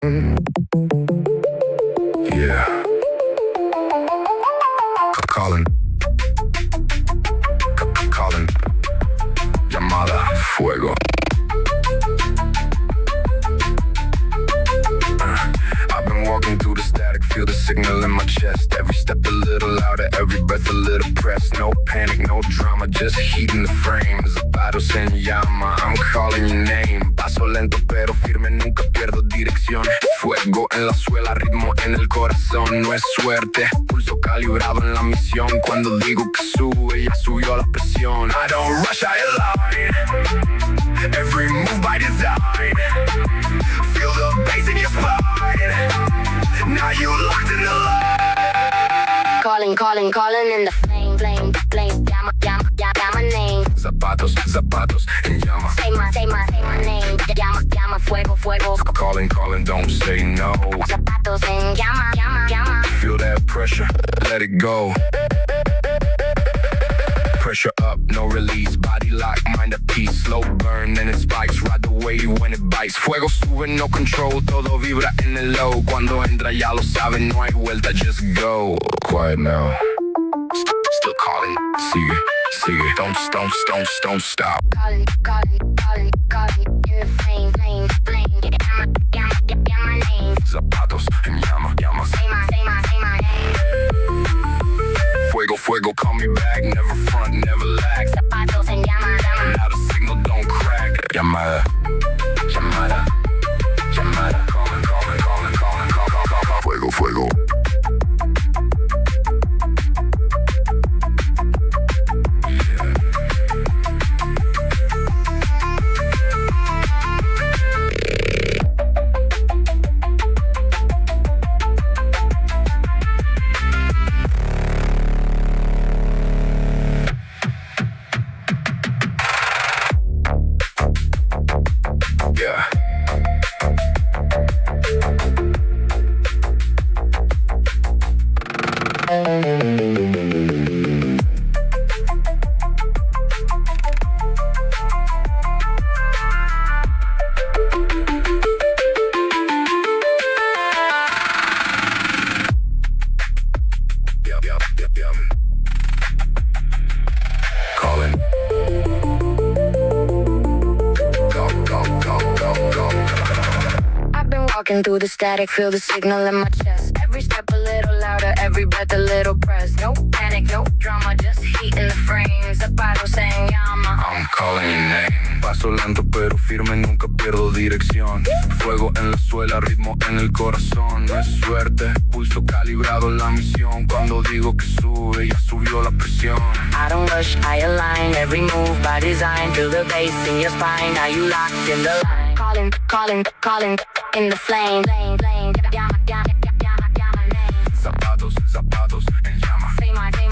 Yeah. Calling. Calling. Llamada fuego. I've been walking through the static, feel the signal in my chest. Every step a little louder, every breath a little pressed. No panic, no drama, just heat in the frame. Zapatos en llama, I'm calling your name. Paso lento pero firme, nunca pierdo dirección. Fuego en la suela, ritmo en el corazón. No es suerte, pulso calibrado en la misión. Cuando digo que sube, ya subió la presión. I don't rush, I align. Every move by design. Feel the bass in your spine. Now you locked in the line. Calling, calling, calling in the flame, flame, flame. Llama, llama, llama name. Zapatos, zapatos en llama. Say my name. Llama, llama, fuego, fuego. Calling, calling, don't say no. Zapatos en llama, llama, llama. Feel that pressure, let it go. Pressure up, no release. Body lock, mind at peace. Slow burn, then it spikes. Ride the wave when it bites. Fuego sube, no control. Todo vibra en el low. Cuando entra ya lo saben, no hay vuelta, just go. Quiet now. Still calling. Sigue, sigue. Don't stop. Calling, calling, calling, calling in the flame, flame, flame. Llama, llama, llama name. Zapatos en llama, llama. Say my name. Fuego, fuego, call me back. Never front, never lag. Zapatos en llama, llama. Now the signal don't crack. Llamada, llamada, llamada. Calling, calling, calling, calling, call. Fuego, fuego. Yeah. Calling. I've been walking through the static, feel the signal in my chest. Every step a little louder, every breath a little press. No panic, no drama, just heat in the frame. Zapatos en llama. I'm calling your name. Paso lento pero firme, nunca pierdo dirección. Fuego en la suela, ritmo en el corazón. No es suerte, pulso calibrado en la misión. Cuando digo que sube, ya subió la presión. I don't rush, I align. Every move by design. Feel the bass in your spine. Now you locked in the line. Calling, calling, calling in the flame. Flame, flame. Llama, llama, llama, llama name. Zapatos, zapatos en llama. Say my name.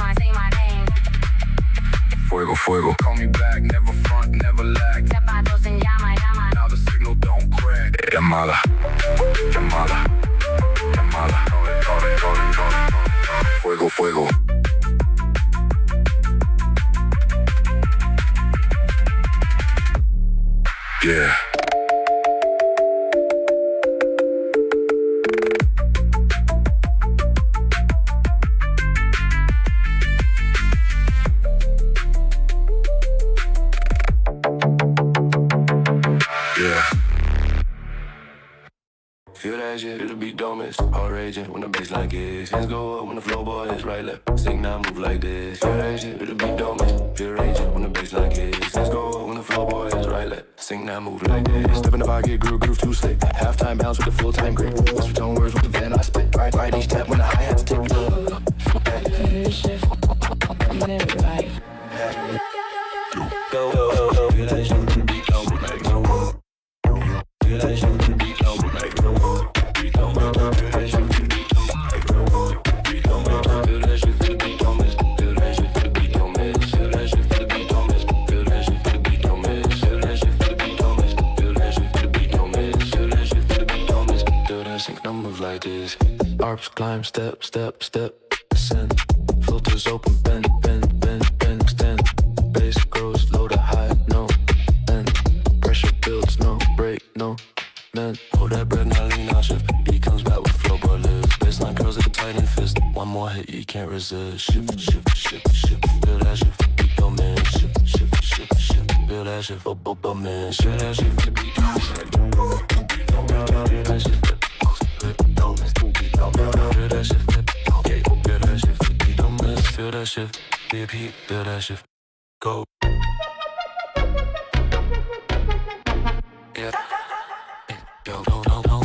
Fuego, fuego. Call me back, never front, never lag. Zapatos en llama, llama. Now the signal don't crack. Llamada, llamada, llamada. Calling. Fuego, fuego. Yeah. Yeah. Feel that shit, feel the beat don't miss. All raging when the bassline kicks. Hands go up when the flow boy is right left. Sing now, move like this. Feel that shit, feel the beat don't miss. Feel raging when the bassline kicks. Hands go up when the flow boy is right left. Sing now, move like this. Step in the pocket, groove too slick. Halftime bounce with the full-time grip. Whisper tone words with the van I spit. Right each tap when the hi-hats tick. Go, feel that shit, feel the beat don't make no more. Feel that shit, feel the beat don't make no more. Feel that shit, feel the beat don't make no more. Feel that shit, feel the beat don't miss. Feel that shit, feel the beat don't miss. Feel that shit, feel the beat don't miss. Feel that shit, feel the beat don't miss. Feel that shit, feel the beat don't miss. Feel that shit, feel the beat don't miss. Feel that shit, feel the beat don't miss. Feel that sync, now move like this. Arps climb, step, step, step, ascend. Filters open, bend, bend, bend, bend, extend. Bass grows low to high, no end. Pressure builds, no break, no mend. Hold that breath, now lean, now shift. more hit, you can't resist. Shift, shift, shift, shift. Feel that shift, beat on man. Shift, shift, shift, shift. Feel that shift, oh man. Feel that shift, beat on man. Feel that shift, feel that shift, feel that shift, beat on man. Feel that shift, repeat, feel that shift, go. Yeah, go, go, go, go.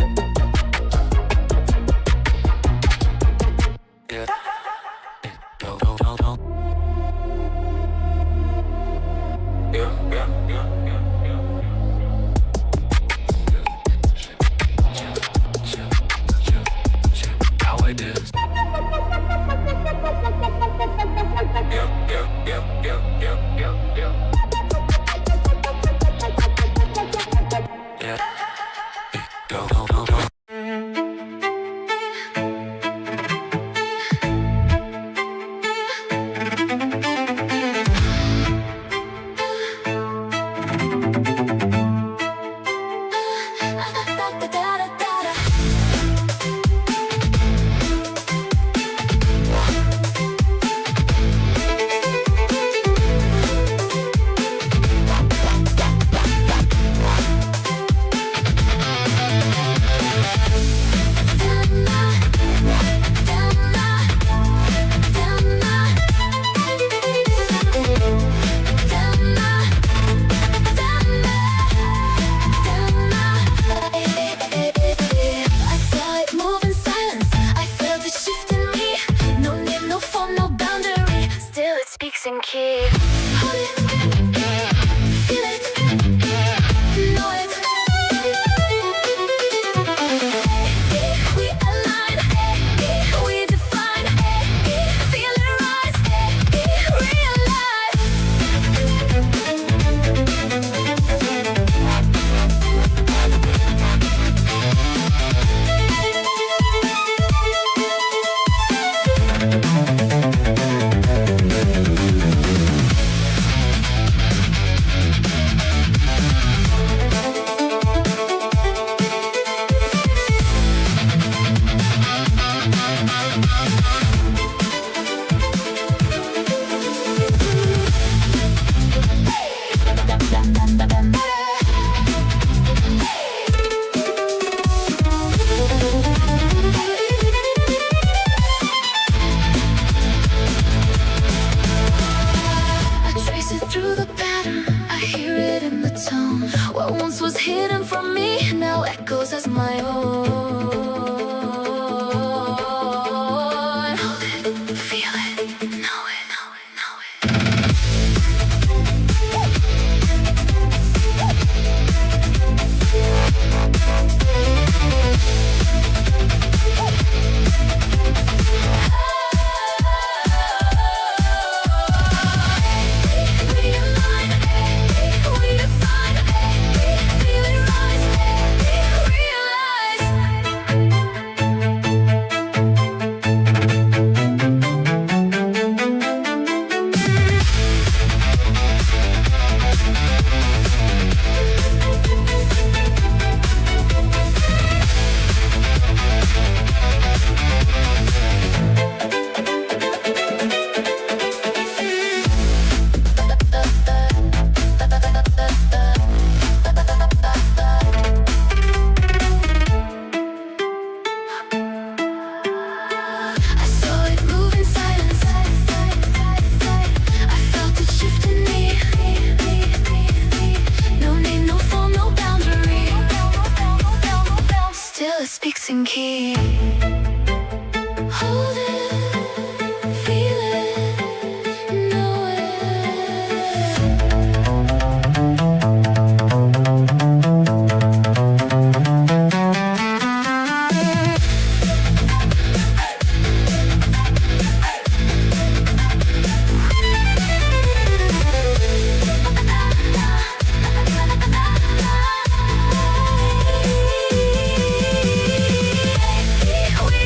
Yeah, go, go, go, go. Yeah, yeah, yeah, yeah, yeah. How I did. Yeah, yeah, yeah, yeah, yeah, yeah, yeah. Yeah, go, go, go, go. In key. Hold it, feel it, know it. We align, we define, feel it rise, realize. Through the pattern, I hear it in the tone. What once was hidden from me now echoes as my own. Hold it, feel it, know it, know it, know it. Speaks in key. Hold it, feel it, know it. We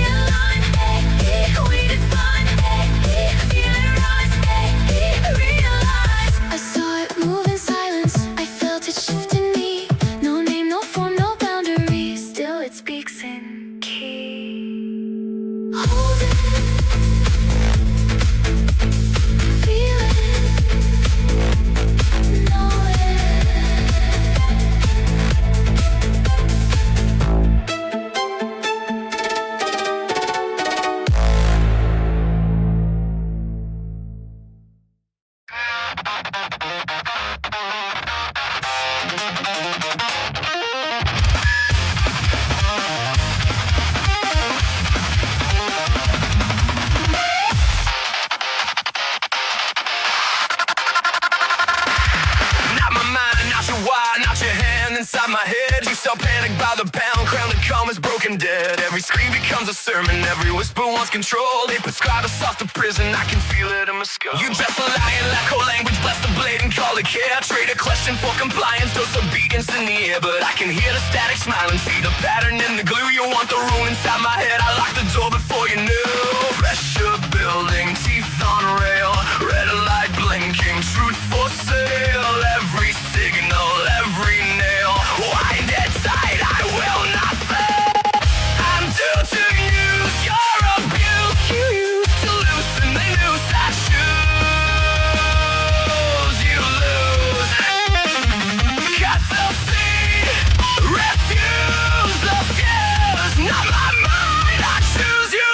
Inside my head, you so panicked by the pound, crown to calm is broken dead. Every scream becomes a sermon, every whisper wants control. They prescribe us off to prison, I can feel it in my skull. You dress a lion, lack whole language, bless the blade and call it care. Trade a question for compliance, dose of beatings in the air. But I can hear the static smile and see the pattern in the glue. You want the rune inside my head, I locked the door before you knew. Pressure building, teeth on rail, red light blinking, truth for sale. Every signal, every nail, wind it tight, I will not fail. I'm due to use your abuse. You used to loosen the noose I choose. You lose. Cut the seed, refuse the fuse. Not my mind, I choose you.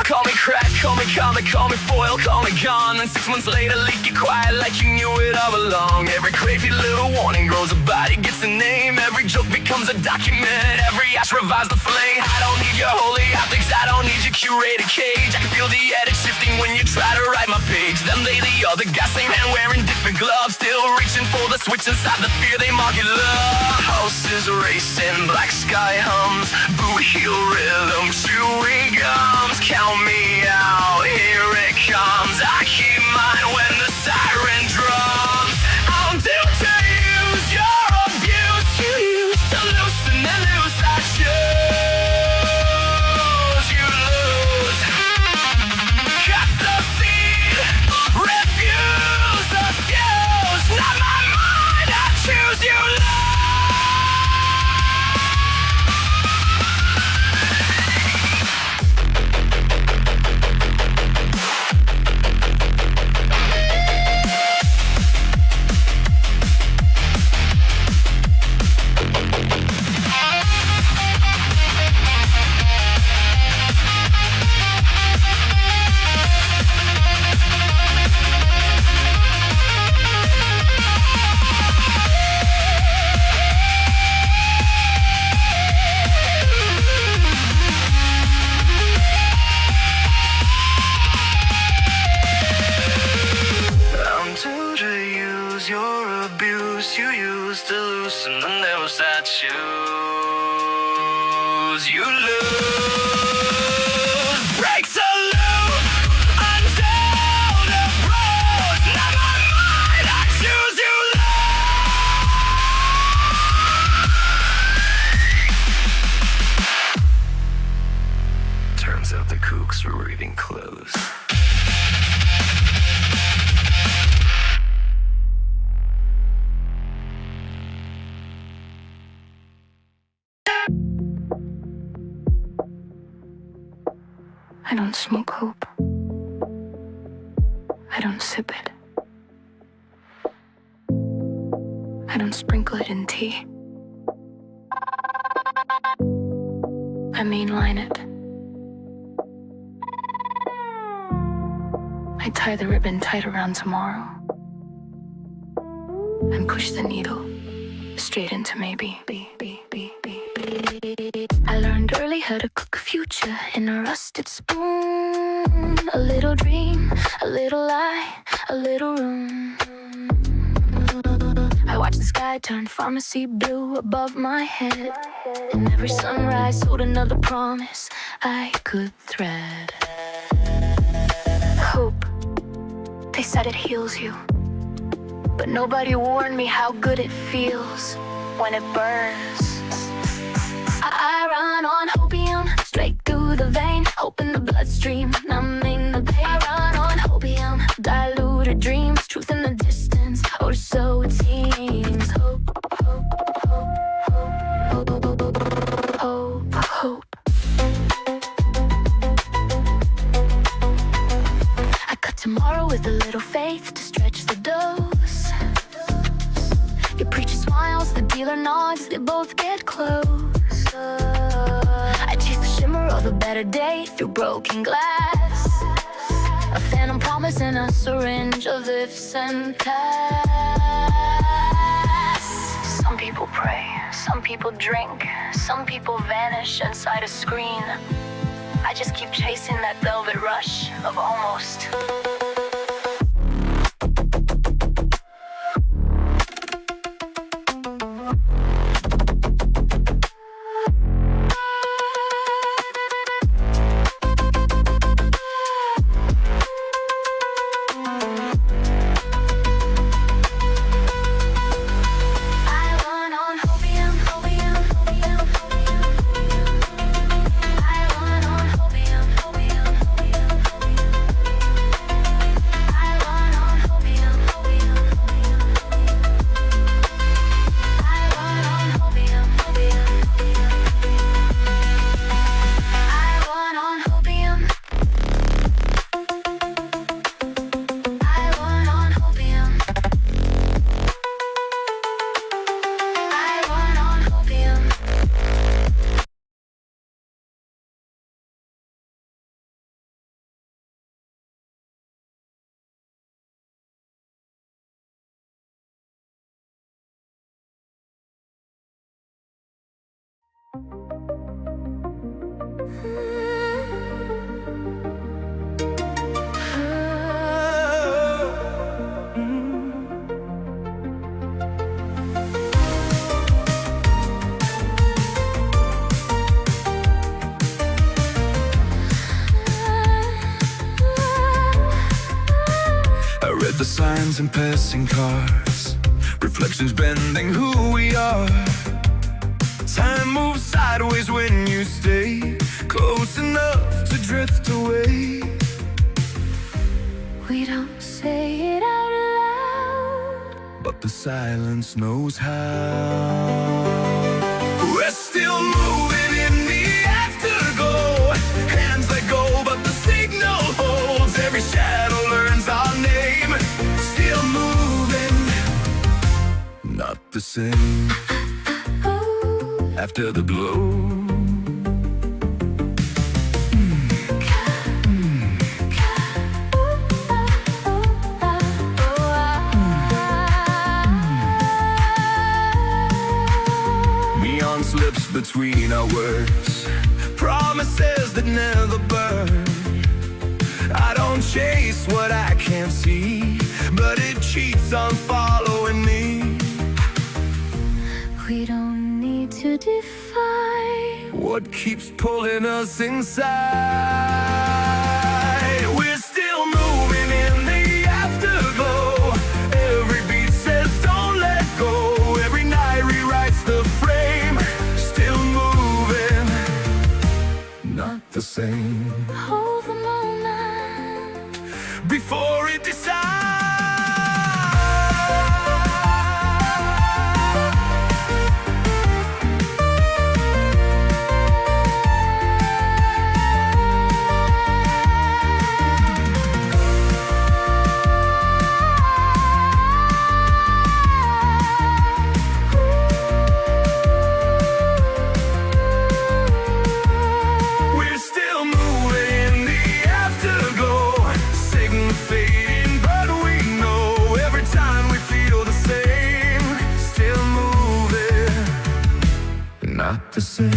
Call me crack, call me comic, call me foil, call me gone. And 6 months later, leak it quiet like you knew it all along. Every crazy little warning grows, a body gets a name. Every joke becomes a document, every ash revives the flame. I don't need your holy optics, I don't need your curated cage. I can feel the edit shifting when you try to write my page. Them they the other guy, same hand wearing different gloves, still reaching for the switch inside the fear they mark it love. Houses racing, black sky hums, boot heel rhythm, chewing gums. Count me out, here it comes. I keep mine when the siren drums. I'm due to use your abuse. You used to loosen the noose I choose. You lose. Cut the seed, refuse the fuse. Not my mind, I choose you. Your abuse, you used to loosen the nails I choose. You lose. Breaks a loop until the bruise. Not my mind, I choose you. Turns out the kooks were reading clothes. I don't smoke hope. I don't sip it. I don't sprinkle it in tea. I mainline it. I tie the ribbon tight around tomorrow and push the needle straight into maybe. I learned early how to cook a future in a rusted spoon. A little dream, a little lie, a little room. I watched the sky turn pharmacy blue above my head, and every sunrise sold another promise I could thread. Hope, they said it heals you, but nobody warned me how good it feels when it burns. I run on hopium, straight through the vein, hoping the bloodstream, numbing the pain. I run on hopium, diluted dreams, truth in the distance, or so it seems. Hope, hope, hope, hope, hope, hope. on as they both get close. I chase the shimmer of a better day through broken glass. A phantom promise in a syringe of ifs and past. Some people pray, some people drink, some people vanish inside a screen. I just keep chasing that velvet rush of almost. The signs and passing cars, reflections bending who we are. Time moves sideways when you stay close enough to drift away. We don't say it out loud, but the silence knows how. We're still moving in the afterglow. Hands let go, but the signal holds. Every shadow learns our name. Still moving, not the same. After the glow. Neon slips between our words, promises that never burn. I don't chase what I can't see, but it cheats on following me. We don't need to define what keeps pulling us inside. We're still moving in the afterglow. Every beat says don't let go. Every night rewrites the frame. Still moving, not the same. hold the moment Before it decides. We're still moving in the afterglow. Signal fading, but we know every time we feel the same. Still moving, not the same.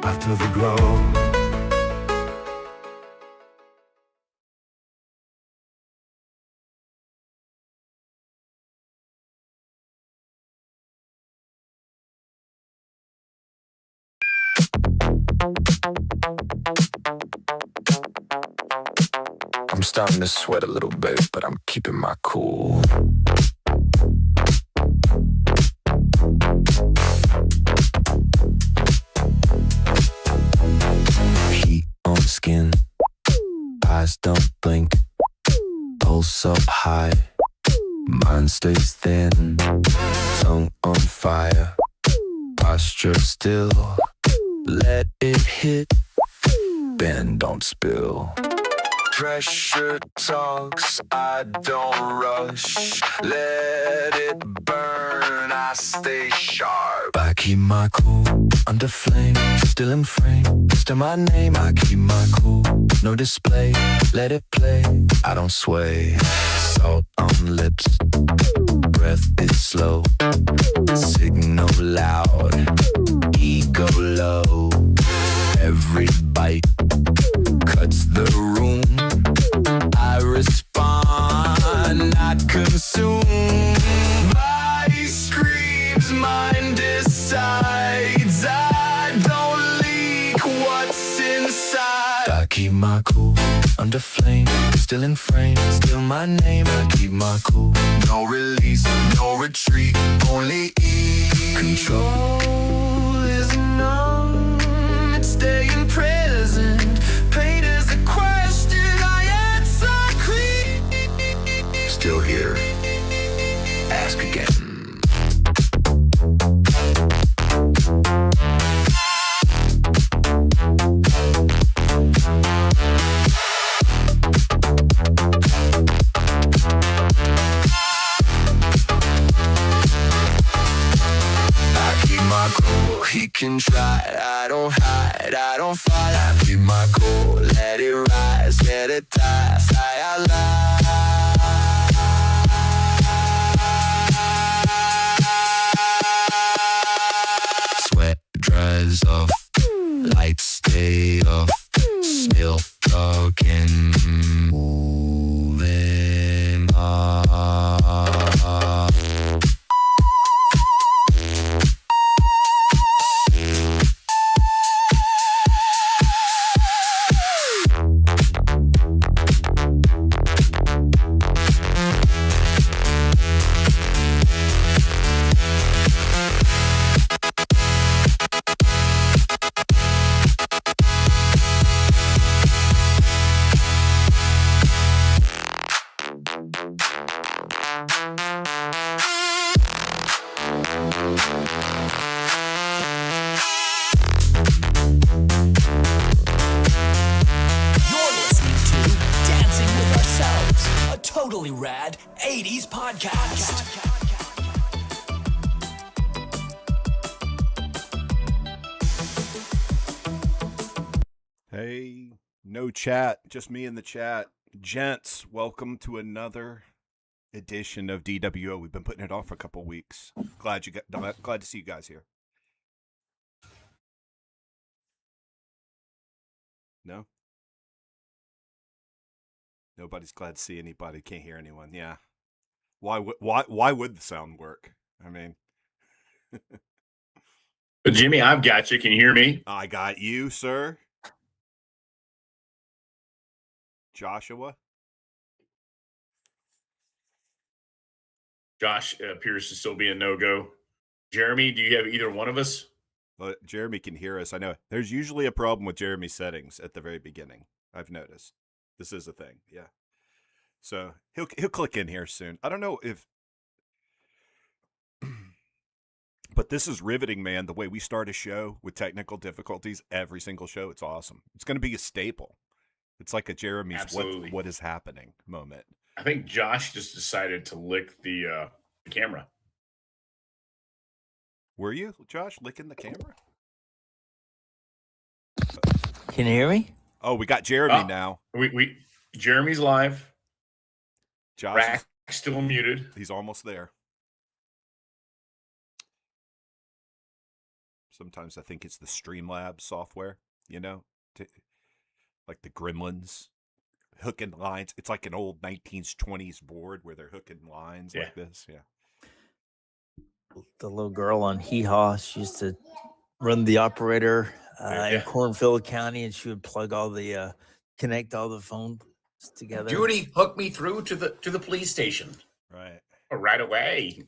After the glow. I'm starting to sweat a little bit, but I'm keeping my cool. Heat on skin, eyes don't blink, pulse up high, mind stays thin, tongue on fire, posture still, let it hit. bend, don't spill. Pressure talks, I don't rush. Let it burn, I stay sharp. I keep my cool under flame, still in frame. Still my name, I keep my cool. No display, let it play. I don't sway. Salt on lips, breath is slow. Signal loud, ego low. Every bite cuts the room. I respond, not consume. Body screams, mind decides. I don't leak what's inside. I keep my cool under flame, still in frame. Still my name, I keep my cool. No release, no retreat, only control is numb. It's staying present. Pain is a question I answer clean. Still here. Ask again. I keep my cool. He can try. I don't hide. I don't fight. I keep my cool. Let it rise. Let it die. Sigh out loud. Sweat dries off. Lights stay off. Still talking. Moving on. Totally rad 80s podcast. Hey, no chat, just me in the chat. Gents, welcome to another edition of DWO. We've been putting it off for a couple weeks. Glad to see you guys here. No? Nobody's glad to see anybody. Can't hear anyone. Yeah. Why would the sound work? I mean, But Jimmy, I've got you. Can you hear me? I got you, sir. Joshua. Josh appears to still be a no-go. Jeremy, do you have either one of us? Well, Jeremy can hear us. I know there's usually a problem with Jeremy's settings at the very beginning. I've noticed. This is a thing. Yeah. So he'll click in here soon. I don't know if but this is riveting, man. The way we start a show with technical difficulties every single show, it's awesome. It's going to be a staple. It's like a Jeremy's what is happening moment. I think Josh just decided to lick the camera. Were you, Josh, licking the camera? Can you hear me? Oh, we got Jeremy now. We Jeremy's live. Josh Rack's still muted. He's almost there. Sometimes I think it's the Streamlabs software, you know, like the Gremlins, hooking lines. It's like an old 1920s board where they're hooking lines like this. Yeah. The little girl on Hee Haw, she used to run the operator in Cornfield County, and she would plug all the connect all the phones together. Judy hooked me through to the police station. Right. Right away.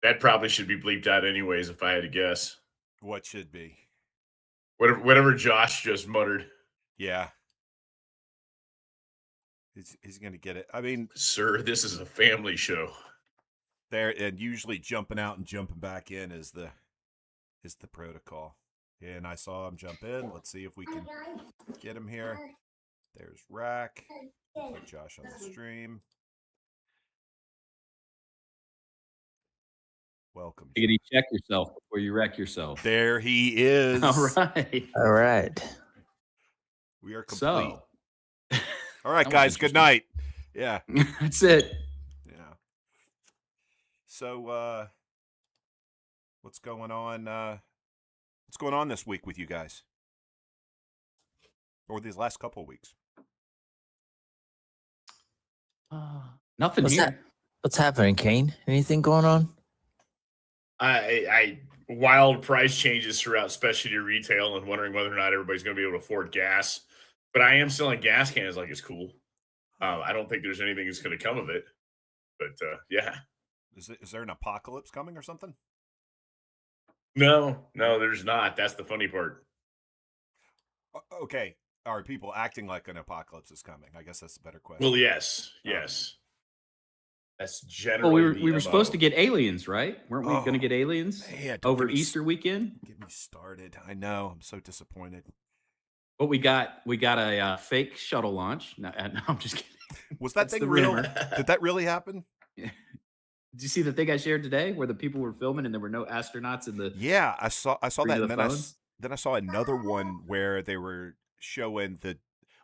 That probably should be bleeped out anyways, if I had to guess. What should be? Whatever Josh just muttered. Yeah. He's going to get it. I mean, sir, this is a family show. There, and usually jumping out and jumping back in is the protocol. And I saw him jump in. Let's see if we can get him here. There's Rack. Put Josh on the stream. Welcome. You gotta check yourself before you wreck yourself. There he is. All right. All right. We are complete. So, all right, that was guys. Good night. Yeah. That's it. Yeah. So, what's going on? What's going on this week with you guys? Or these last couple of weeks? Nothing What's here. What's happening, Kane? Anything going on? I wild price changes throughout specialty retail and wondering whether or not everybody's going to be able to afford gas. But I am selling gas cans like it's cool. I don't think there's anything that's going to come of it. But yeah. Is there an apocalypse coming or something? No, there's not. That's the funny part. Okay. Are people acting like an apocalypse is coming? I guess that's a better question. Well, yes. That's generally. Well, we were supposed to get aliens, right? Weren't we going to get aliens over Easter weekend? Get me started. I know. I'm so disappointed. But we got a fake shuttle launch. No, I'm just kidding. Was that thing real? Did that really happen? Yeah. Did you see the thing I shared today where the people were filming and there were no astronauts in the? Yeah, I saw that. And then I saw another one where they were showing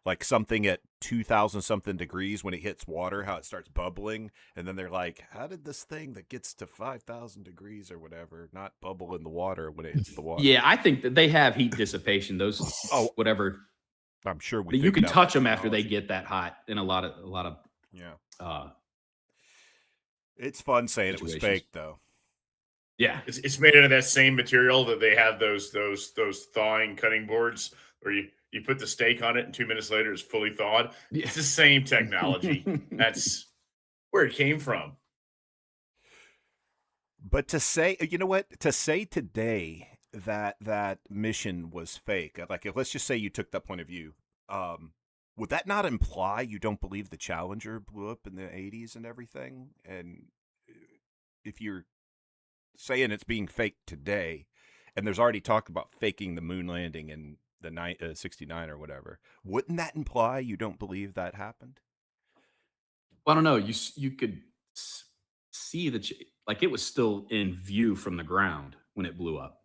like something at 2,000 something degrees when it hits water, how it starts bubbling, and then they're like, "How did this thing that gets to 5,000 degrees or whatever not bubble in the water when it hits the water?" Yeah, I think that they have heat dissipation. Those whatever. I'm sure you can touch them after they get that hot in a lot of yeah. It's fun saying situations. It was fake though. Yeah, it's made out of that same material that they have those thawing cutting boards where you put the steak on it and 2 minutes later it's fully thawed. Yeah. It's the same technology. That's where it came from. But to say, you know what? To say today that mission was fake, like let's just say you took that point of view, would that not imply you don't believe the Challenger blew up in the 80s and everything? And if you're saying it's being faked today, and there's already talk about faking the moon landing in the 69 or whatever, wouldn't that imply you don't believe that happened? Well, I don't know. You could see like it was still in view from the ground when it blew up.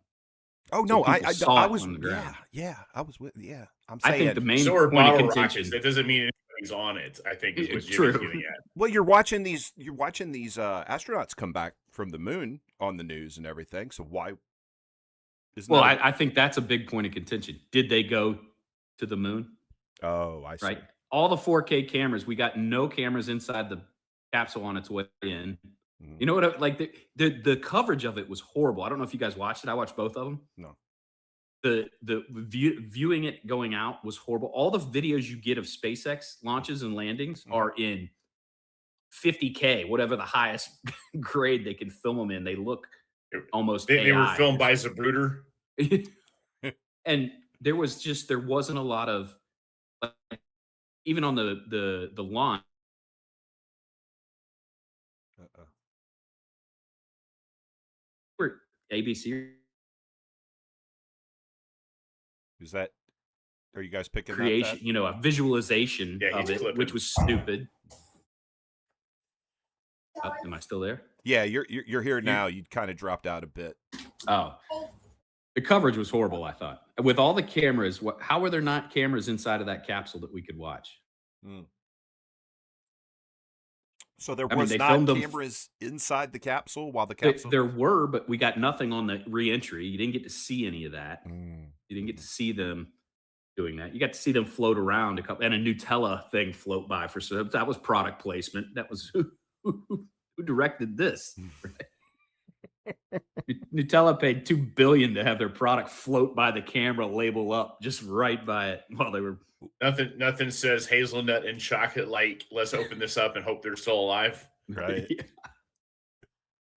Oh no, I was on the ground. Yeah, I was with. Yeah, I'm saying. I think the main so are bottle rockets. That doesn't mean anybody's on it. I think is what Jimmy's getting at. Well, you're watching these astronauts come back from the moon on the news and everything. So why? Well, I think that's a big point of contention. Did they go to the moon? Oh, I see. Right. All the 4K cameras. We got no cameras inside the capsule on its way in. Mm-hmm. You know what? Like the coverage of it was horrible. I don't know if you guys watched it. I watched both of them. No. The viewing it going out was horrible. All the videos you get of SpaceX launches and landings are in 50K, whatever the highest grade they can film them in. They look almost they were filmed by Zapruder. And there wasn't a lot of, like, even on the launch. ABC. Is that? Are you guys picking creation? Up that? A visualization of it, which was stupid. Oh, am I still there? Yeah, you're here now. You kind of dropped out a bit. Oh, the coverage was horrible. I thought with all the cameras, how were there not cameras inside of that capsule that we could watch? So there was not cameras inside the capsule while the capsule. There were, but we got nothing on the re-entry. You didn't get to see any of that. You didn't get to see them doing that. You got to see them float around and a Nutella thing float by so that was product placement. That was who directed this. Nutella paid $2 billion to have their product float by the camera, label up just right by it while they were. Nothing says hazelnut and chocolate like, let's open this up and hope they're still alive. Right. Yeah.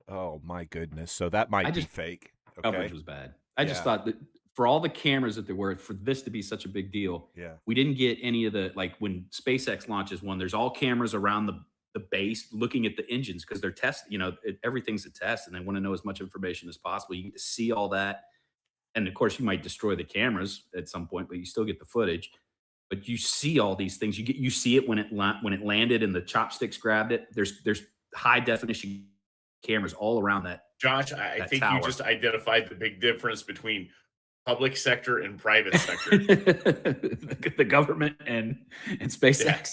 Oh my goodness. So that might be fake. Okay. Coverage was bad. I just thought that for all the cameras that there were, for this to be such a big deal, we didn't get any of the, like when SpaceX launches one, there's all cameras around the base looking at the engines because they're testing, everything's a test and they want to know as much information as possible. You get to see all that. and of course, you might destroy the cameras at some point, but you still get the footage. But you see all these things. You see it when it landed and the chopsticks grabbed it. There's high definition cameras all around that. Josh, I that think tower. you just identified the big difference between public sector and private sector. The government and SpaceX. Yeah.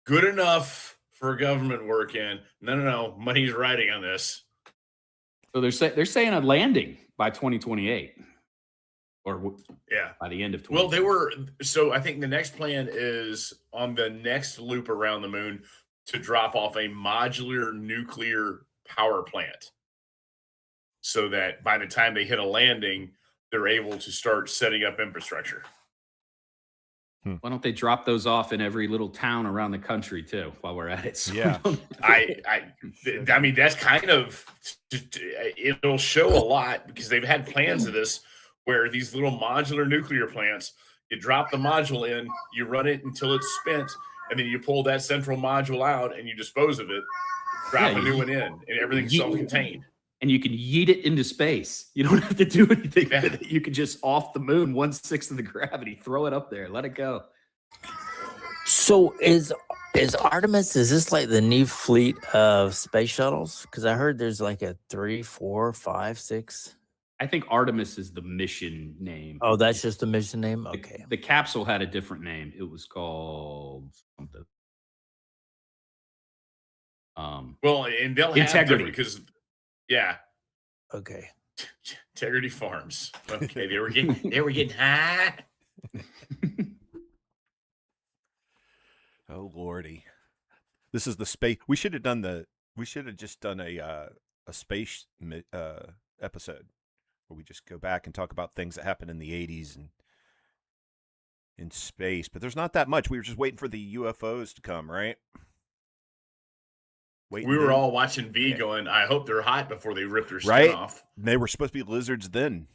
Good enough for government work in. No. Money's riding on this. So they're saying a landing by 2028, or Yeah. by the end of 2028. Well, they were. So I think the next plan is on the next loop around the moon to drop off a modular nuclear power plant, so that by the time they hit a landing, they're able to start setting up infrastructure. Why don't they drop those off in every little town around the country too? While we're at it, so Yeah. I mean, that's kind of, it'll show a lot because they've had plans of this where these little modular nuclear plants, you drop the module in, you run it until it's spent, and then you pull that central module out and you dispose of it, drop a new one in, and everything's self-contained. And you can yeet it into space. You don't have to do anything with it. You can just off the moon, 1/6 of the gravity, throw it up there, let it go. So is Artemis, is this like the new fleet of space shuttles? Because I heard there's like a 3, 4, 5, 6. I think Artemis is the mission name. Oh, that's just the mission name? Okay. The capsule had a different name. It was called something. Well, and they'll have Integrity. because, yeah, Okay. Integrity Farms. Okay, they were getting high. Oh lordy, this is the space. We should have just done a space episode where we just go back and talk about things that happened in the 80s and in space. But there's not that much. We were just waiting for the UFOs to come, right? We were all watching V going, I hope they're hot before they rip their skin off. They were supposed to be lizards then.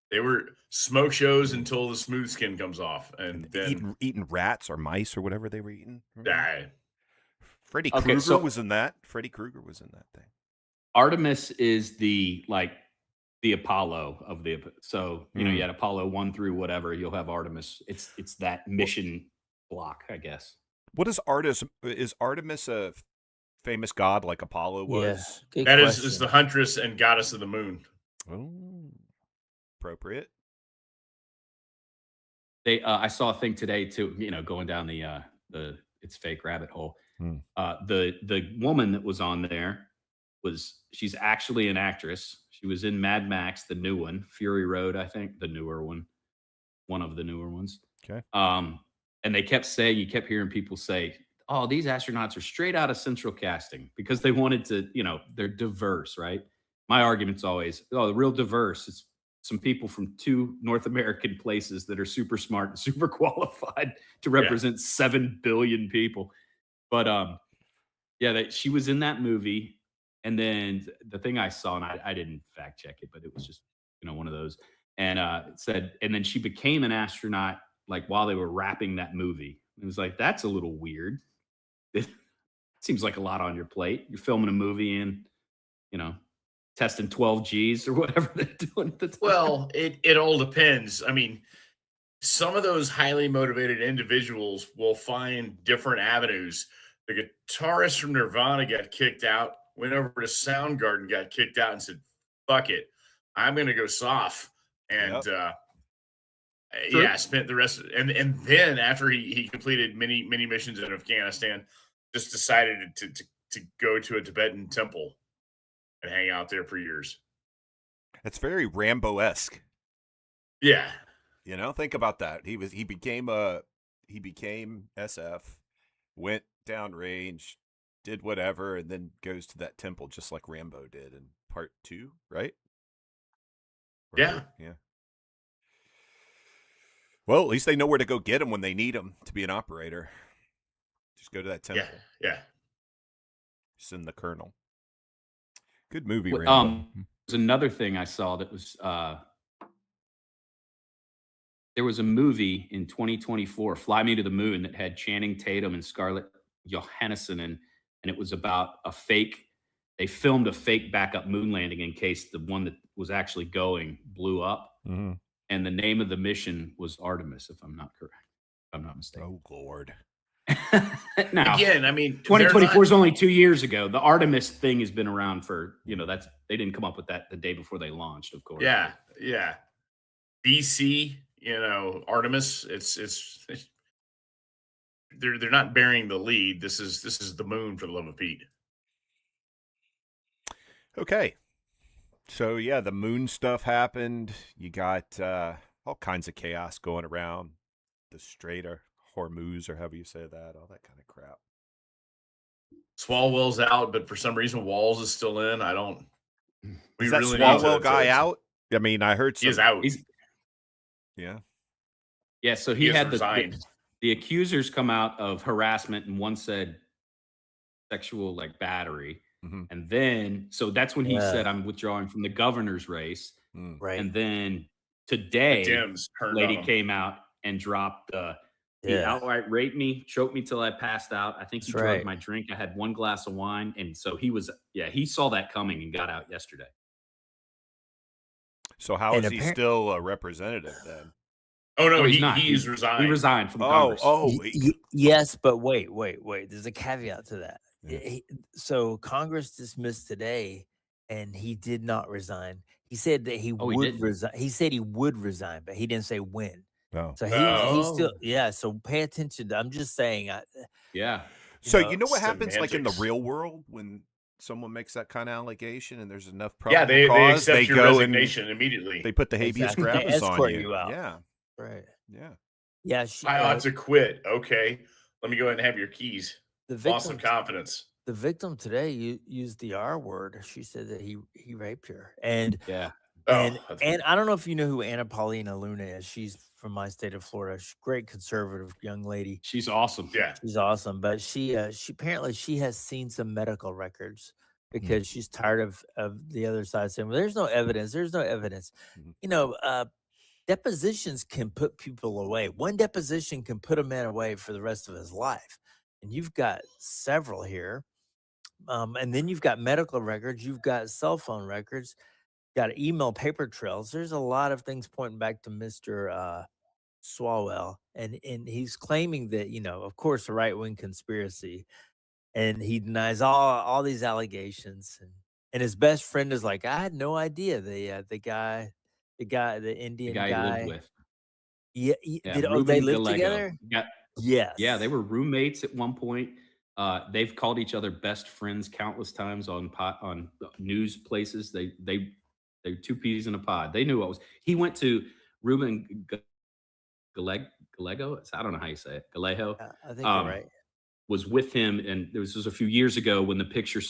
They were smoke shows until the smooth skin comes off. And then eating rats or mice or whatever they were eating. die. Freddy Krueger was in that. Freddy Krueger was in that thing. Artemis is the Apollo of the, so you know, you had Apollo 1 through whatever, you'll have Artemis. It's that mission block, I guess. What is Artemis? Is Artemis a famous god like Apollo was? Yeah, that is the huntress and goddess of the moon. Oh, appropriate. I saw a thing today too, you know, going down the it's fake rabbit hole. The woman that was on there she's actually an actress. She was in Mad Max, the new one, Fury Road, I think, the newer one, one of the newer ones. Okay. And you kept hearing people say, oh, these astronauts are straight out of Central Casting because they wanted to, you know, they're diverse, right? My argument's always, the real diverse is some people from 2 North American places that are super smart and super qualified to represent 7 billion people. But she was in that movie. And then the thing I saw, and I didn't fact check it, but it was just, you know, one of those. And it said, and then she became an astronaut like while they were wrapping that movie. It was like, that's a little weird. It seems like a lot on your plate. You're filming a movie and, you know, testing 12 Gs or whatever they're doing at the time. Well, it all depends. I mean, some of those highly motivated individuals will find different avenues. The guitarist from Nirvana got kicked out, went over to Soundgarden, got kicked out, and said, fuck it, I'm going to go soft. And, spent the rest of it. And then after he completed many missions in Afghanistan, just decided to go to a Tibetan temple and hang out there for years. It's very Rambo-esque. Yeah. You know, think about that. He became SF, went downrange, did whatever, and then goes to that temple just like Rambo did in part 2, right? Yeah. Well, at least they know where to go get him when they need him to be an operator. Just go to that temple. Yeah. Send the colonel. Good movie, Rambo. There's another thing I saw that was there was a movie in 2024, Fly Me to the Moon, that had Channing Tatum and Scarlett Johansson in, and it was about a fake. they filmed a fake backup moon landing in case the one that was actually going blew up. Mhm. And the name of the mission was Artemis, if I'm not correct. If I'm not mistaken. Oh, Lord. Now, Again, I mean, 2024 is only 2 years ago. The Artemis thing has been around for, they didn't come up with that the day before they launched, of course. Yeah, yeah. BC, Artemis. It's they're not bearing the lead. This is the moon, for the love of Pete. Okay. So, yeah, the moon stuff happened. You got all kinds of chaos going around. The Strait of Hormuz, or however you say that, all that kind of crap. Swalwell's out, but for some reason Walls is still in. I don't. We Is that really Swalwell need guy out? I mean, I heard He is out. Yeah. Yeah, so He he has had resigned. the accusers come out of harassment, and one said sexual battery. Mhm. And then, so that's when he Yeah. said, I'm withdrawing from the governor's race. Right. And then The today, Dems turned lady on him. came out and dropped, he Yeah. outright raped me, choked me till I passed out. I think he That's drugged right. my drink. I had one glass of wine. And so he saw that coming and got out yesterday. So how And is he still a representative then? Oh no, No, he's he not. he's resigned. He resigned from Congress. Yes, but wait. There's a caveat to that. Yeah. So Congress dismissed today, and he did not resign. He said that he Oh, he would didn't? resign. He said he would resign, but he didn't say when. No. So he's still Oh. So pay attention. I'm just saying. Yeah. So know, you know what happens like in the semantics. real world when someone makes that kind of allegation and there's enough Yeah, probable they cause, accept they your go resignation immediately. and they put the habeas Exactly. They corpus on escort you. you out. Yeah. Right. Yeah. Yeah. I ought to quit. Okay, let me go ahead and have your keys. The Loss victim. of confidence. The victim today used the R word. She said that he raped her, and Yeah. and Oh, that's and I don't know if you know who Anna Paulina Luna is. She's from my state of Florida. She's a great conservative young lady. She's awesome. yeah. She's awesome, but she apparently she has seen some medical records because she's tired of the other side saying, well, there's no evidence. There's no evidence. Mhm. Depositions can put people away. One deposition can put a man away for the rest of his life. And you've got several here. And then you've got medical records, you've got cell phone records, got email paper trails. There's a lot of things pointing back to Mr. Swalwell. And he's claiming that, of course, a right-wing conspiracy. And he denies all these allegations. And his best friend is like, I had no idea. The Indian The guy he guy. lived with. Yeah, Yeah, they Ruben live Gallego. together? Yeah, Yes. yeah, they were roommates at one point. They've called each other best friends countless times on news places. They're two peas in a pod. They knew what was. He went to Ruben Gallego. I don't know how you say it. Gallego. I think you're right. Was with him, and there was a few years ago when the picture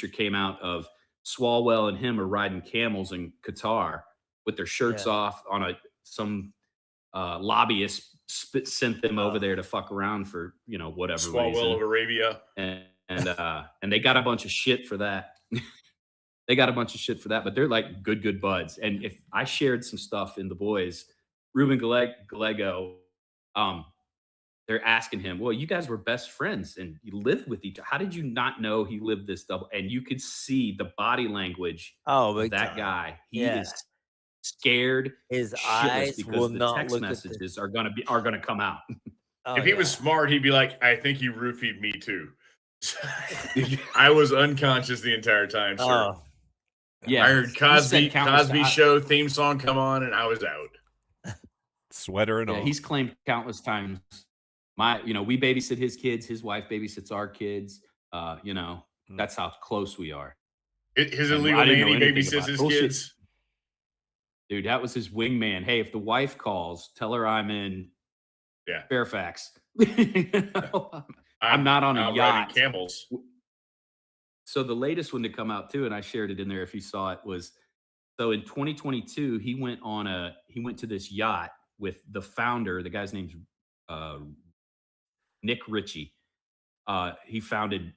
came out of Swalwell and him are riding camels in Qatar with their shirts Yeah. off on some lobbyist sent them over there to fuck around for whatever Swalwell reason. of Arabia. And they got a bunch of shit for that. They got a bunch of shit for that, but they're like good buds. And if I shared some stuff in the boys, Ruben Gallego, they're asking him, well, you guys were best friends and you lived with each other. How did you not know he lived this double? And you could see the body language Oh, of big that time. guy. He Yeah. is scared His shitless eyes because will the not text look at the. messages are gonna come out. Oh, If he was yeah. smart, he'd be like, I think you roofied me too. I was unconscious the entire time, sir. Oh, Yeah, I heard he said countless Cosby Show theme song come on, and I was out. Sweater and Yeah, all. he's claimed countless times. We babysit his kids. His wife babysits our kids. That's how close we are. His And illegal I didn't know nanny anything babysits about it. his Bullshit. kids. Dude, that was his wingman. Hey, if the wife calls, tell her I'm in Yeah. Fairfax. I'm not on a out riding yacht. Camels. So the latest one to come out too, and I shared it in there if you saw it, was so in 2022, he went to this yacht with the founder. The guy's name's Nick Ritchie. He founded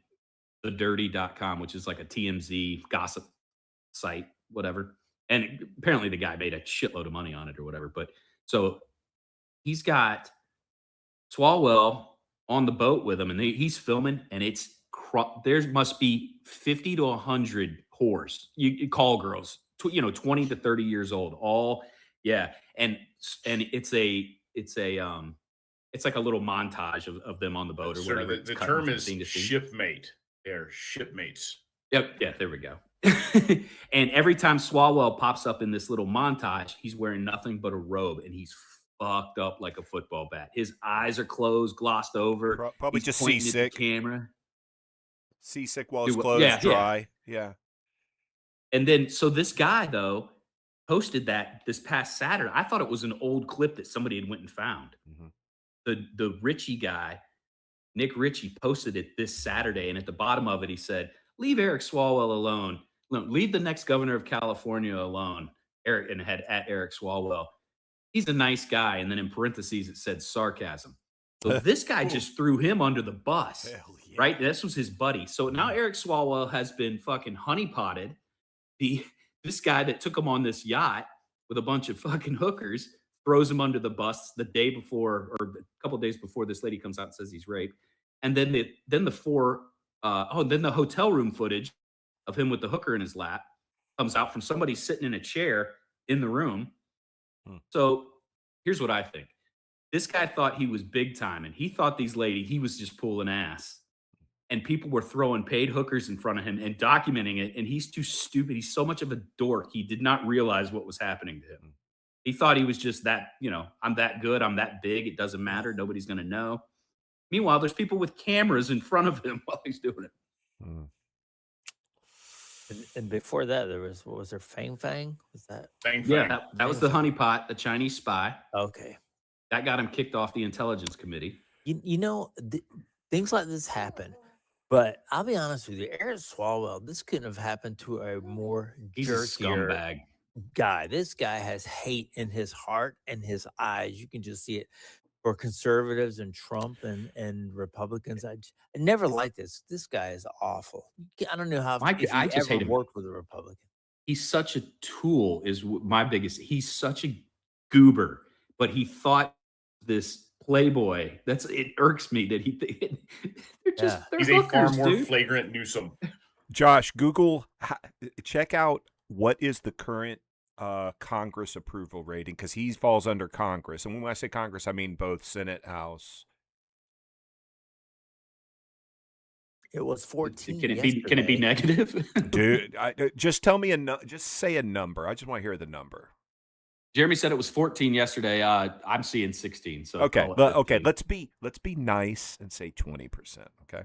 thedirty.com, which is like a TMZ gossip site, whatever. And apparently the guy made a shitload of money on it or whatever. But so he's got Swalwell on the boat with him, and he's filming, and it's there must be 50 to 100 whores, you call girls, 20 to 30 years old, all, yeah. And it's like a little montage of them on the boat or Sir, whatever. the It's cutting term from is scene to scene. shipmate. They're shipmates. Yep. Yeah, there we go. And every time Swalwell pops up in this little montage, he's wearing nothing but a robe and he's fucked up like a football bat. His eyes are closed, glossed over. Probably He's just pointing at the seasick. camera. Seasick while his Do what- clothes yeah, yeah. dry. Yeah. And then, so this guy, though, posted that this past Saturday. I thought it was an old clip that somebody had went and found. The Richie guy, Nick Ritchie, posted it this Saturday. And at the bottom of it, he said, leave Eric Swalwell alone. Leave the next governor of California alone. Eric, and had at Eric Swalwell. He's a nice guy. And then in parentheses, it said sarcasm. So this guy just threw him under the bus. Hell yeah. Right? This was his buddy. So now Eric Swalwell has been fucking honeypotted. This guy that took him on this yacht with a bunch of fucking hookers throws him under the bus the day before, or a couple days before this lady comes out and says he's raped. And then then the hotel room footage of him with the hooker in his lap comes out from somebody sitting in a chair in the room. So here's what I think. This guy thought he was big time, and he thought he was just pulling ass. And people were throwing paid hookers in front of him and documenting it. And he's too stupid. He's so much of a dork. He did not realize what was happening to him. He thought he was just that, I'm that good. I'm that big. It doesn't matter. Nobody's going to know. Meanwhile, there's people with cameras in front of him while he's doing it. And before that, what was there? Fang Fang? Was that? Fang Yeah, Fang. that was the honeypot, the Chinese spy. Okay. That got him kicked off the intelligence committee. Things like this happen. But I'll be honest with you, Eric Swalwell, this couldn't have happened to a more He's a jerkier scumbag. guy. This guy has hate in his heart and his eyes. You can just see it. For conservatives and Trump and Republicans, I never liked this. This guy is awful. I don't know how if I you just ever hate him. worked with a Republican. He's such a tool is my biggest. He's such a goober, but he thought this playboy. It irks me that they're He's hookers, a far more dude. flagrant Newsom. Josh, Google, check out what is the current Congress approval rating, because he falls under Congress. And when I say Congress, I mean both Senate, House. It was 14. Can it be negative? Dude, just tell me just say a number. I just want to hear the number. Jeremy said it was 14 yesterday. I'm seeing 16. So Okay, call it but 15. let's be nice and say 20%. Okay,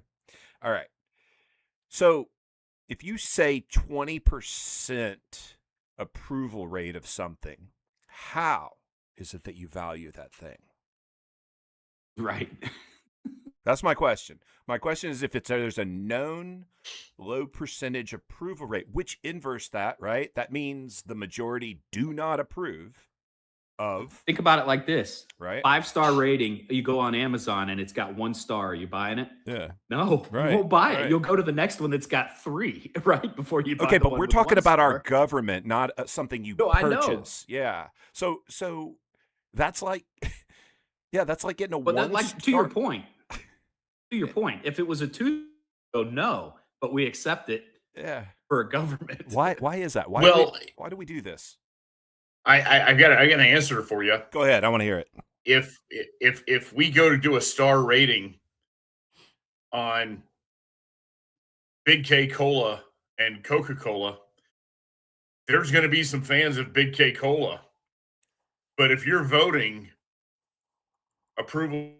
all right. So if you say 20% approval rate of something, how is it that you value that thing? Right. That's my question. My question is if there's a known low percentage approval rate, which inverse that, right? That means the majority do not approve of. Think about it like this. Right. 5-star rating. You go on Amazon and it's got 1 star. Are you buying it? Yeah. No, Right, you won't buy it. right. You'll go to the next one that's got 3, right? Before you buy Okay, the but one we're with talking 1 about our star. government, not something you No, I know. purchase. Yeah. So that's like, yeah, that's like getting a But one. to your point. To your point, if it was a 2, no, but we accept it Yeah. for a government. Why is that? Why do we do this? I got an answer for you. Go ahead. I want to hear it. If we go to do a star rating on Big K Cola and Coca-Cola, there's going to be some fans of Big K Cola. But if you're voting approval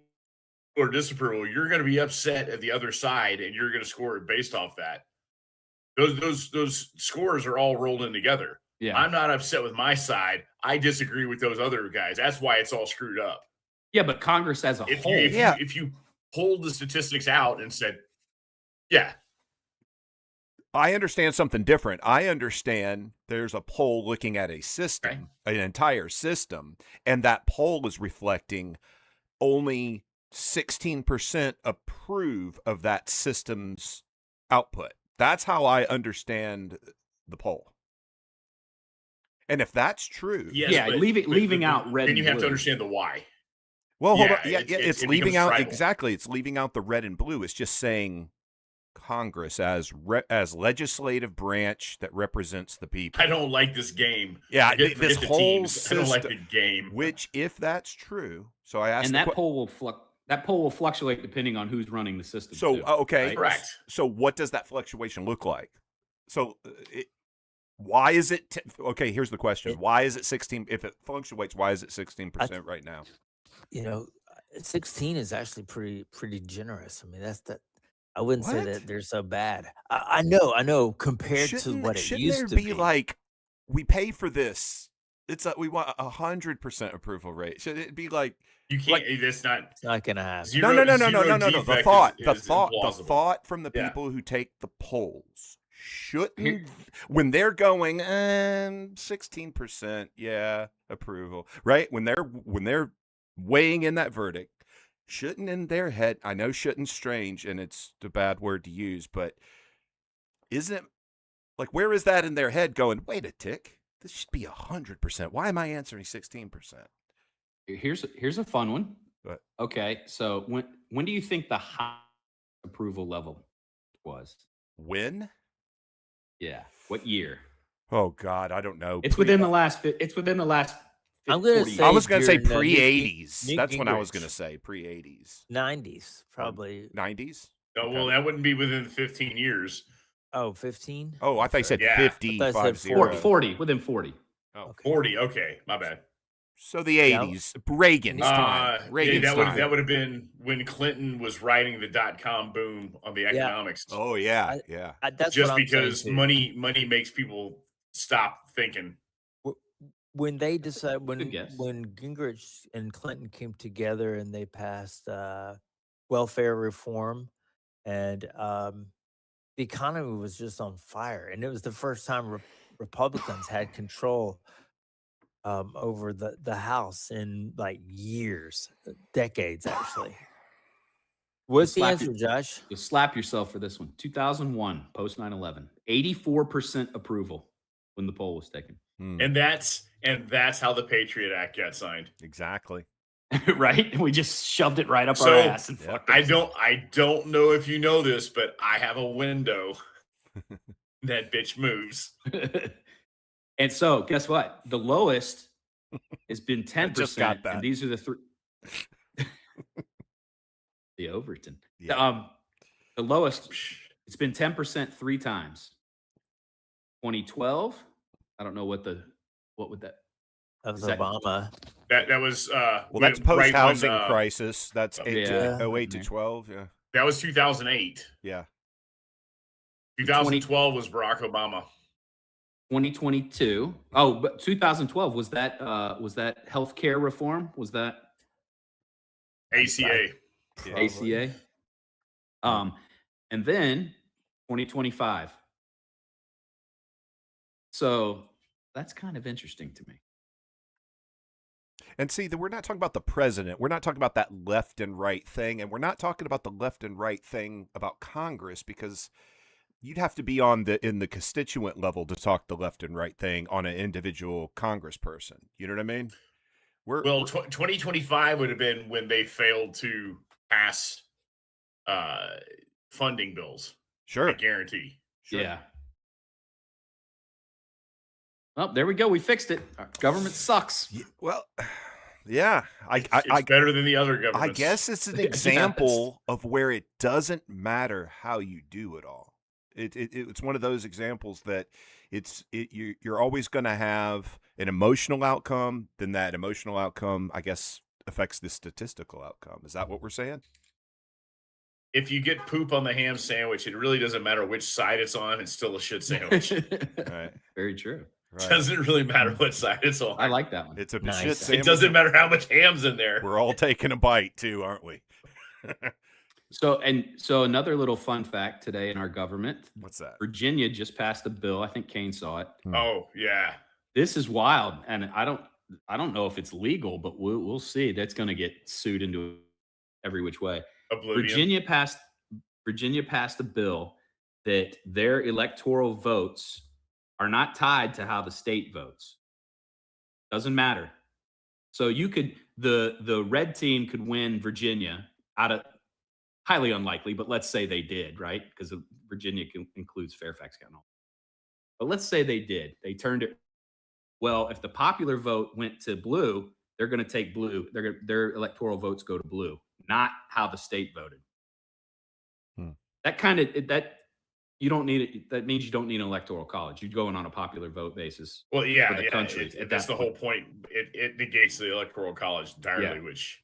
or disapproval, you're going to be upset at the other side, and you're going to score it based off that. Those scores are all rolled in together. Yeah. I'm not upset with my side. I disagree with those other guys. That's why it's all screwed up. Yeah, but Congress as a whole. If you pulled the statistics out and said, yeah, I understand something different. I understand there's a poll looking at a system, an entire system, and that poll is reflecting only 16% approve of that system's output. That's how I understand the poll. And if that's true, yes, leaving out red. Then you and have to blue. understand the why. well, hold on. Yeah, Yeah, it's it leaving becomes out tribal. exactly. It's leaving out the red and blue. It's just saying Congress as legislative branch that represents the people. I don't like this game. Yeah, Forget this the whole teams. system. I don't like the game. Which, if that's true, so I asked. And that poll will fluctuate depending on who's running the system. So too, okay, right? Correct. So what does that fluctuation look like? So why is it? Okay, here's the question: why is it 16? If it fluctuates, why is it 16% right now? 16 is actually pretty generous. I mean, I wouldn't say What? that they're so bad. I know. Compared to what it used there to be like, we pay for this? We want 100% approval rate. Should it be like You can't. It's not. It's not gonna happen. Zero, no. zero The defect thought from the Yeah. people who take the polls shouldn't, when they're going 16%, yeah, approval, right? When they're weighing in that verdict, shouldn't in their head, I know shouldn't strange, and it's a bad word to use, but isn't it like, where is that in their head going, wait a tick, this should be 100%. Why am I answering 16%? Here's a fun one. What? Okay, so when do you think the high approval level was? When? Yeah, what year? Oh God, I don't know. It's within the last. I'm gonna 40 say I was going to say during, pre-80s. Newt That's when I was Gingrich. going to say pre-80s. 90s, probably. 90s? No, well, that wouldn't be within 15 years. Oh, 15? Oh, I thought you said Yeah. 50, I thought I said 50. 40, within 40. Oh. 40. Okay, my bad. So the 80s, Reagan's time. Yeah, Reagan's time. that would have been when Clinton was riding the .com boom on the economics. Oh yeah, yeah. That's Just what I'm saying, because too. money makes people stop thinking. When they decide Good guess. when Gingrich and Clinton came together and they passed welfare reform, and the economy was just on fire, and it was the first time Republicans had control over the House in like years, decades actually. What's the answer, Josh? You'll slap yourself for this one. 2001, post 9/11, 84% approval when the poll was taken. And that's how the Patriot Act got signed. Exactly. Right? We just shoved it right up So, our ass and fucked I ourselves. don't know if you know this, but I have a window that bitch moves. And so, guess what? The lowest has been 10%. just got that. And these are the three. The Overton. Yeah. The lowest, it's been 10% 3 times. 2012. I don't know what would that. That was Is that- Obama. That was Well, that's right when, post-housing crisis. That's Yeah. 08 to 12. Yeah. That was 2008. Yeah. 2012 was Barack Obama. 2022. Oh, but 2012 was that healthcare reform? Was that ACA. ACA? And then 2025. So that's kind of interesting to me. And see, we're not talking about the president. We're not talking about that left and right thing. And we're not talking about the left and right thing about Congress, because you'd have to be in the constituent level to talk the left and right thing on an individual congressperson. You know what I mean? 2025 would have been when they failed to pass funding bills. Sure. I guarantee. Sure. Yeah. Well, there we go. We fixed it. Our government sucks. Well, yeah. It's better than the other governments. I guess it's an Yes. example of where it doesn't matter how you do it all. It's one of those examples that you're always going to have an emotional outcome. Then that emotional outcome, I guess, affects the statistical outcome. Is that what we're saying? If you get poop on the ham sandwich, it really doesn't matter which side it's on. It's still a shit sandwich. Right. Very true. Right. Doesn't really matter what side it's on. I like that one. It's a Nice. shit It sandwich. It doesn't matter how much ham's in there. We're all taking a bite too, aren't we? So another little fun fact today in our government. What's that? Virginia just passed a bill. I think Kane saw it. Oh yeah. This is wild, and I don't know if it's legal, but we'll see. That's going to get sued into every which way. Oblivion. Virginia passed a bill that their electoral votes are not tied to how the state votes. Doesn't matter. So you could the red team could win Virginia out of highly unlikely, but let's say they did, right? Because Virginia includes Fairfax County. But let's say they did. They turned it. Well, if the popular vote went to blue, they're going to take blue. Their electoral votes go to blue, not how the state voted. That kind of that you don't need it. That means you don't need an electoral college. You're going on a popular vote basis. Well, yeah, for the country. that's the whole point. It negates the electoral college entirely, Yeah. which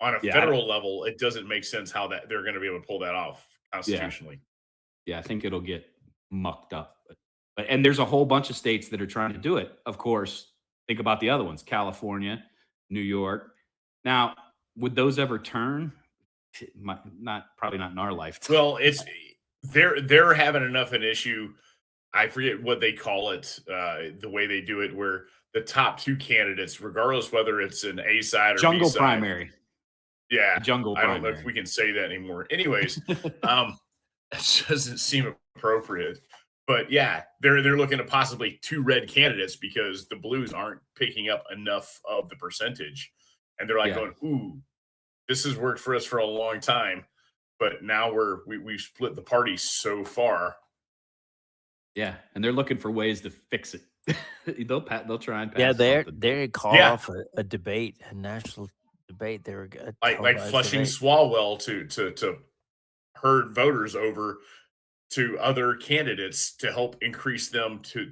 on a Yeah, federal level, it doesn't make sense how that they're going to be able to pull that off constitutionally. Yeah, I think it'll get mucked up. But and there's a whole bunch of states that are trying to do it. Of course, think about the other ones: California, New York. Now, would those ever turn? Probably not in our lifetime. Well, it's they're having enough an issue. I forget what they call it, the way they do it, where the top two candidates, regardless whether it's an A side or Jungle B side, primary. yeah, Jungle I don't know primary. if we can say that anymore. Anyways, it doesn't seem appropriate. But yeah, they're looking at possibly two red candidates because the blues aren't picking up enough of the percentage, and they're like going, "Ooh, this has worked for us for a long time, but now we've split the party so far." Yeah, and they're looking for ways to fix it. They'll try and pass. Yeah, something. they call off a debate, a national debate. They were like Flushing Swalwell to herd voters over to other candidates to help increase them to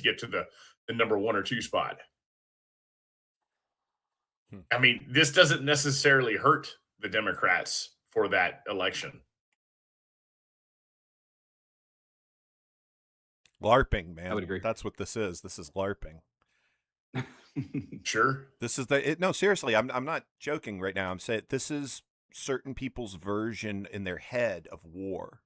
get to the number 1 or 2 spot. I mean, this doesn't necessarily hurt the Democrats for that election. LARPing, man. I would agree. That's what this is. This is LARPing. Sure. This is no, seriously, I'm not joking right now. I'm saying this is certain people's version in their head of war.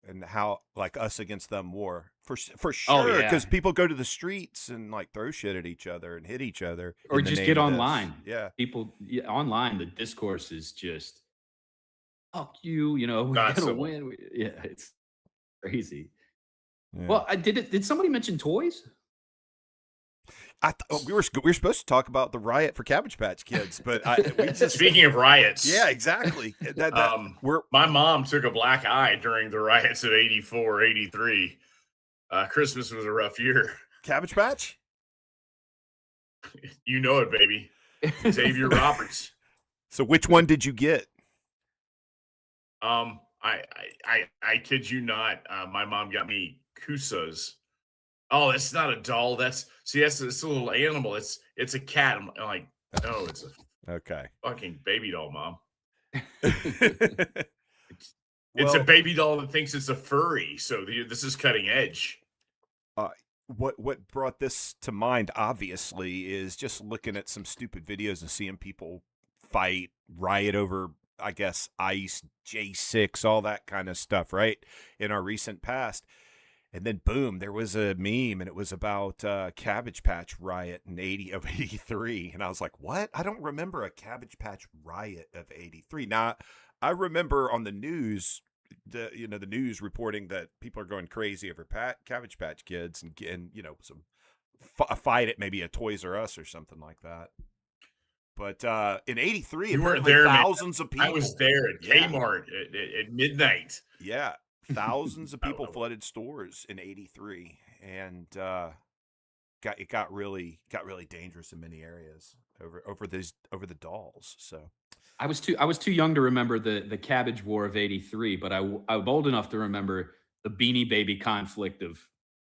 And how, like, us against them war for sure, because people go to the streets and like throw shit at each other and hit each other, or just get online. Yeah, people online. The discourse is just fuck you. You know, we're Not gonna civil. win. Yeah, it's crazy. yeah. Well, did somebody mention toys? We were supposed to talk about the riot for Cabbage Patch Kids, but we just Speaking of riots, yeah, exactly. My mom took a black eye during the riots of 84, 83. Christmas was a rough year. Cabbage Patch. You know it, baby. Xavier Roberts. So which one did you get? I kid you not. My mom got me Kusas. Oh, it's not a doll. It's a little animal. It's a cat. I'm like, no, it's a fucking baby doll, Mom. It's a baby doll that thinks it's a furry. So this is cutting edge. What brought this to mind, obviously, is just looking at some stupid videos and seeing people fight, riot over, I guess, ICE, J6, all that kind of stuff, right? In our recent past. And then, boom, there was a meme, and it was about Cabbage Patch riot in 83. And I was like, what? I don't remember a Cabbage Patch riot of 83. Now, I remember on the news, the news reporting that people are going crazy over Cabbage Patch Kids and some fight at maybe a Toys R Us or something like that. But in 83, you weren't there, thousands of people. I was there at Kmart at midnight. Yeah. Thousands of people flooded stores in 83, and it got really dangerous in many areas over the dolls. So I was too young to remember the Cabbage War of 83, but I'm old enough to remember the Beanie Baby conflict of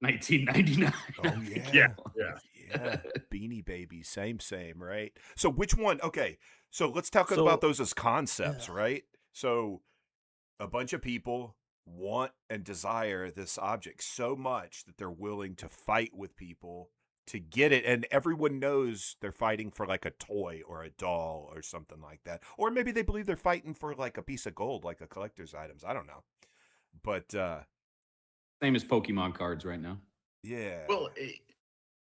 1999. Oh yeah. Beanie Babies, same, right? So which one? Okay, so let's talk about those as concepts, right? So a bunch of people want and desire this object so much that they're willing to fight with people to get it, and everyone knows they're fighting for like a toy or a doll or something like that, or maybe they believe they're fighting for like a piece of gold, like a collector's items. I don't know, but same as Pokemon cards right now. Yeah. Well,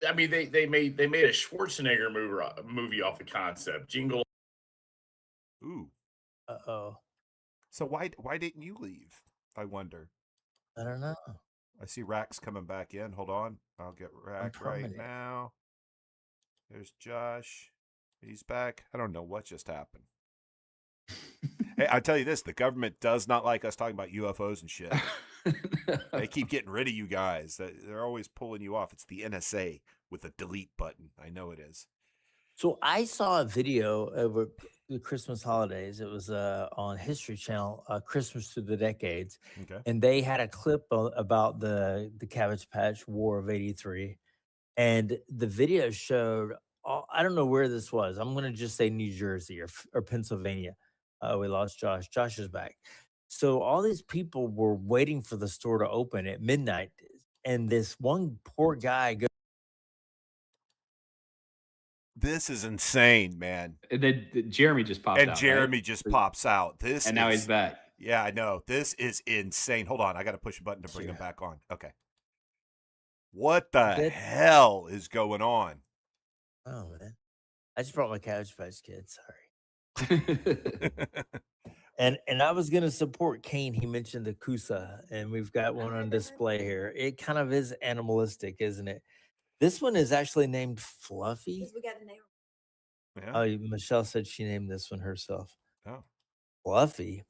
I mean, they made a Schwarzenegger movie off the concept. Jingle. Ooh. Uh-oh. So why didn't you leave? I wonder. I don't know. I see Rax coming back in. Hold on. I'll get Rax right now. There's Josh. He's back. I don't know what just happened. Hey, I tell you this: the government does not like us talking about UFOs and shit. They keep getting rid of you guys. They're always pulling you off. It's the NSA with a delete button. I know it is. So I saw a video over the Christmas holidays. It was on History Channel, Christmas Through the Decades, Okay. and they had a clip about the Cabbage Patch War of '83, and the video showed. I don't know where this was. I'm going to just say New Jersey or Pennsylvania. We lost Josh. Josh is back. So all these people were waiting for the store to open at midnight, and this one poor guy goes. This is insane, man. And then Jeremy just popped out. And Jeremy right? just pops out. And now he's back. Yeah, I know. This is insane. Hold on. I got to push a button to bring him back on. Okay. What the hell is going on? Oh, man. I just brought my Cabbage Patch Kid. Sorry. And I was going to support Kane. He mentioned the Kusa, and we've got one on display here. It kind of is animalistic, isn't it? This one is actually named Fluffy. We got a name. Yeah. Oh, Michelle said she named this one herself. Oh. Fluffy.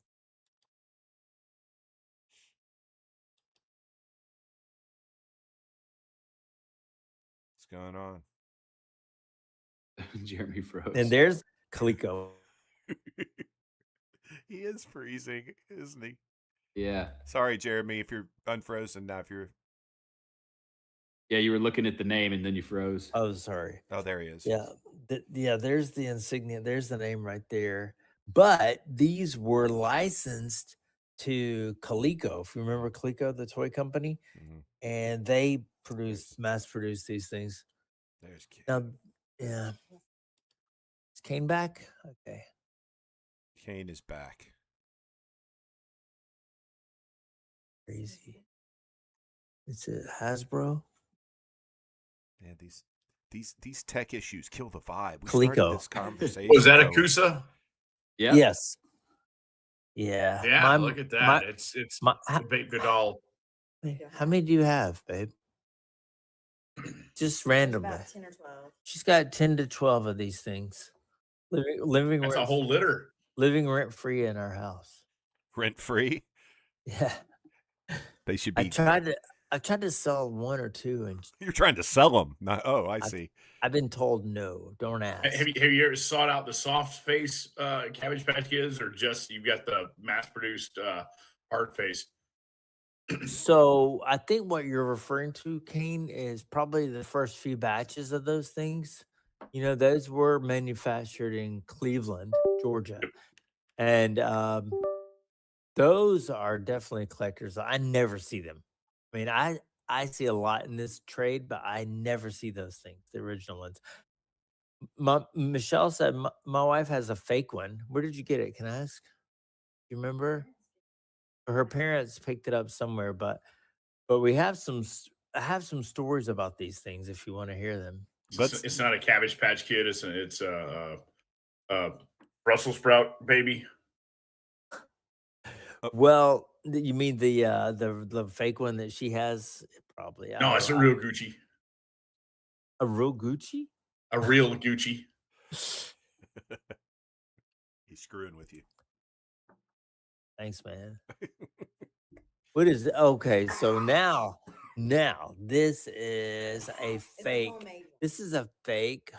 What's going on? Jeremy froze. And there's Kaliko. He is freezing, isn't he? Yeah. Sorry, Jeremy, if you're unfrozen now. If you're Yeah, you were looking at the name and then you froze. Oh, sorry. Oh, there he is. Yeah. Yeah, there's the insignia. There's the name right there. But these were licensed to Coleco. If you remember Coleco, the toy company, and they mass produced these things. There's Kane. Now, yeah. Is Kane back? Okay. Kane is back. Crazy. It's a Hasbro. Yeah, these tech issues kill the vibe. We Coleco. started this conversation. Was that a going- Kusa? Yeah. Yes. Yeah. Yeah, look at that. It's my- a big doll. How many do you have, babe? Just randomly. About 10 or 12. She's got 10 to 12 of these things. Living That's a rent- whole litter. living rent free in our house. Rent free? Yeah. They should I be. tried to sell one or two, and You're trying to sell them. Not, oh, I see. I've been told no, don't ask. Have you ever sought out the soft face Cabbage Patch Kids, or just you've got the mass produced hard face? So I think what you're referring to, Kane, is probably the first few batches of those things. You know, those were manufactured in Cleveland, Georgia. And those are definitely collectors. I never see them. I mean, I see a lot in this trade, but I never see those things, the original ones. Michelle said, my wife has a fake one. Where did you get it? Can I ask? You remember? Her parents picked it up somewhere, but we have I have some stories about these things if you want to hear them. It's not a Cabbage Patch Kid. It's a Brussels sprout baby. Well, you mean the fake one that she has? Probably. No, it's a real Gucci. A real Gucci? A real Gucci. He's screwing with you. Thanks, man. What is it? Okay, so now this is a fake. This is a fake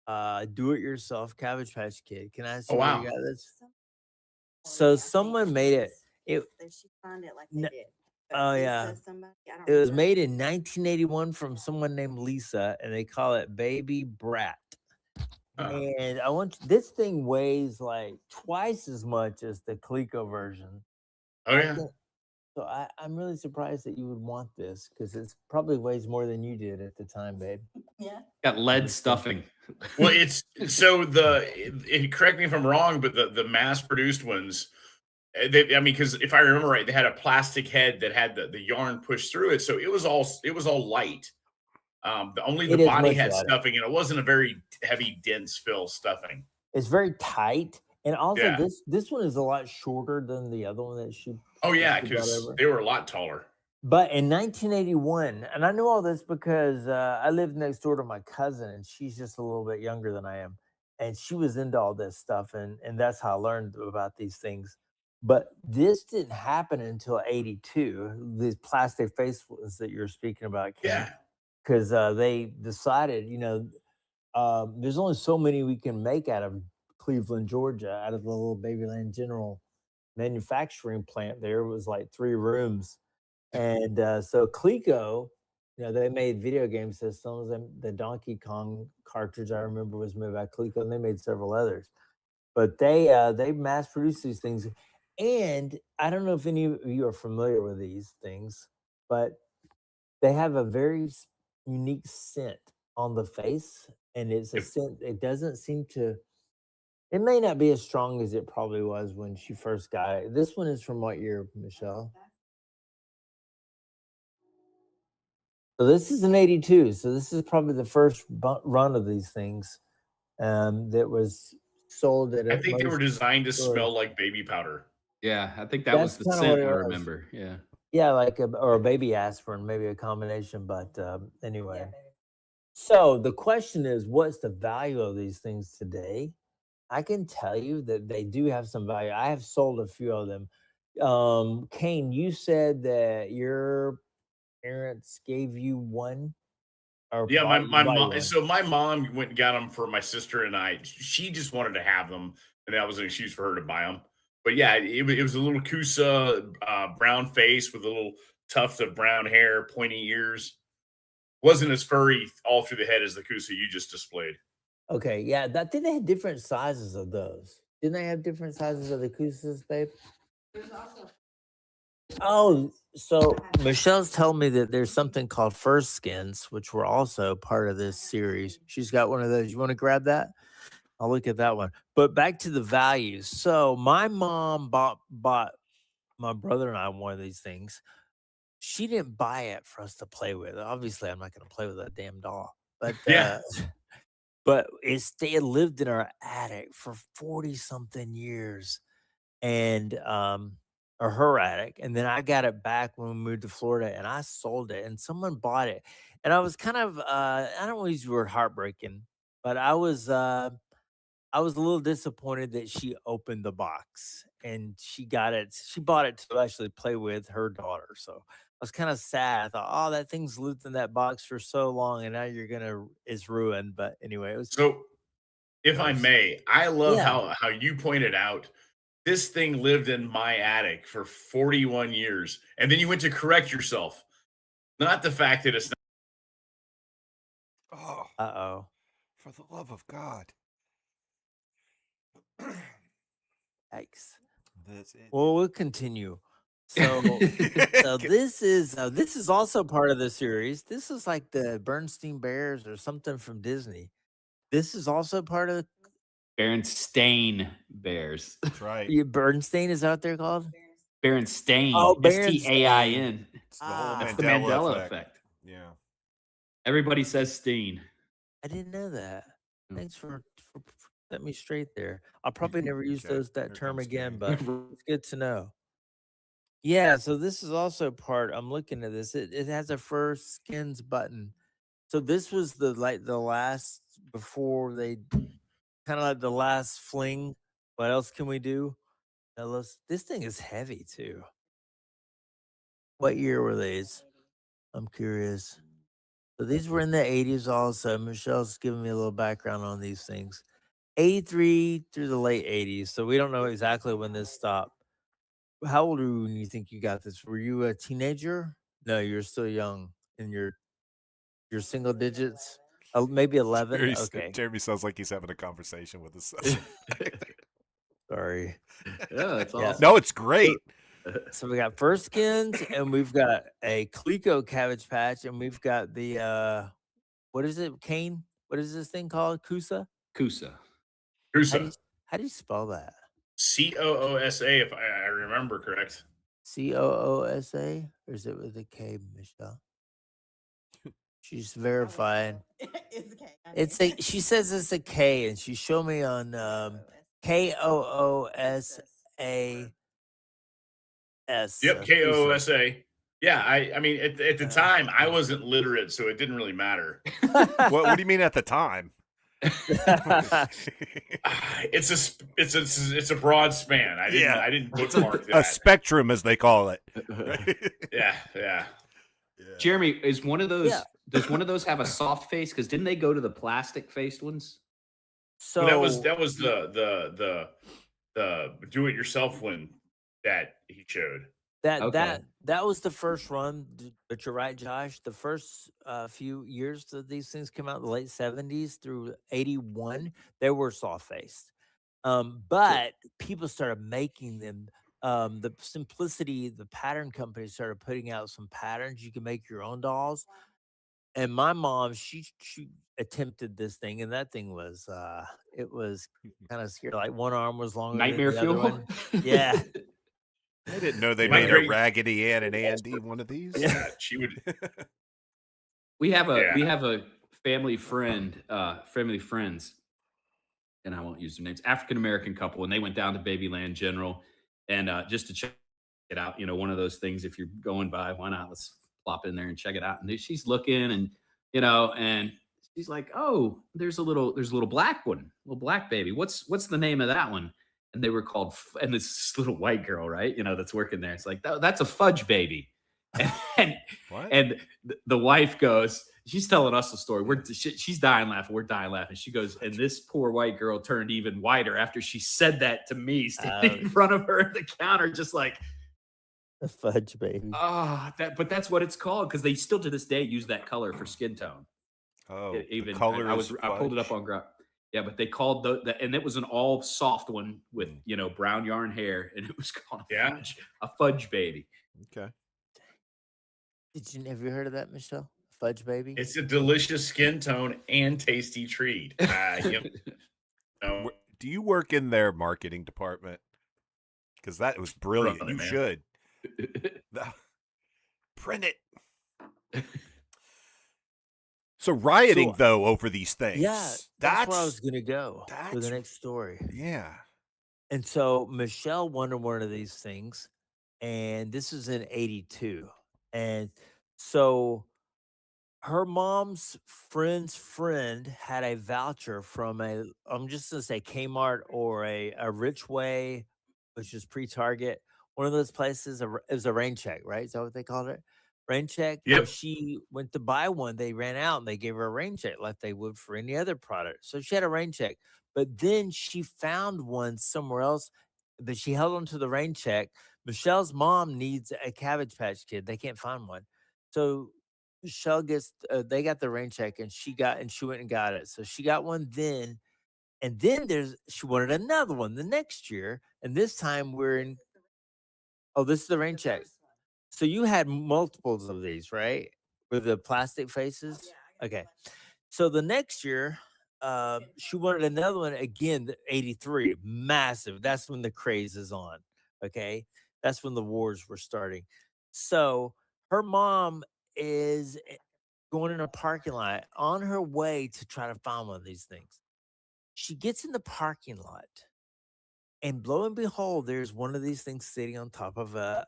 do-it-yourself Cabbage Patch Kid. Can I ask you where you got this? So someone made it. She found it like they did. Oh yeah. It was made in 1981 from someone named Lisa, and they call it Baby Brat. And this thing weighs like twice as much as the Coleco version. Oh yeah. So I'm really surprised that you would want this because it probably weighs more than you did at the time, babe. Yeah. Got lead stuffing. Well, it's so correct me if I'm wrong, but the mass produced ones, because if I remember right, they had a plastic head that had the yarn pushed through it, so it was all light. Only the body had stuffing, and it wasn't a very heavy, dense fill stuffing. It's very tight, and also Yeah. this one is a lot shorter than the other one that she. Oh yeah, because they were a lot taller. But in 1981, and I know all this because I lived next door to my cousin, and she's just a little bit younger than I am. and she was into all this stuff, and that's how I learned about these things. But this didn't happen until '82. These plastic face ones that you're speaking about, Ken, Yeah. because they decided, there's only so many we can make out of Cleveland, Georgia, out of the little Babyland General manufacturing plant. There was like 3 rooms, and so Coleco, they made video game systems, and the Donkey Kong cartridge I remember was made by Coleco, and they made several others. But they mass produced these things, and I don't know if any of you are familiar with these things, but they have a very unique scent on the face, and it's a Yep. scent. It doesn't seem to. It may not be as strong as it probably was when she first got it. This one is from what year, Michelle? So this is an '82. So this is probably the first run of these things that was sold at I a think they were most designed to stores. smell like baby powder. Yeah, I think that That's was the kind of what scent it I was. remember. Yeah. Yeah, like or a baby aspirin, maybe a combination. But anyway, so the question is, what's the value of these things today? I can tell you that they do have some value. I have sold a few of them. Kane, you said that your parents gave you one or Yeah, my bought you mom. one. So my mom went and got them for my sister and I. She just wanted to have them, and that was an excuse for her to buy them. But yeah, it was a little Kusa, brown face with a little tuft of brown hair, pointy ears. Wasn't as furry all through the head as the Kusa you just displayed. Okay, yeah, I think they had different sizes of those. Didn't they have different sizes of the Kusas, babe? Oh, so Michelle's telling me that there's something called fur skins, which were also part of this series. She's got one of those. You want to grab that? I'll look at that one. But back to the values. So my mom bought my brother and I one of these things. She didn't buy it for us to play with. Obviously, I'm not going to play with that damn doll. But Yeah. but they had lived in our attic for 40 something years, and or her attic, and then I got it back when we moved to Florida, and I sold it, and someone bought it, and I was kind of I don't want to use the word heartbreaking, but I was a little disappointed that she opened the box and she got it. She bought it to actually play with her daughter. So I was kind of sad. I thought, oh, that thing's lived in that box for so long, and now it's ruined. But anyway, it was. So, if It I was may, I love yeah. how you pointed out this thing lived in my attic for 41 years, and then you went to correct yourself. Not the fact that it's not. Oh, Uh-oh. for the love of God. Yikes. That's it. Well, we'll continue. So, so this is also part of the series. This is like the Bernstein Bears or something from Disney. This is also part of Berenstain Bears. That's right. Bernstein is out there called. Berenstain. Oh, Stain. It's the whole That's the Mandela, Mandela effect. effect. Yeah. Everybody says Steen. I didn't know that. Mm. Thanks for setting me straight there. I'll probably never use Okay, that here term comes again, Kane. but it's good to know. Yeah, so this is also part. I'm looking at this. It has a fur skins button. So this was the last before they kind of like the last fling. What else can we do? Now this thing is heavy too. What year were these? I'm curious. So these were in the '80s also. Michelle's giving me a little background on these things. '83 through the late '80s. So we don't know exactly when this stopped. How old were you when you think you got this? Were you a teenager? No, you're still young in your single digits. Maybe 11. Okay. Jeremy sounds like he's having a conversation with us. Sorry. Yeah, that's Yeah. awesome. No, it's great. So we got fur skins, and we've got a Coleco Cabbage Patch, and we've got the what is it, Kane? What is this thing called? Kusa? Kusa. Kusa. How do you spell that? COOSA, if I remember correct. COOSA? Or is it with a K, Michelle? She's verifying. It's okay. It's a. She says it's a K, and she showed me on KOOSA. Yep, KOOSA. Yeah, I mean, at the time, I wasn't literate, so it didn't really matter. What do you mean at the time? It's a broad span. I didn't bookmark a that. spectrum, as they call it. Yeah. Jeremy, is one of those Yeah. does one of those have a soft face? Because didn't they go to the plastic faced ones? So Well, that was the do it yourself one that he showed. that was the first run, but you're right, Josh. The first few years that these things came out, the late 70s through 81, they were soft faced. But people started making them. The simplicity, the pattern company started putting out some patterns. You can make your own dolls. And my mom, she attempted this thing, and that thing was it was kind of scary. Like one arm was longer Nightmare than the other fuel. one. Yeah. I didn't know they My made a great- Raggedy Ann and Andy one of these. Yeah, she would. We have Yeah. a family friends, and I won't use their names. African American couple, and they went down to Babyland General, and just to check it out. One of those things. If you're going by, why not? Let's plop in there and check it out. And she's looking, and and she's like, "Oh, there's a little black one, little black baby. What's the name of that one?" And they were called, and this little white girl, right? That's working there. It's like, that's a fudge baby. And What? and the wife goes, she's telling us the story. She's dying laughing. We're dying laughing. She goes, and this poor white girl turned even whiter after she said that to me, standing in front of her at the counter, just like, The fudge baby. but that's what it's called, because they still to this day use that color for skin tone. Oh, Even the color I pulled it up on ground. Yeah, but they called and it was an all soft one with brown yarn hair, and it was called a fudge baby. Okay. Have you heard of that, Michelle? Fudge baby? It's a delicious skin tone and tasty treat. Do you work in their marketing department? Because that was brilliant. Run it, You man. should. Print it. So rioting, though, over these things. Yeah, that's where I was going to go for the next story. Yeah. And so Michelle wanted one of these things, and this was in 82. And so her mom's friend's friend had a voucher from I'm just going to say Kmart or a Richway, which is pre-Target. One of those places, it was a rain check, right? Is that what they called it? Rain check. Yep. When she went to buy one, they ran out and they gave her a rain check like they would for any other product. So she had a rain check, but then she found one somewhere else, but she held on to the rain check. Michelle's mom needs a Cabbage Patch Kid. They can't find one. So Michelle they got the rain check, and she went and got it. So she got one then. And then she wanted another one the next year. And this time this is the rain check. So you had multiples of these, right? With the plastic faces? Okay. So the next year, she wanted another one again, 83, massive. That's when the craze is on. Okay. That's when the wars were starting. So her mom is going in a parking lot on her way to try to find one of these things. She gets in the parking lot, and lo and behold, there's one of these things sitting on top of a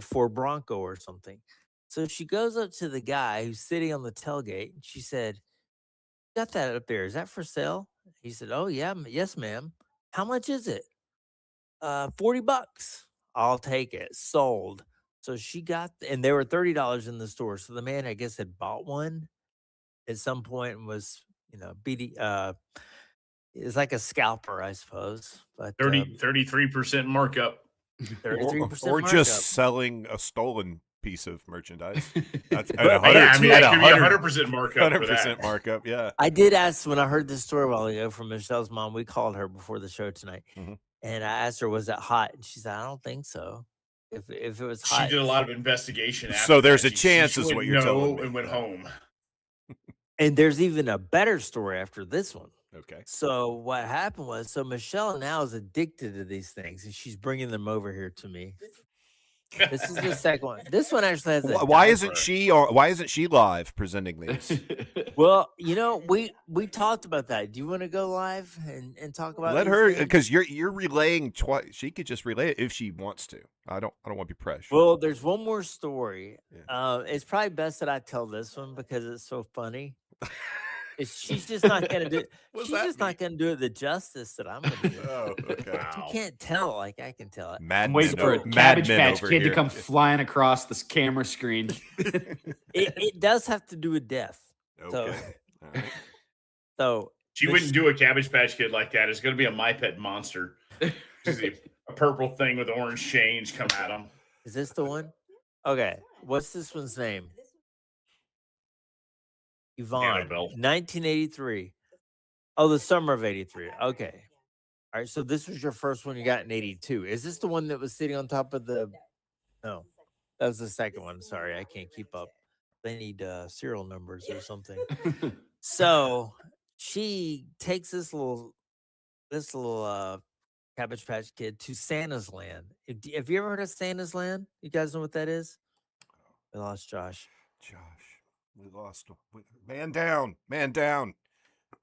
Ford Bronco or something. So she goes up to the guy who's sitting on the tailgate, and she said, "Got that up there? Is that for sale?" He said, "Oh yeah, yes, ma'am. How much is it?" $40. I'll take it. Sold. So she and they were $30 in the store. So the man, I guess, had bought one at some point and was, beating. It's like a scalper, I suppose. But 33% markup. 33% or markup. just selling a stolen piece of merchandise. That's Yeah, I mean, it could be 100% markup. 100% markup. Yeah. I did ask when I heard this story a while ago from Michelle's mom. We called her before the show tonight, and I asked her, "Was that hot?" And she said, "I don't think so. If it was hot." She did a lot of investigation. After So there's that. a chance, is what you're telling me. And went home. And there's even a better story after this one. Okay. So what happened was, Michelle now is addicted to these things, and she's bringing them over here to me. This is the second one. This one actually has a Why diaper. why isn't she live presenting these? Well, we talked about that. Do you want to go live and talk about? Let these her, things? because you're relaying twice. She could just relay it if she wants to. I don't want to be pressured. Well, there's one more story. Yeah. It's probably best that I tell this one because it's so funny. She's just not gonna do. What's She's that just mean? not gonna do it the justice that I'm gonna do. Oh, okay. You Wow. can't tell it like I can tell it. I'm waiting for a Mad Cabbage Men Patch over Kid to here. come flying across this camera screen. It does have to do with death. So, Okay. All right. so She the wouldn't do a Cabbage Patch Kid like that. It's going to be a My Pet Monster. Just a purple thing with orange chains come at him. Is this the one? Okay. What's this one's name? Yvonne. Annabelle. 1983. Oh, the summer of 83. Okay. All right. So this was your first one you got in 82. Is this the one that was sitting on top of the? No, that was the second one. Sorry, I can't keep up. They need serial numbers or something. So she takes this little Cabbage Patch Kid to Santa's Land. Have you ever heard of Santa's Land? You guys know what that is? We lost Josh. Josh, we lost him. Man down. Man down.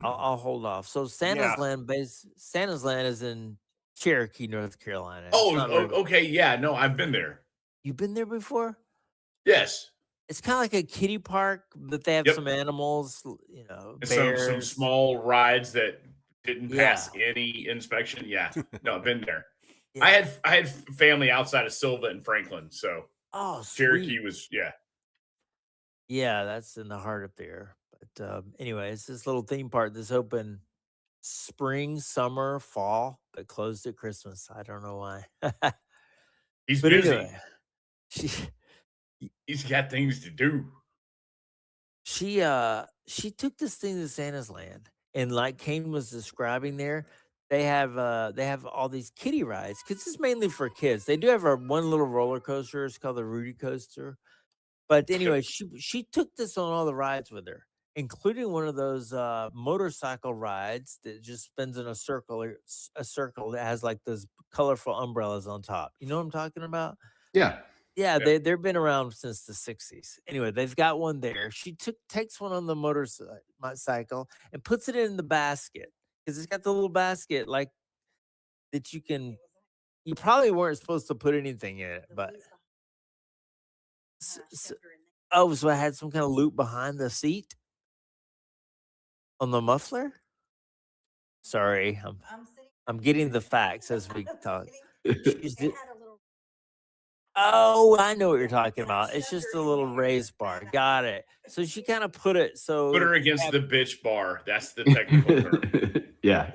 I'll hold off. So Santa's Land is in Cherokee, North Carolina. It's Oh, not very- okay. Yeah, no, I've been there. You've been there before? Yes. It's kind of like a kiddie park, but they have Yep. some animals, And bears. some small rides that didn't pass Yeah. any inspection. Yeah. No, I've been there. Yeah. I had family outside of Silva and Franklin, so Oh, Cherokee sweet. was Yeah, that's in the heart up there. But anyway, it's this little theme park that's open spring, summer, fall, but closed at Christmas. I don't know why. He's But busy. anyway, He's got things to do. she took this thing to Santa's Land, and like Kane was describing there, they have all these kiddie rides because it's mainly for kids. They do have one little roller coaster. It's called the Rudy Coaster. But anyway, she took this on all the rides with her, including one of those motorcycle rides that just spins in a circle that has like those colorful umbrellas on top. You know what I'm talking about? Yeah. Yeah, they've been around since the 60s. Anyway, they've got one there. She takes one on the motorcycle and puts it in the basket because it's got the little basket like that you can. You probably weren't supposed to put anything in it, but so I had some kind of loop behind the seat on the muffler. Sorry, I'm getting the facts as we talk. Oh, I know what you're talking about. It's just a little raised bar. Got it. So she kind of put her against the bitch bar. That's the technical term. Yeah.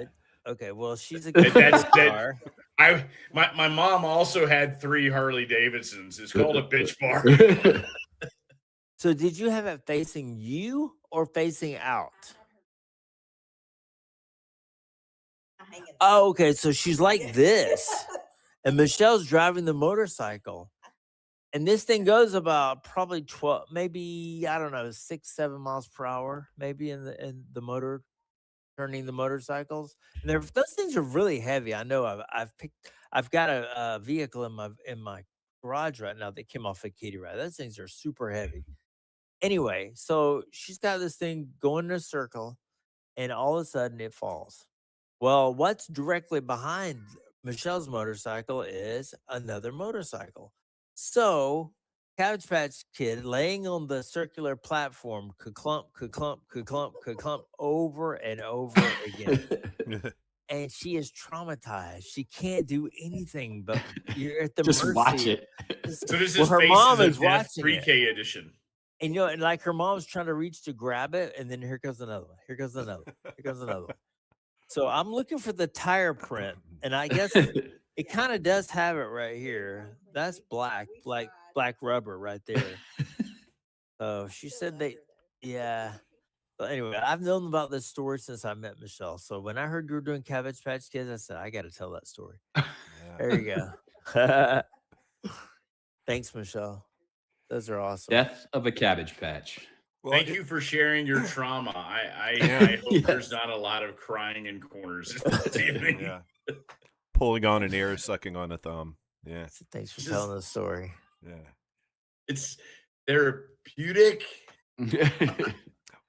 Okay, well, she's a That's bar. My mom also had 3 Harley Davidsons. It's called a bitch bar. So did you have it facing you or facing out? Oh, okay. So she's like this. And Michelle's driving the motorcycle. And this thing goes about probably 12, maybe, I don't know, 6, 7 miles per hour, maybe in the motor, turning the motorcycles. And those things are really heavy. I know I've got a vehicle in my garage right now that came off a kiddie ride. Those things are super heavy. Anyway, so she's got this thing going in a circle, and all of a sudden it falls. Well, what's directly behind Michelle's motorcycle is another motorcycle. So Cabbage Patch Kid laying on the circular platform could clump over and over again. And she is traumatized. She can't do anything but you're at the Just mercy. watch it. So this Well, is her Faces mom of is Death watching it. pre-K edition. And and like her mom's trying to reach to grab it, and then here goes another one. Here goes another one. Here goes another one. So I'm looking for the tire print, and I guess it kind of does have it right here. That's black rubber right there. So she said yeah. But anyway, I've known about this story since I met Michelle. So when I heard you were doing Cabbage Patch Kids, I said, I got to tell that story. There you go. Thanks, Michelle. Those are awesome. Death of a Cabbage Patch. Well, Thank you for sharing your trauma. I hope there's not a lot of crying in corners this evening. Yeah. Pulling on an ear, sucking on a thumb. Yeah. So thanks for telling the story. Yeah. It's therapeutic.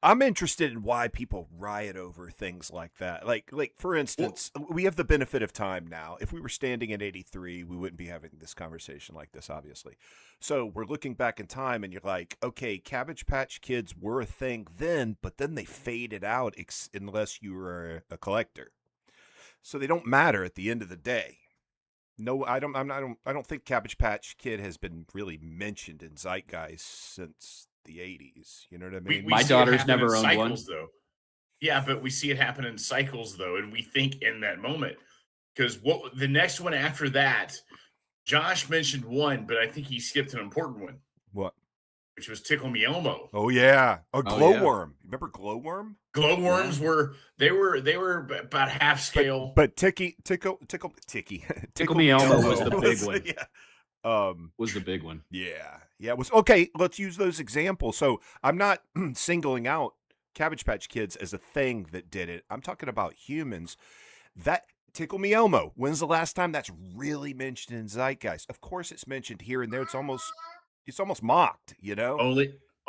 I'm interested in why people riot over things like that. Like for instance, we have the benefit of time now. If we were standing in 83, we wouldn't be having this conversation like this, obviously. So we're looking back in time and you're like, okay, Cabbage Patch Kids were a thing then, but then they faded out unless you were a collector. So they don't matter at the end of the day. No, I don't think Cabbage Patch Kid has been really mentioned in zeitgeist since the 80's. You know what I mean? My daughter's never owned one. Though. Yeah, but we see it happen in cycles though, and we think in that moment. Because what the next one after that, Josh mentioned one, but I think he skipped an important one. What? Which was Tickle Me Elmo. Oh yeah, glowworm. Yeah. Remember glowworm? Glowworms were about half scale. But Tickle Me Elmo was the big one. Yeah. Was the big one. Yeah. It was okay. Let's use those examples. So I'm not singling out Cabbage Patch Kids as a thing that did it. I'm talking about humans. That Tickle Me Elmo. When's the last time that's really mentioned in zeitgeist? Of course, it's mentioned here and there. It's almost mocked. You know.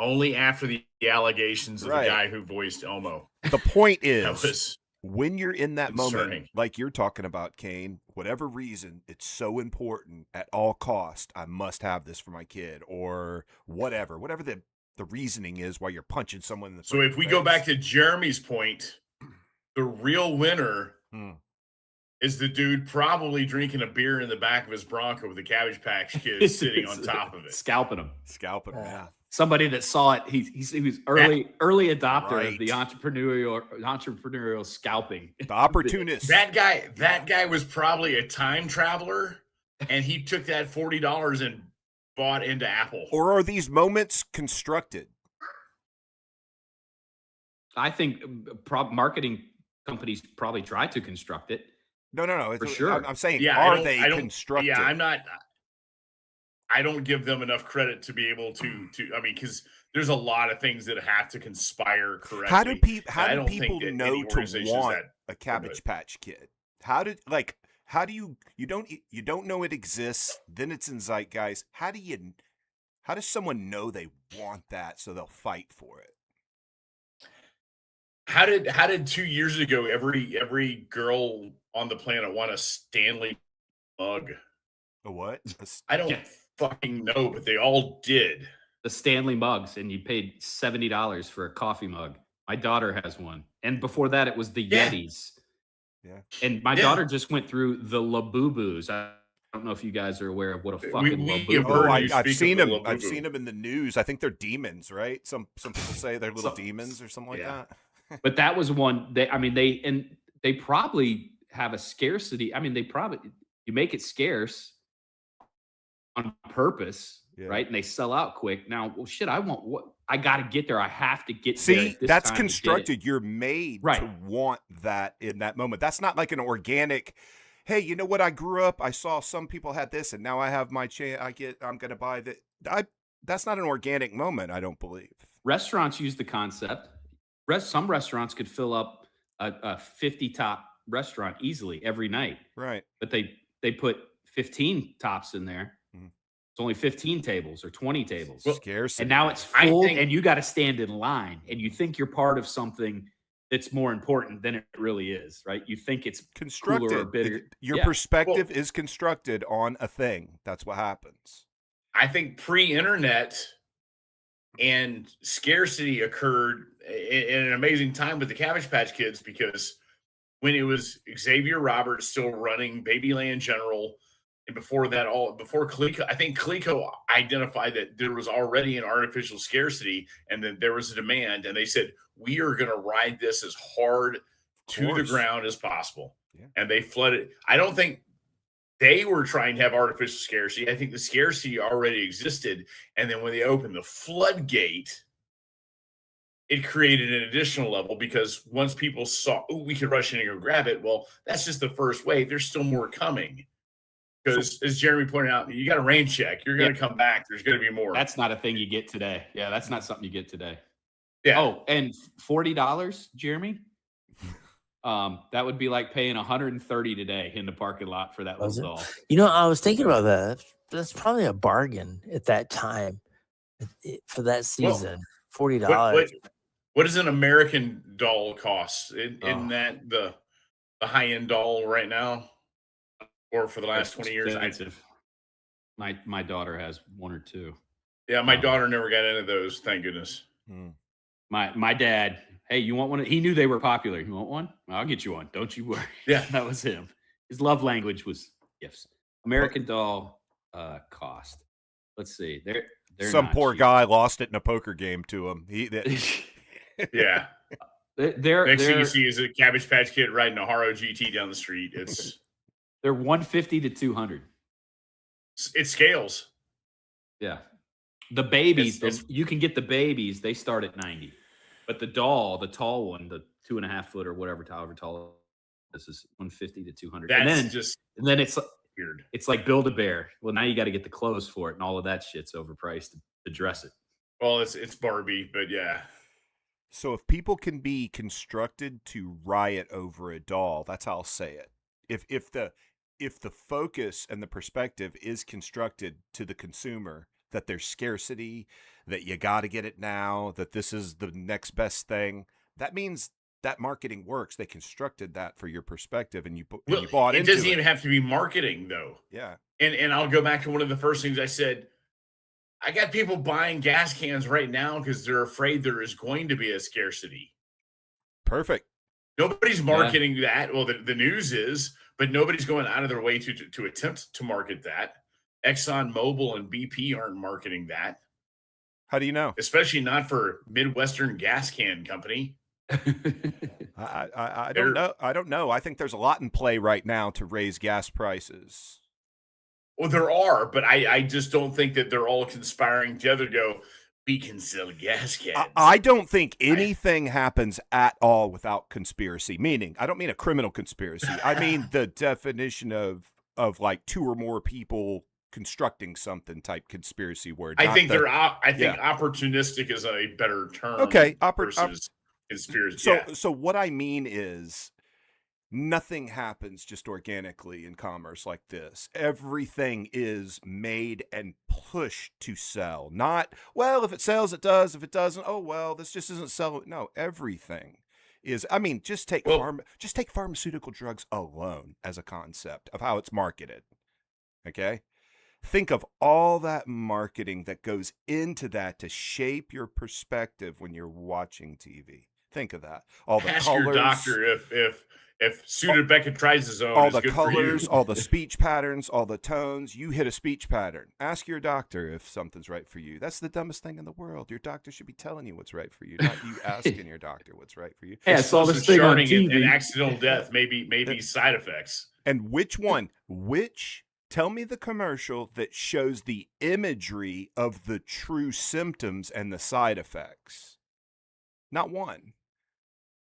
Only after the allegations of the guy who voiced Elmo. The point is, when you're in that moment, like you're talking about, Kane, whatever reason, it's so important at all cost. I must have this for my kid, or whatever the reasoning is why you're punching someone in the face. So if we go back to Jeremy's point, the real winner is the dude probably drinking a beer in the back of his Bronco with the Cabbage Patch Kids sitting on top of it, scalping him. Yeah. Somebody that saw it, he was early adopter of the entrepreneurial scalping. The opportunist. That guy was probably a time traveler, and he took that $40 and bought into Apple. Or are these moments constructed? I think marketing companies probably try to construct it. No. For sure. I'm saying, are they constructed? Yeah, I'm not. I don't give them enough credit to be able to. I mean, because there's a lot of things that have to conspire correctly. How do people know to want a Cabbage Patch Kid? How do you don't know it exists? Then it's in zeitgeist. How does someone know they want that so they'll fight for it? How did 2 years ago every girl on the planet want a Stanley mug? A what? I don't fucking know, but they all did. The Stanley mugs, and you paid $70 for a coffee mug. My daughter has one, and before that, it was the Yetis. Yeah. And my daughter just went through the Labubus. I don't know if you guys are aware of what a fucking Labubu is. I've seen them. I've seen them in the news. I think they're demons, right? Some people say they're little demons or something like that. But that was one. They probably have a scarcity. I mean, you make it scarce on purpose, right? And they sell out quick. Now, well, shit, I got to get there. I have to get there. See, that's constructed. You're made to want that in that moment. That's not like an organic, hey, you know what? I grew up, I saw some people had this, and now I have my chance. I'm going to buy that. That's not an organic moment, I don't believe. Restaurants use the concept. Some restaurants could fill up a 50 top restaurant easily every night. Right. But they put 15 tops in there. It's only 15 tables or 20 tables. Scarcity. And now it's full, and you got to stand in line, and you think you're part of something that's more important than it really is, right? You think it's constructed. Cooler or bitter. Your perspective is constructed on a thing. That's what happens. I think pre-internet and scarcity occurred in an amazing time with the Cabbage Patch Kids, because when it was Xavier Roberts still running Babyland General, and before Coleco, I think Coleco identified that there was already an artificial scarcity and that there was a demand, and they said, we are going to ride this as hard to the ground as possible. Yeah. And they flooded. I don't think they were trying to have artificial scarcity. I think the scarcity already existed. And then when they opened the floodgate, it created an additional level, because once people saw, we could rush in and go grab it. Well, that's just the first wave. There's still more coming. Because as Jeremy pointed out, you got a rain check. You're going to come back. There's going to be more. That's not a thing you get today. Yeah, that's not something you get today. Yeah. Oh, and $40, Jeremy? That would be like paying $130 today in the parking lot for that little doll. You know, I was thinking about that. That's probably a bargain at that time for that season. $40. What does an American doll cost? Isn't Oh, that the high end doll right now, or for the last that's 20 years? expensive. My daughter has one or two. Yeah, my Um, daughter never got into those. Thank goodness. my dad, hey, you want one? He knew they were popular. You want one? I'll get you one. Don't you worry. Yeah. That was him. His love language was gifts. American Doll cost. Let's see. They're Some not poor cheap. guy lost it in a poker game to him. Yeah. They're Next thing they're you see is a Cabbage Patch Kid riding a Haro GT down the street. they're 150 to 200. It scales. Yeah. The babies, It's- you can get the babies, they start at 90. But the doll, the tall one, the 2.5 foot or whatever, however tall this is 150 to 200. That's And then it's weird. it's like Build a Bear. Well, now you got to get the clothes for it, and all of that shit's overpriced to dress it. Well, it's Barbie, but yeah. So if people can be constructed to riot over a doll, that's how I'll say it. If the focus and the perspective is constructed to the consumer that there's scarcity, that you got to get it now, that this is the next best thing, that means that marketing works. They constructed that for your perspective, and you bought it into doesn't it. even have to be marketing, though. Yeah. And I'll go back to one of the first things I said. I got people buying gas cans right now because they're afraid there is going to be a scarcity. Perfect. Nobody's marketing that. Well, the news is, but nobody's going out of their way to attempt to market that. Exxon Mobil and BP aren't marketing that. How do you know? Especially not for Midwestern Gas Can Company. I don't know. I don't know. I think there's a lot in play right now to raise gas prices. Well, there are, but I just don't think that they're all conspiring together to go, we can sell gas cans. I don't think anything happens at all without conspiracy. Meaning, I don't mean a criminal conspiracy. I mean the definition of like two or more people constructing something type conspiracy word. I think opportunistic is a better term. Okay, versus conspiracy. So what I mean is, nothing happens just organically in commerce like this. Everything is made and pushed to sell. Not, well, if it sells, it does. If it doesn't, oh, well, this just isn't selling. No, everything is. I mean, just take pharmaceutical drugs alone as a concept of how it's marketed. Okay? Think of all that marketing that goes into that to shape your perspective when you're watching TV. Think of that. All the Ask colors, your doctor if sudocetrizone all is the good colors, for you. all the speech patterns, all the tones. You hit a speech pattern. Ask your doctor if something's right for you. That's the dumbest thing in the world. Your doctor should be telling you what's right for you, not you asking your doctor what's right for you. Yeah, I saw this thing on TV. And accidental death, maybe side effects. And which one? Tell me the commercial that shows the imagery of the true symptoms and the side effects. Not one.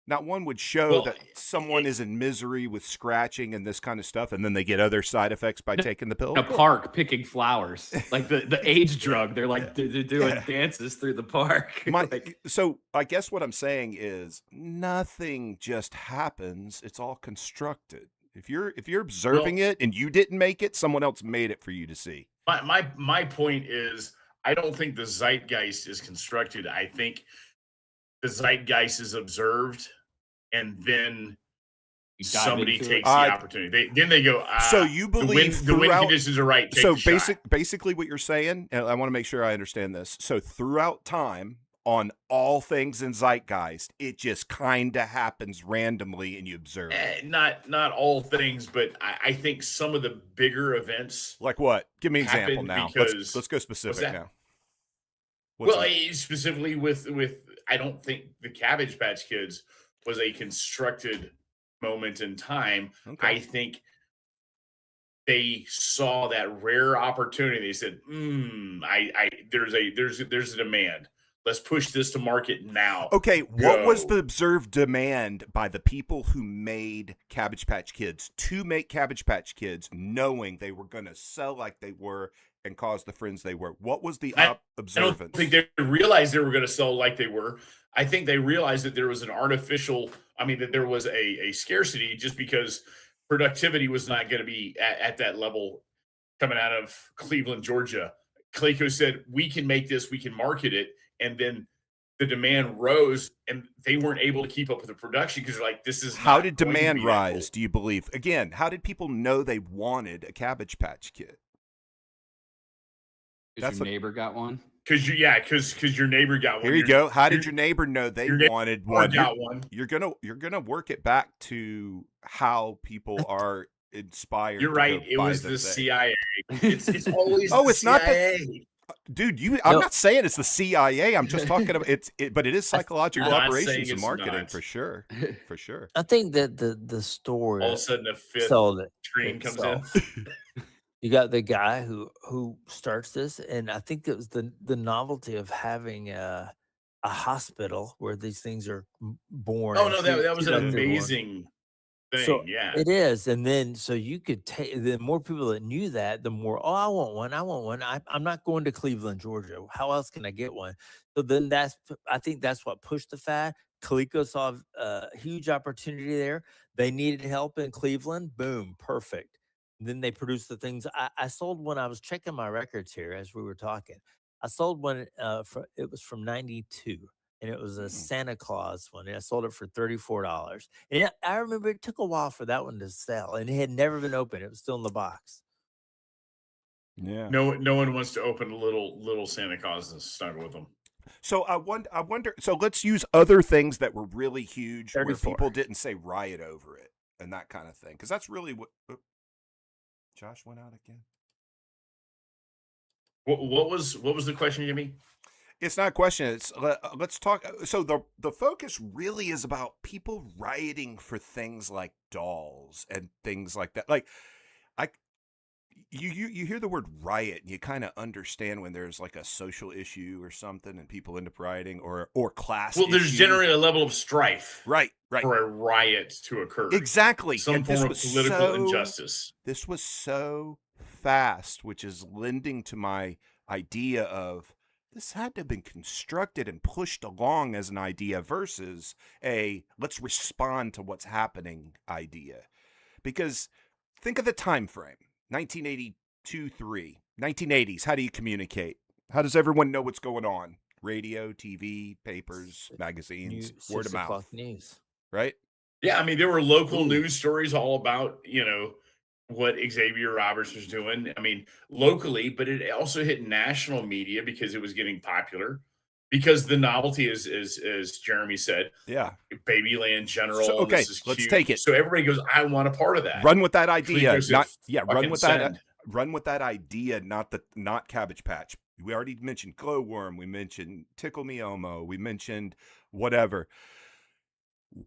Not one would show that someone is in misery with scratching and this kind of stuff, and then they get other side effects by taking the pill. A park picking flowers, like the AIDS drug. They're like they're doing dances through the park. So I guess what I'm saying is nothing just happens; it's all constructed. If you're observing it and you didn't make it, someone else made it for you to see. My point is, I don't think the zeitgeist is constructed. I think the zeitgeist is observed, and then somebody takes the opportunity. Then they go. So you believe the win conditions are right. Take so basically, what you're saying, and I want to make sure I understand this. So throughout time, on all things in zeitgeist, it just kind of happens randomly, and you observe. Not all things, but I think some of the bigger events. Like what? Give me an example now. Let's go specific now. Specifically with I don't think the Cabbage Patch Kids was a constructed moment in time. Okay. I think they saw that rare opportunity. They said, there's a demand. Let's push this to market now. Okay, what was the observed demand by the people who made Cabbage Patch Kids to make Cabbage Patch Kids, knowing they were going to sell like they were and cause the friends they were? What was the observance? I don't think they realized they were going to sell like they were. I think they realized that there was that there was a scarcity just because productivity was not going to be at that level coming out of Cleveland, Georgia. Clayco said, we can make this, we can market it. And then the demand rose and they weren't able to keep up with the production because they're like, this is How not did going to demand be that rise, cool. do you believe? Again, how did people know they wanted a Cabbage Patch Kid? Because your neighbor got one. Because your neighbor got one. Here you go. How did your neighbor know they your neighbor wanted one? got one. You're gonna work it back to how people are inspired. You're to right. go It buy was the thing. CIA. It's always Oh, the it's not CIA. Dude, I'm No. not saying it's the CIA. I'm just talking about but it is psychological I'm not saying operations and it's marketing not. for sure. For sure. I think that the story All of a sudden, a fifth sold it train comes in. itself. You got the guy who starts this, and I think it was the novelty of having a hospital where these things are born. Oh and no, that was treated an like they're born. amazing thing. So Yeah. it is, and then so you could take the more people that knew that, the more I want one. I want one. I'm not going to Cleveland, Georgia. How else can I get one? So then I think that's what pushed the fad. Coleco saw a huge opportunity there. They needed help in Cleveland. Boom, perfect. And then they produced the things. I sold one. I was checking my records here as we were talking. I sold one. It was from '92 and it was a Santa Claus one. And I sold it for $34. And I remember it took a while for that one to sell, and it had never been opened. It was still in the box. Yeah. No one wants to open a little Santa Claus and snuggle with them. So I wonder. So let's use other things that were really huge, 34. where people didn't say riot over it and that kind of thing, because that's really what. Josh went out again. What was the question, Jimmy? It's not a question. It's let's talk. So the focus really is about people rioting for things like dolls and things like that. Like, you hear the word riot and you kind of understand when there's like a social issue or something and people end up rioting or class. Well, there's issue. generally a level of strife, right for a riot to occur. Exactly. Some And form of political injustice. This was so fast, which is lending to my idea of this had to have been constructed and pushed along as an idea versus a let's respond to what's happening idea. Because think of the time frame, 1982-3, 1980s. How do you communicate? How does everyone know what's going on? Radio, TV, papers, magazines, word of mouth. News. Right? Yeah, I mean, there were local news stories all about, what Xavier Roberts was doing. I mean, locally, but it also hit national media because it was getting popular. Because the novelty is, as Jeremy said, yeah, Babyland General. So, okay, this is let's cute. take it. So everybody goes, I want a part of that. Run with that idea. Run Run with that idea, not Cabbage Patch. We already mentioned Glowworm. We mentioned Tickle Me Elmo. We mentioned whatever.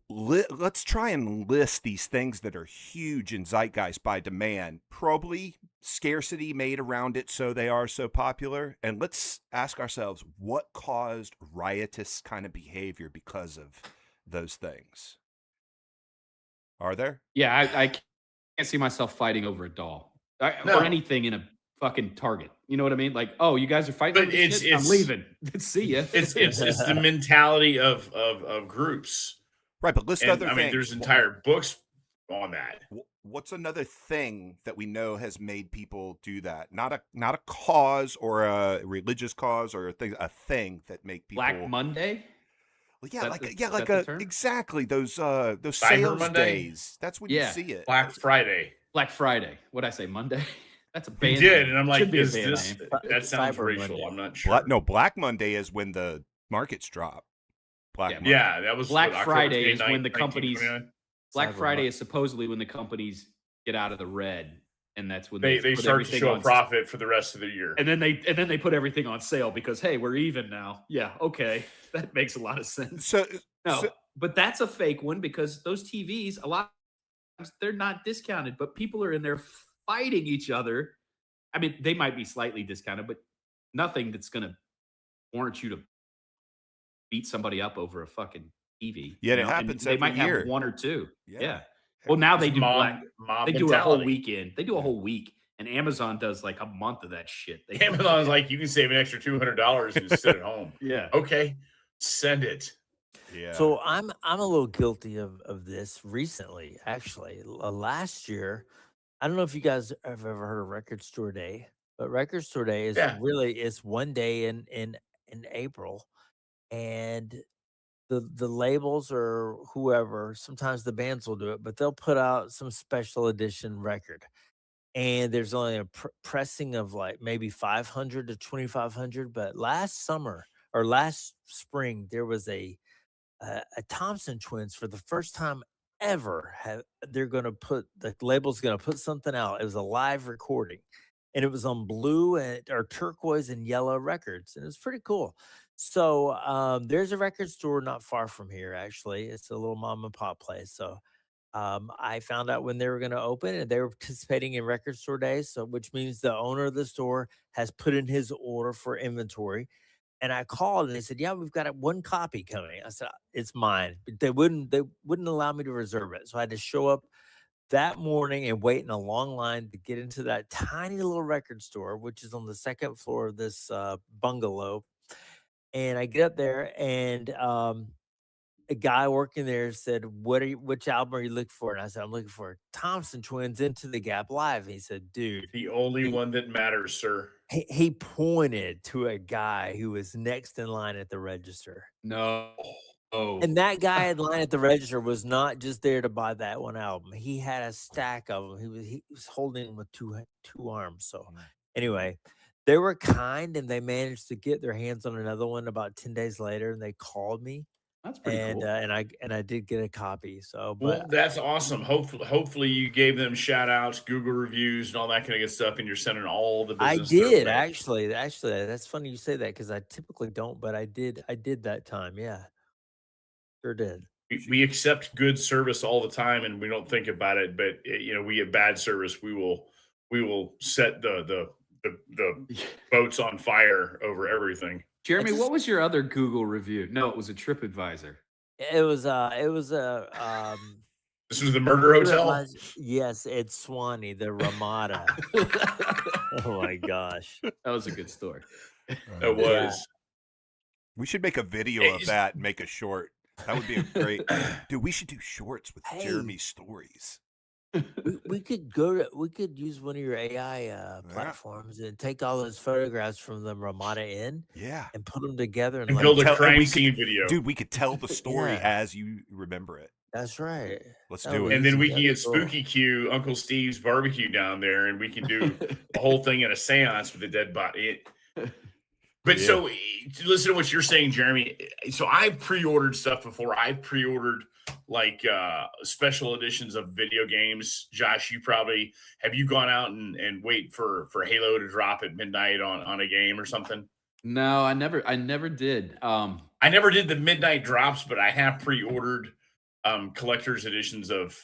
Let's try and list these things that are huge in zeitgeist by demand. Probably scarcity made around it so they are so popular. And let's ask ourselves, what caused riotous kind of behavior because of those things? Are there? Yeah, I can't see myself fighting over a doll No. or anything in a fucking Target. You know what I mean? Like, oh, you guys are fighting But over this shit? I'm leaving. See ya. It's the mentality of groups. Right, but list other things. I mean, there's entire books on that. What's another thing that we know has made people do that? Not a cause or a religious cause or a thing that make people Black Monday. Well, yeah, term? exactly those Cyber sales Monday? days. That's when you see it. Black Friday. Black Friday. What'd I say? Monday. That's a You band. did, name. and I'm like, Should be a is band this? name. That sounds Cyber racial. Monday. I'm not sure. Black Monday is when the markets drop. Monday. Yeah, that was Black October Friday is 29th, when the companies. 1929. Black Cyber Friday Monday. is supposedly when the companies get out of the red, and that's when They put start to everything show a on- profit for the rest of the year. and then they put everything on sale because hey, we're even now. Yeah, okay, that makes a lot of sense. So But that's a fake one because those TVs a lot of times they're not discounted, but people are in there fighting each other. I mean, they might be slightly discounted, but nothing that's going to warrant you to beat somebody up over a fucking TV. Yeah, you it know? And happens they every might year. have one or two. Yeah. Yeah. Well, now they It's do mob they do a whole mentality. weekend. They do a whole week, and Amazon does like a month of that shit. They Amazon's like, you can save an extra $200 and sit at home. yeah. Okay, send it. yeah. So I'm a little guilty of this recently, actually. Last year, I don't know if you guys have ever heard of Record Store Day, but Record Store Day is Yeah. really it's one day in April, and the labels or whoever, sometimes the bands will do it, but they'll put out some special edition record. And there's only a pressing of like maybe 500 to 2,500. But last summer or last spring, there was a Thompson Twins for the first time ever. They're going to put the label's going to put something out. It was a live recording, and it was on blue and or turquoise and yellow records, and it was pretty cool. So there's a record store not far from here. Actually, it's a little mom and pop place. So I found out when they were going to open, and they were participating in Record Store Days. So, which means the owner of the store has put in his order for inventory. And I called and they said, "Yeah, we've got one copy coming." I said, "It's mine." But they wouldn't allow me to reserve it. So I had to show up that morning and wait in a long line to get into that tiny little record store, which is on the second floor of this bungalow. And I get up there, and a guy working there said, which album are you looking for?" And I said, "I'm looking for Thompson Twins Into the Gap Live." He said, "Dude," The only he, one that matters, sir. he pointed to a guy who was next in line at the register. No. Oh. And that guy in line at the register was not just there to buy that one album. He had a stack of them. He was holding them with two arms. So anyway, they were kind, and they managed to get their hands on another one about 10 days later, and they called me, That's pretty and cool. I did get a copy. So, Well, but that's awesome. Hopefully you gave them shout outs, Google reviews, and all that kind of good stuff, and you're sending all the I business their did way. actually. That's funny you say that because I typically don't, but I did that time. Yeah, sure did. We accept good service all the time, and we don't think about it. But we get bad service, we will set the boats on fire over everything. Jeremy, just- what was your other Google review? No, it was a TripAdvisor. It was a This was the murder hotel. yes, it's Swanee, the Ramada. Oh my gosh. That was a good story. It was. We should make a video of that and make a short. That would be a great. Dude, we should do shorts with Hey. Jeremy's stories. We could use one of your AI platforms and take all those photographs from the Ramada Inn Yeah. and put them together and And like, build a and crime we scene could, video. dude, we could tell the story Yeah. as you remember it. that's right. Let's That do would it. And then easy. we can That'd get be cool. Spooky Q, Uncle Steve's barbecue down there, and we can do the whole thing in a seance with the dead body. But Yeah. so to listen to what you're saying, Jeremy. So I pre-ordered stuff before. I pre-ordered like special editions of video games. Josh, have you gone out and wait for Halo to drop at midnight on a game or something? No, I never did. I never did the midnight drops, but I have pre-ordered collector's editions of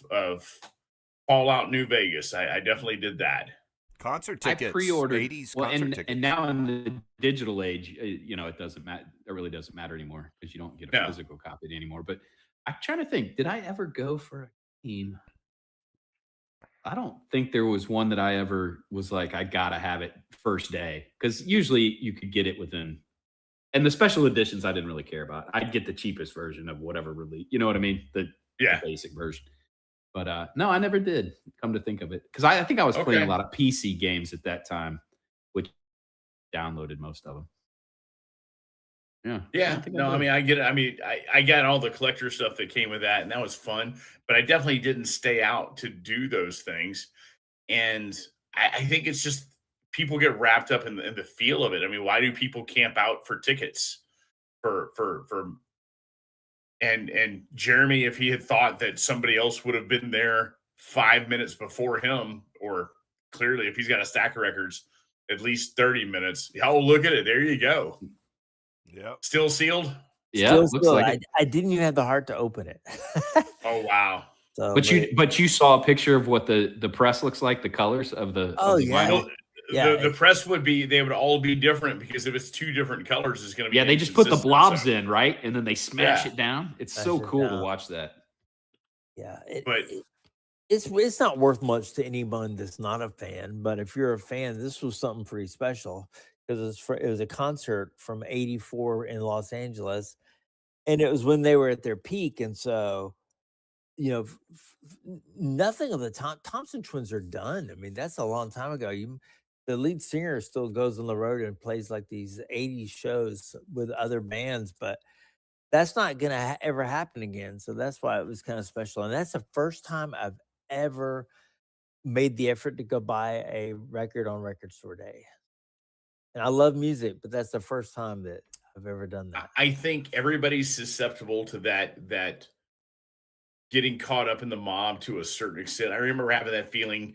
Fallout New Vegas. I definitely did that. Concert I tickets. pre-ordered 80s well, concert and tickets. now in the digital age, it doesn't matter. It really doesn't matter anymore because you don't get a No. physical copy anymore. But I'm trying to think, did I ever go for a game? I don't think there was one that I ever was like, I gotta have it first day, because usually you could get it within. And the special editions, I didn't really care about. I'd get the cheapest version of whatever release. You know what I mean? The basic version. But no, I never did. Come to think of it, because I think I was playing a lot of PC games at that time, which downloaded most of them. Yeah. Yeah. I mean, I get it. I mean, I got all the collector stuff that came with that, and that was fun. But I definitely didn't stay out to do those things. And I think it's just people get wrapped up in the feel of it. I mean, why do people camp out for tickets for and Jeremy, if he had thought that somebody else would have been there 5 minutes before him, or clearly if he's got a stack of records, at least 30 minutes. Oh, look at it. There you go. Yep. Still sealed? Yeah, Still, looks like it. I didn't even have the heart to open it. Oh, wow. So, But you saw a picture of what the press looks like, the colors of the Oh, of the yeah. vinyl? Yeah, The press they would all be different, because if it's two different colors, it's going to be. Yeah, they just put the inconsistent, blobs so- in, right? And then they smash Yeah. it down. It's Smash so it cool down. to watch that. yeah, But it's not worth much to anyone that's not a fan. But if you're a fan, this was something pretty special, because it was a concert from '84 in Los Angeles, and it was when they were at their peak, and so nothing of the Thompson Twins are done. I mean, that's a long time ago. the lead singer still goes on the road and plays like these 80s shows with other bands, but that's not gonna ever happen again. So that's why it was kind of special. And that's the first time I've ever made the effort to go buy a record on Record Store Day. And I love music, but that's the first time that I've ever done that. I think everybody's susceptible to that getting caught up in the mob to a certain extent. I remember having that feeling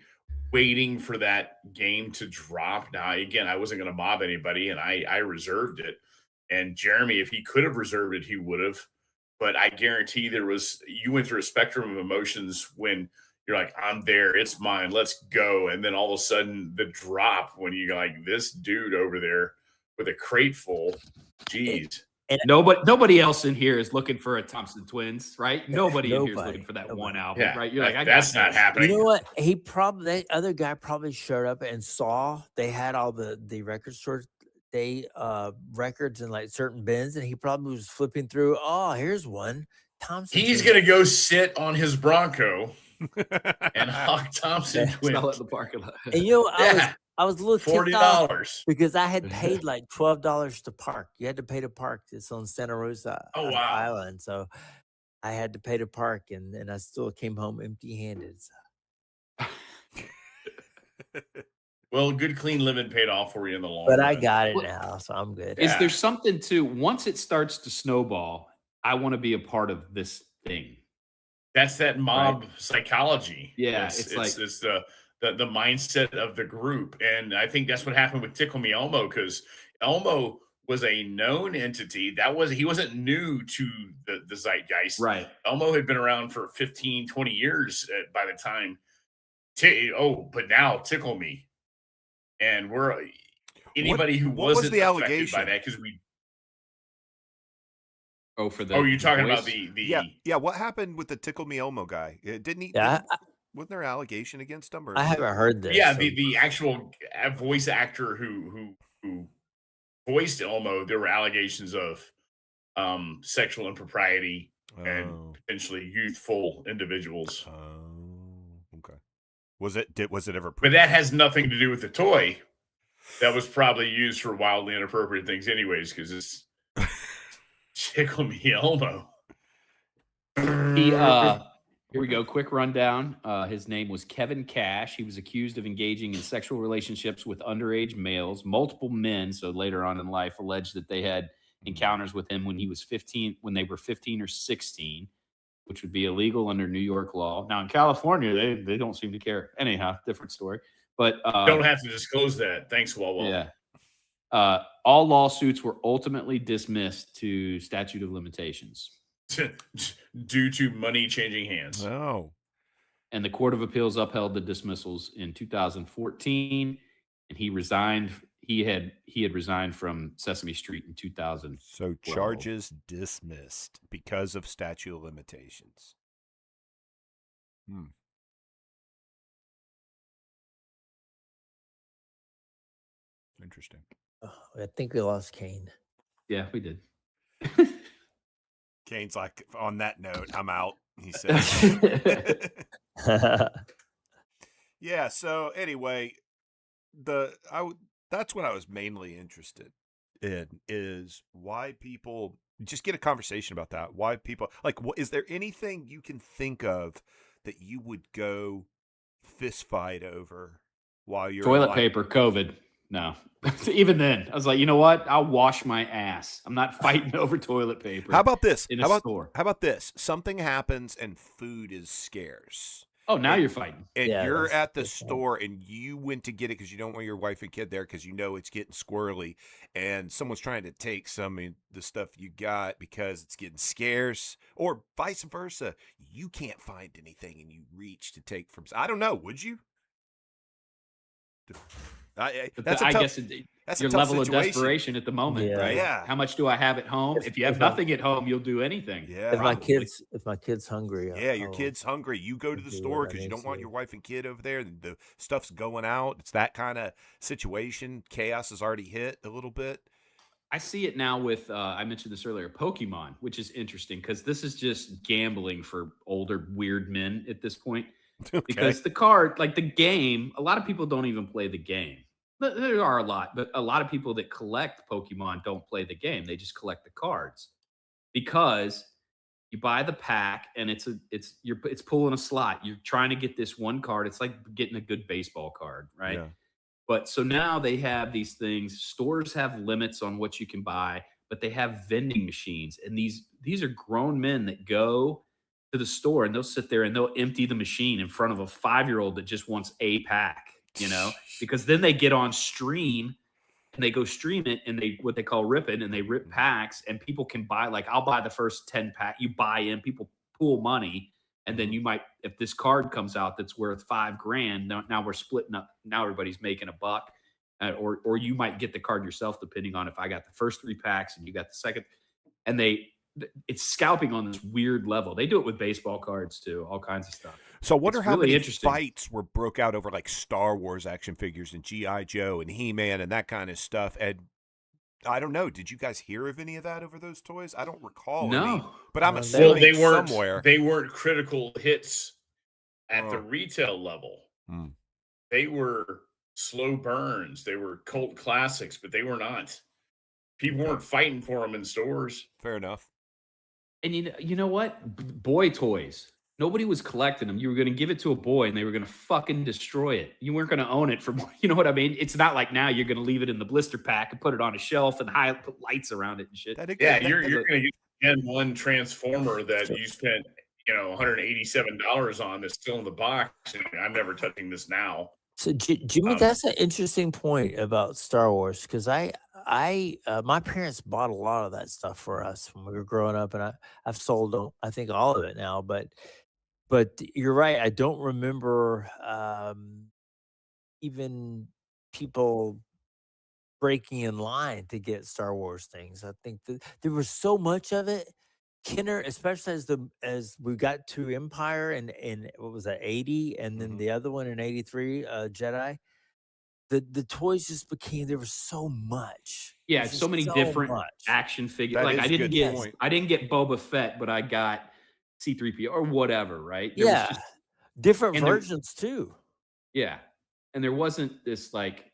waiting for that game to drop. Now, again, I wasn't going to mob anybody, and I reserved it. And Jeremy, if he could have reserved it, he would have. But I guarantee you went through a spectrum of emotions when you're like, I'm there, it's mine, let's go. And then all of a sudden, the drop when you're like, this dude over there with a crate full, geez. And Nobody else in here is looking for a Thompson Twins, right? Nobody in here is Nobody, looking for that nobody. one album, Yeah, right? You're like, I got that's not this. happening. You know what? That other guy probably showed up and saw they had all the Record Store Day records in like certain bins, and he probably was flipping through. Oh, here's one. Thompson. He's Twins. going to go sit on his Bronco and hawk Thompson Yeah. Twins. Smell it in the parking lot. And you know, Yeah. I was a little ticked off $40. because I had paid like $12 to park. You had to pay to park. It's on Santa Rosa Oh, wow. Island, so I had to pay to park, and I still came home empty-handed. So. Well, good clean living paid off for you in the long But run. I got it Well, now, so I'm good. Is Yeah. there something to once it starts to snowball? I want to be a part of this thing. That's that mob psychology. Yeah, it's it's like- the mindset of the group, and I think that's what happened with Tickle Me Elmo, because Elmo was a known entity. He wasn't new to the zeitgeist. Right. Elmo had been around for 15, 20 years by the time. But now Tickle Me, and we're anybody who what was wasn't the affected allegation? by that because we. Oh, for the. Oh, you're talking about voice? the Yeah. What happened with the Tickle Me Elmo guy? Didn't he? Yeah, Wasn't there an allegation against him? Or I haven't heard this. Yeah, so- the actual voice actor who voiced Elmo, there were allegations of sexual impropriety and potentially youthful individuals. Oh, okay. Was it ever? But that has nothing to do with the toy. That was probably used for wildly inappropriate things, anyways, because it's Tickle Me Elmo. Here we go. Quick rundown. His name was Kevin Cash. He was accused of engaging in sexual relationships with underage males. Multiple men, so later on in life, alleged that they had encounters with him when they were 15 or 16, which would be illegal under New York law. Now in California, they don't seem to care. Anyhow, different story. But Don't have to disclose that. Thanks, Wawa. yeah. All lawsuits were ultimately dismissed to statute of limitations. Due to money changing hands. Oh. And the Court of Appeals upheld the dismissals in 2014, and he resigned. He had resigned from Sesame Street in 2000. So charges dismissed because of statute of limitations. Interesting. Oh, I think we lost Kane. Yeah, we did. Kane's like, on that note, I'm out. He said. Yeah. So anyway, that's what I was mainly interested in, is why people just get a conversation about that. Why people is there anything you can think of that you would go fist fight over while you're Toilet paper, COVID. No. Even then, I was like, you know what? I'll wash my ass. I'm not fighting over toilet paper. How about this? In How a about, store. How about this? Something happens and food is scarce. Oh, now you're fighting. And Yeah, you're that's at the good point. store and you went to get it because you don't want your wife and kid there because you know it's getting squirrely, and someone's trying to take some of the stuff you got because it's getting scarce, or vice versa. You can't find anything and you reach to take from. I don't know. Would you? That's a I tough, guess that's a your tough level situation. of desperation at the moment, Yeah. right? Yeah. How much do I have at home? If you have if I- nothing at home, you'll do anything. Yeah. If my probably. kid's hungry, Yeah, your I'll- kid's hungry. You go to the do store what I because you need don't want to. your wife and kid over there. The stuff's going out. It's that kind of situation. Chaos has already hit a little bit. I see it now with, I mentioned this earlier, Pokemon, which is interesting because this is just gambling for older, weird men at this point. Okay. Because the card, like the game, a lot of people don't even play the game. But there are a lot, but a lot of people that collect Pokemon don't play the game. They just collect the cards because you buy the pack and it's pulling a slot. You're trying to get this one card. It's like getting a good baseball card, right? Yeah. But so now they have these things. Stores have limits on what you can buy, but they have vending machines, and these are grown men that go to the store and they'll sit there and they'll empty the machine in front of a 5-year-old that just wants a pack, because then they get on stream and they go stream it and they what they call ripping and they rip packs and people can buy like I'll buy the first 10 pack. You buy in, people pool money, and then you might if this card comes out that's worth $5,000, now we're splitting up. Now everybody's making a buck, or you might get the card yourself depending on if I got the first 3 packs and you got the second, and it's scalping on this weird level. They do it with baseball cards too, all kinds of stuff. So I wonder how really many interesting. fights were broke out over like Star Wars action figures and G.I. Joe and He-Man and that kind of stuff. And I don't know. Did you guys hear of any of that over those toys? I don't recall any, No. but I'm Well, assuming they weren't. somewhere. They weren't critical hits at the Oh. retail level. Hmm. They were slow burns. They were cult classics, but they were not. People weren't fighting for them in stores. Fair enough. And you know what? Boy toys. Nobody was collecting them. You were going to give it to a boy and they were going to fucking destroy it. You weren't going to own it for more. You know what I mean? It's not like now you're going to leave it in the blister pack and put it on a shelf and put lights around it and shit. Yeah, you're going to use Gen 1 Transformer that you spent, $187 on that's still in the box. And I'm never touching this now. So Jimmy, that's an interesting point about Star Wars because my parents bought a lot of that stuff for us when we were growing up, and I've sold I think all of it now. But you're right. I don't remember even people breaking in line to get Star Wars things. I think that there was so much of it. Kenner, especially as we got to Empire and what was that 80, and then the other one in 83, Jedi. The toys just became there was so much. Yeah, There's so just many different action figures. That Like is I a didn't good point. get Boba Fett, but I got C-3PO or whatever, right? There was Yeah, just- different and there- versions too. yeah. And there wasn't this like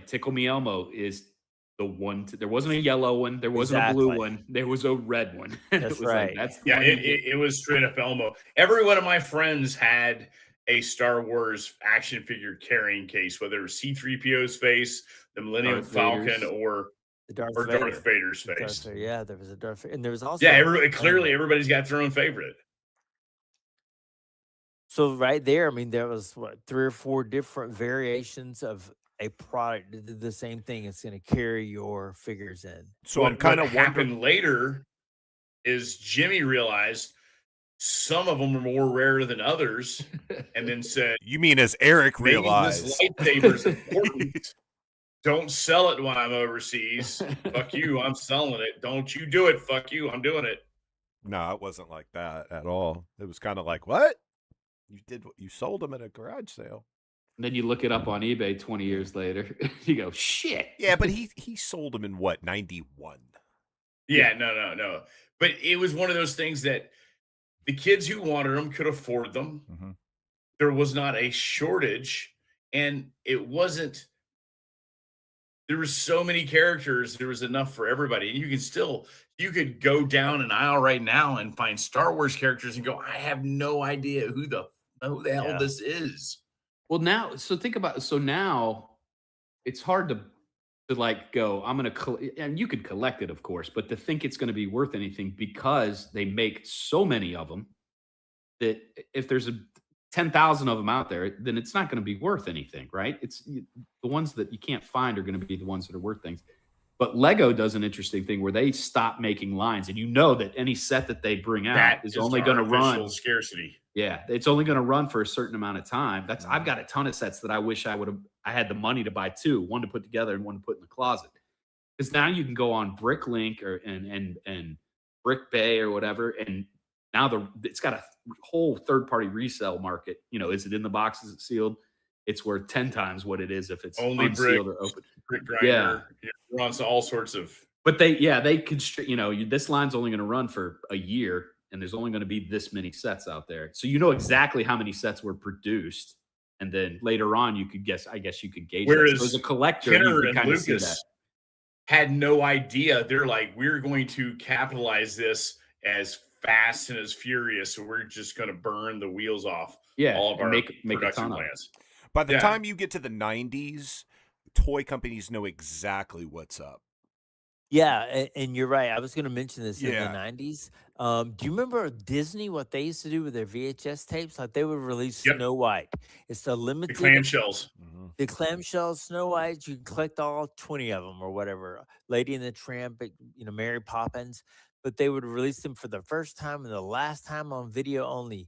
Tickle Me Elmo is the one. There wasn't a yellow one. There wasn't a blue Exactly. one. There was a red one. And That's it was like, right. that's the Yeah, one you get. it was straight up Elmo. Every one of my friends had a Star Wars action figure carrying case, whether it was C-3PO's face, the Millennium Darth Falcon, Vader's. or The Darth Darth Vader's The Darth face. Vader, yeah, there was a Darth Vader, and there was also Yeah, clearly everybody's got their own favorite. So right there, I mean, there was what 3 or 4 different variations of a product that did the same thing. It's going to carry your figures in. So what, I'm kind what of happened later is Jimmy realized some of them are more rare than others, and then said, You mean as Eric "Maybe realized? this lightsaber's important. Don't sell it when I'm overseas. Fuck you, I'm selling it. Don't you do it. Fuck you, I'm doing it." No, it wasn't like that at all. It was kind of like, what? You sold them at a garage sale. And then you look it up on eBay 20 years later. You go, shit. Yeah, but he sold them in what, 91? Yeah, no. But it was one of those things that the kids who wanted them could afford them. Mm-hmm. There was not a shortage, and it wasn't. There were so many characters. There was enough for everybody. And you could go down an aisle right now and find Star Wars characters and go, I have no idea who the hell this is. Well, now now it's hard to like go, I'm going to and you could collect it, of course, but to think it's going to be worth anything because they make so many of them that if there's 10,000 of them out there, then it's not going to be worth anything, right? It's the ones that you can't find are going to be the ones that are worth things. But Lego does an interesting thing where they stop making lines, and you know that any set that they bring out That is only going to run scarcity. Yeah, it's only going to run for a certain amount of time. I've got a ton of sets that I wish I had the money to buy 2, one to put together and one to put in the closet. Because now you can go on Bricklink and Brick Bay or whatever, and now it's got a whole third-party resale market. Is it in the box? Is it sealed? It's worth 10 times what it is if it's Only unsealed or open. Brick grinder. Yeah, runs all sorts of. But they constrict. This line's only going to run for a year, and there's only going to be this many sets out there. So exactly how many sets were produced, And then later on, you could guess. I guess you could gauge that. So as Whereas a collector, you Kenner could and kind of see that. Lucas had no idea. They're like, we're going to capitalize this as fast and as furious, so we're just going to burn the wheels off Yeah, all of and our make a production ton of it. plants. By the Yeah. time you get to the 90s, toy companies know exactly what's up. Yeah, and you're right. I was going to mention this in the Yeah. 90s. Do you remember Disney, what they used to do with their VHS tapes? Like they would release Yep. Snow White. It's the The limited, clamshells. the clamshell Snow White. You can collect all 20 of them or whatever. Lady and the Tramp, Mary Poppins. But they would release them for the first time and the last time on video only.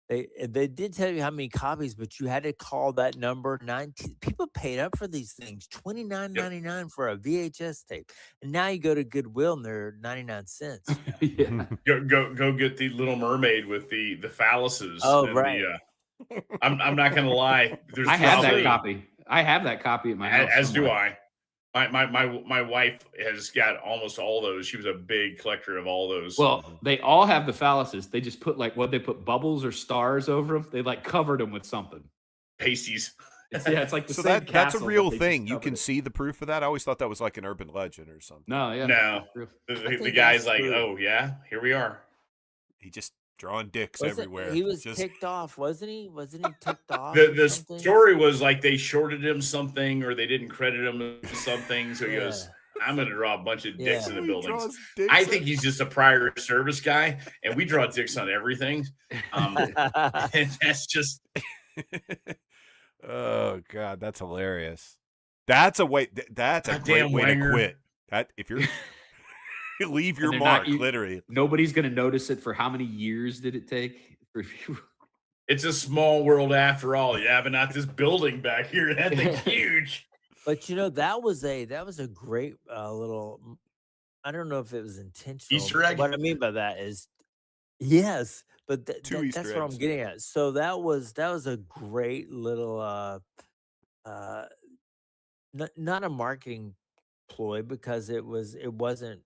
They did tell you how many copies, but you had to call that number. 19 people paid up for these things, $29.99 for a VHS tape, and now you go to Goodwill and they're 99 cents. Yeah. Go get the Little Mermaid with the phalluses. Oh, and right. I'm not gonna lie. There's I have that probably- copy. I have that copy at my house. As do somewhere. I. My wife has got almost all those. She was a big collector of all those. Well, they all have the phalluses. They just put they put bubbles or stars over them. They covered them with something. pasties. It's like the So same that's a castle, but real they just thing. You covered can it. see the proof of that. I always thought that was like an urban legend or something. No, yeah, No. real. The think guy's that's like, true. oh yeah, here we are. He just drawing dicks Wasn't- everywhere. He was Just- ticked off, wasn't he? Wasn't he ticked off? The or something? story was like they shorted him something or they didn't credit him something. So he Yeah. goes, I'm going to draw a bunch of dicks Yeah. in the He buildings. draws dicks I think he's just a prior service guy, and we draw dicks on everything. And that's just Oh God, that's hilarious. That's a way. That's a great Goddamn way to Wanger. quit. That if you're leave your they're mark, not- literally. Nobody's gonna notice it for how many years did it take? it's a small world after all. Yeah, but not this building back here. That thing's huge. But that was a great little. I don't know if it was intentional. Easter egg? What I mean by that is, yes, but Two Easter that's what I'm eggs. getting at. So that was a great little not a marketing ploy because it wasn't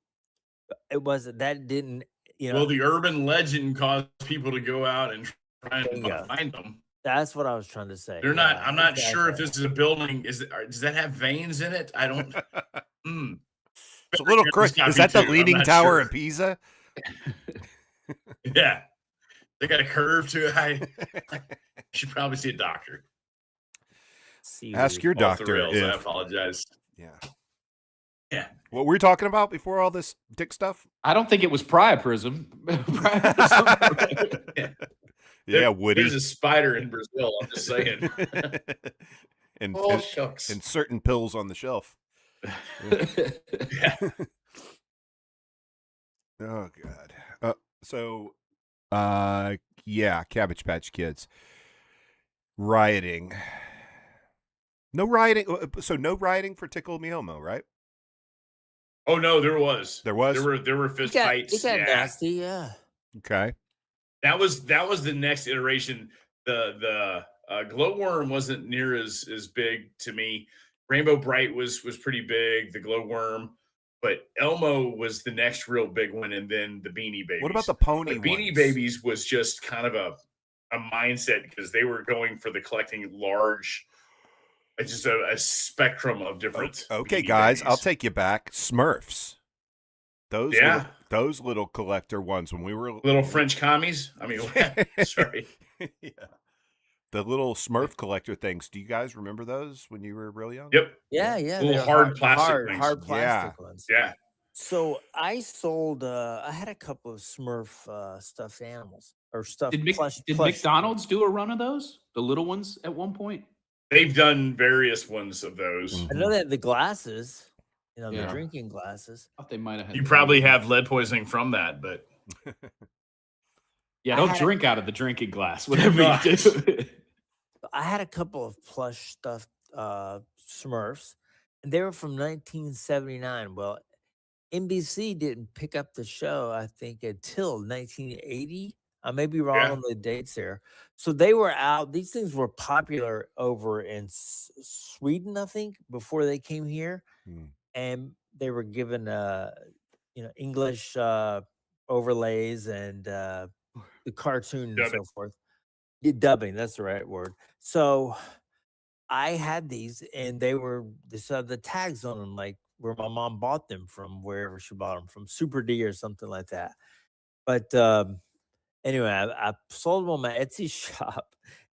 that didn't Well, the urban legend caused people to go out and try and Bingo. find them. that's what I was trying to say. They're not. Yeah, I'm not sure if exactly. this is a building. Does that have veins in it? I don't. It's a little It's crazy. got Is me that the too, I'm Leaning not Tower sure. in Pisa? Yeah, they got a curve to it. I should probably see a doctor. Ask your Off the doctor. rails, I If, apologize. yeah. Yeah. What were we talking about before all this dick stuff? I don't think it was priapism. Yeah, Woody. There's a spider in Brazil. I'm just saying. and, Oh and, shucks. and certain pills on the shelf. Yeah. Oh God. Yeah, Cabbage Patch Kids. Rioting. No rioting. So no rioting for Tickle Me Elmo, right? Oh no, there was. There was? There were fist fights. It got Yeah. nasty, yeah. Okay. That was the next iteration. The glowworm wasn't near as big to me. Rainbow Bright was pretty big. The glowworm, but Elmo was the next real big one, and then the Beanie Babies. What about the pony But Beanie ones? Babies was just kind of a mindset because they were going for the collecting large. It's just a spectrum of different. Okay, Beanie guys, I'll Babies. take you back. Smurfs. Yeah. Those little collector ones when we were Little French commies. I mean, sorry. Yeah. The little Smurf collector things. Do you guys remember those when you were real young? Yep. Yeah, yeah. Little they're hard plastic things. hard plastic ones. Yeah. So I sold. I had a couple of Smurf stuffed animals or stuffed Did plush. McDonald's do a run of those? The little ones at one point? They've done various ones of those. I know that the glasses, the Yeah. drinking glasses. I thought they might have had You probably have lead poisoning from that, but Yeah, I don't had- drink out of the drinking glass. Whatever not. you do. I had a couple of plush stuffed Smurfs, and they were from 1979. Well, NBC didn't pick up the show, I think, until 1980. I may be wrong Yeah. on the dates there. So they were out. These things were popular over in Sweden, I think, before they came here, Hmm. and they were given, English overlays and the cartoon and Dub so it. forth. Yeah, dubbing, that's the right word. So I had these, and this had the tags on them, like where my mom bought them from, wherever she bought them from, Super D or something like that. But anyway, I sold them on my Etsy shop,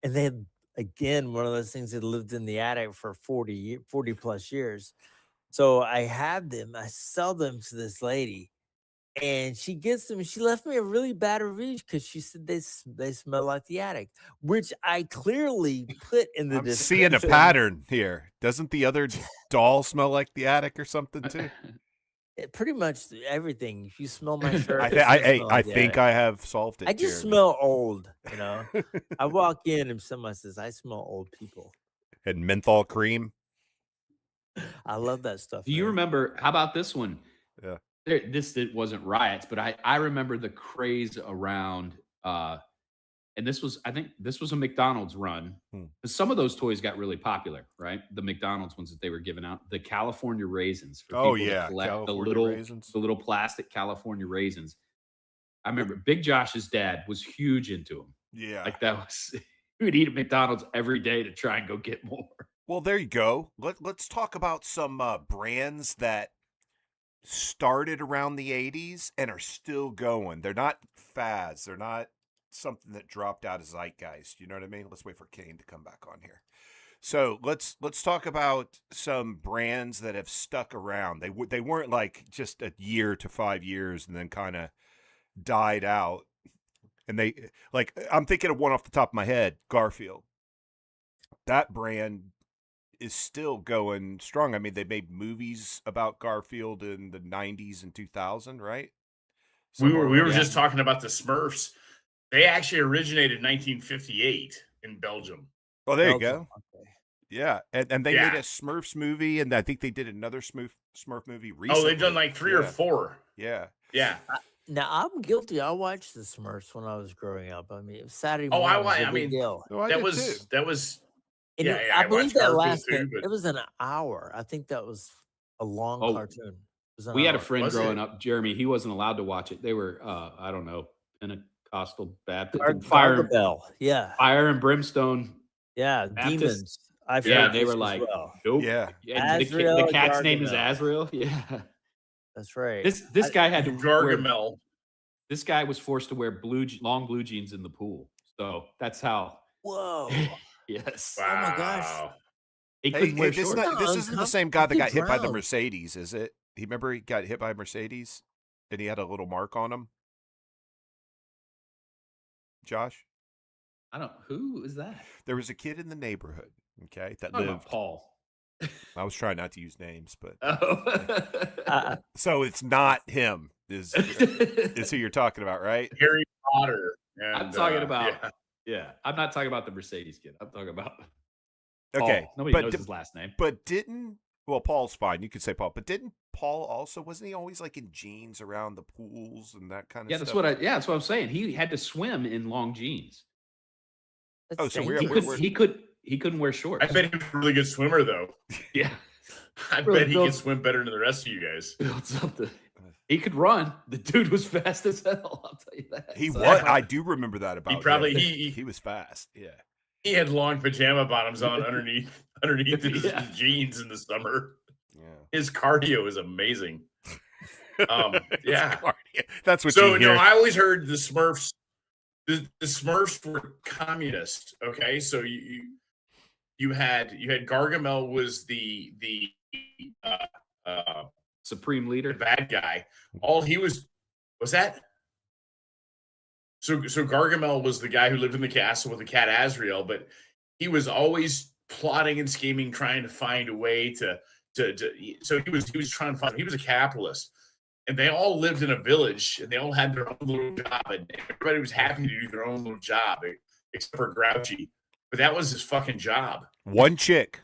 and they had, again, one of those things that lived in the attic for 40 plus years. So I had them, I sell them to this lady, and she gets them. And she left me a really bad review because she said they smell like the attic, which I clearly put in the I'm seeing a description. pattern here. Doesn't the other doll smell like the attic or something too? Pretty much everything. If you smell my shirt, I, it's th- gonna I, smell I like the think attic. I have solved it. I just Jeremy. smell old, you know. I walk in and someone says, "I smell old people." And menthol cream. I love that stuff. Do you man. remember? How about this one? Yeah. It wasn't riots, but I remember the craze around. And I think this was a McDonald's run. Some of those toys got really popular, right? The McDonald's ones that they were giving out, the California raisins for people to collect raisins. the little plastic California raisins. I remember Big Josh's dad was huge into them. Yeah. Like that was, he would eat at McDonald's every day to try and go get more. Well, there you go. Let's talk about some brands that started around the 80s and are still going. They're not fads. They're not something that dropped out of zeitgeist. You know what I mean? Let's wait for Kane to come back on here. So let's talk about some brands that have stuck around. They weren't like just a year to 5 years and then kind of died out. And I'm thinking of one off the top of my head, Garfield. That brand is still going strong. I mean, they made movies about Garfield in the 90s and 2000, right? We were just talking about the Smurfs. They actually originated in 1958 in Belgium. Oh, there you go. Okay. Yeah, and they made a Smurfs movie, and I think they did another Smurf movie recently. Oh, they've done like 3 or 4. Yeah. Yeah. Now I'm guilty. I watched the Smurfs when I was growing up. I mean, it was Saturday Oh, morning. I mean, deal. that was. And Yeah, I believe watched that Garfield lasted. too, but It was an hour. I think that was a long cartoon. It was an We had a hour. friend Was growing it? up, Jeremy. He wasn't allowed to watch it. They were, I don't know, Pentecostal Baptist, Gargamel. Yeah, fire and brimstone. yeah, Baptist. demons. I've Yeah, heard they this were as like, well. nope. Yeah. And Azrael the cat's name is Gargamel. Azrael. Yeah. That's right. This guy had to wear, Gargamel. this guy was forced to wear long blue jeans in the pool. So that's how. Whoa. Yes. Oh my gosh. He couldn't wear this shorts. isn't the same guy that He got hit by the drowned. Mercedes, is it? Remember he got hit by a Mercedes and he had a little mark on him? Josh? I don't. Who is that? There was a kid in the neighborhood, okay, that Talking lived. about Paul. I was trying not to use names, but Oh. so it's not him. Is who you're talking about, right? Harry Potter. And, I'm talking about. Yeah, I'm not talking about the Mercedes kid. I'm talking about. Okay, Paul. Nobody knows his last name. But Paul's fine. You could say Paul, but didn't Paul also, wasn't he always like in jeans around the pools and that kind of stuff? That's what I'm saying. He had to swim in long jeans. Oh, so he couldn't wear shorts. I bet he was a really good swimmer, though. Yeah. I bet he could swim better than the rest of you guys. Built something. He could run. The dude was fast as hell. I'll tell you that. He was. I do remember that about him. He was fast. Yeah. He had long pajama bottoms on underneath his jeans in the summer. Yeah. His cardio is amazing. Yeah. That's what so you hear. no, I always heard the Smurfs. The Smurfs were communist. Okay, so you had Gargamel was the supreme leader, the bad guy. All he was that. So Gargamel was the guy who lived in the castle with the cat Azrael, but he was always plotting and scheming, trying to find a way to so he was trying to find. He was a capitalist. And they all lived in a village, and they all had their own little job, and everybody was happy to do their own little job, except for Grouchy. But that was his fucking job. One chick.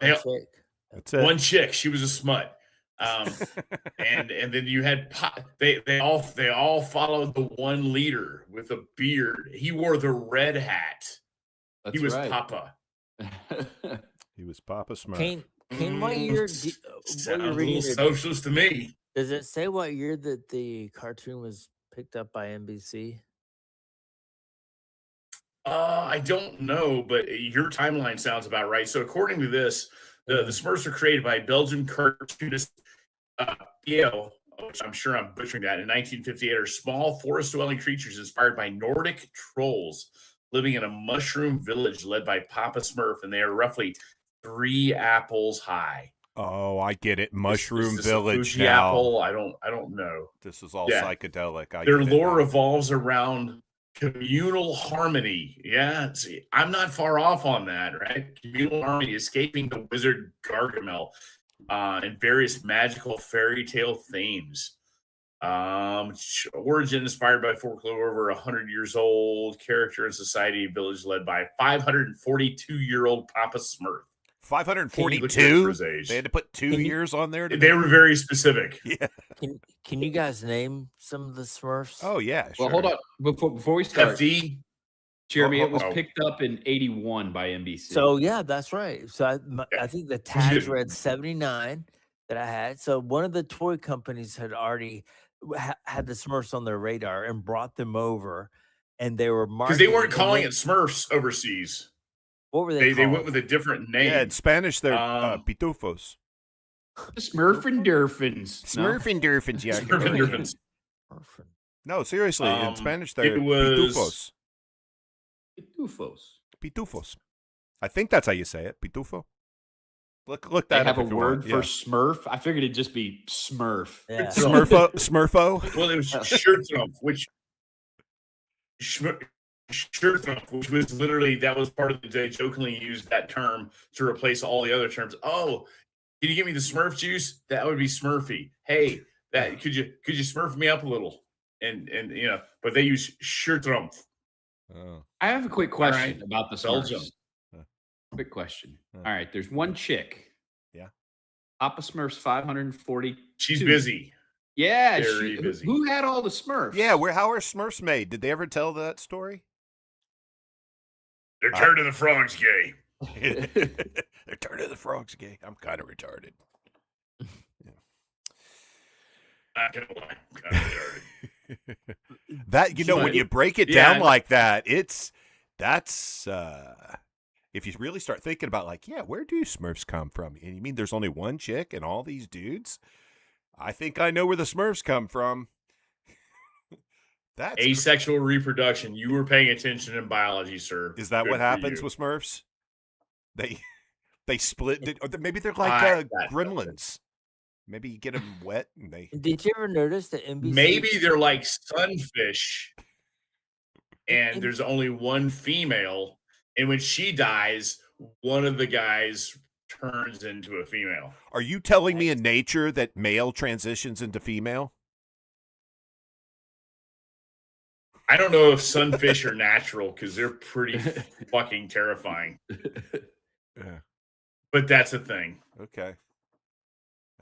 That's it. One chick. She was a smut. And then you had they all followed the one leader with a beard. He wore the red hat. That's he was right. Papa. He was Papa Smurf. Kane, what year? Sounds a little socialist to me. Does it say what year that the cartoon was picked up by NBC? I don't know, but your timeline sounds about right. So according to this, the Smurfs were created by Belgian cartoonist Theo, which I'm sure I'm butchering that, in 1958, are small forest-dwelling creatures inspired by Nordic trolls living in a mushroom village led by Papa Smurf, and they are roughly 3 apples high. Oh, I get it. Mushroom Is this Village a Fuji now. apple? I don't know. This is all Yeah. psychedelic. Their lore revolves around communal harmony. Yeah, see, I'm not far off on that, right? Communal harmony, escaping the wizard Gargamel, and various magical fairy tale themes. Origin inspired by folklore, over 100 years old. Character and society village led by 542-year-old Papa Smurf. 542? They had to put 2 years on there? They were very specific. Yeah. Can you guys name some of the Smurfs? Oh, yeah, sure. Well, hold on. Before we start, FD. Jeremy, it was picked up in 81 by NBC. So, yeah, that's right. So I think the tags read 79 that I had. So one of the toy companies had already had the Smurfs on their radar and brought them over. And they were because they weren't calling it Smurfs overseas. What were they? They went with a different name. Yeah, in Spanish, they're pitufos. The Smurf and Durfins. Smurf and Durfins, yeah. Smurf and Durfins. No, seriously, in Spanish, they're it was pitufos. Pitufos. I think that's how you say it. Pitufo. Look They that up. have a if you word want. for Yeah. Smurf. I figured it'd just be Smurf. Yeah. Smurfo. Well, it was Shirthrump, which Shirthrump, which was literally, that was part of the day. Jokingly used that term to replace all the other terms. Oh, can you give me the Smurf juice? That would be Smurfy. Hey, that could you Smurf me up a little? And but they use Shirthrump. Oh. I have a quick question right. about the Belgium. Smurfs. Quick question. All right, there's one chick. Yeah. Papa Smurf's 540. She's busy. Yeah, Very busy. Who had all the Smurfs? Yeah, how are Smurfs made? Did they ever tell that story? They're turning the frogs gay. They're turning the frogs gay. I'm kind of retarded. Not gonna lie, I'm kind of retarded. That when you break it down like that, that's if you really start thinking about where do Smurfs come from? And you mean there's only one chick and all these dudes? I think I know where the Smurfs come from. That's asexual reproduction. You were paying attention in biology, sir. Is that Good what for happens you. with Smurfs? They split, or maybe they're like gremlins. Maybe you get them wet and they. Did you ever notice that NBC? Maybe they're like sunfish, and there's only one female, and when she dies, one of the guys turns into a female. Are you telling me in nature that male transitions into female? I don't know if sunfish are natural because they're pretty fucking terrifying. Yeah. But that's a thing. Okay.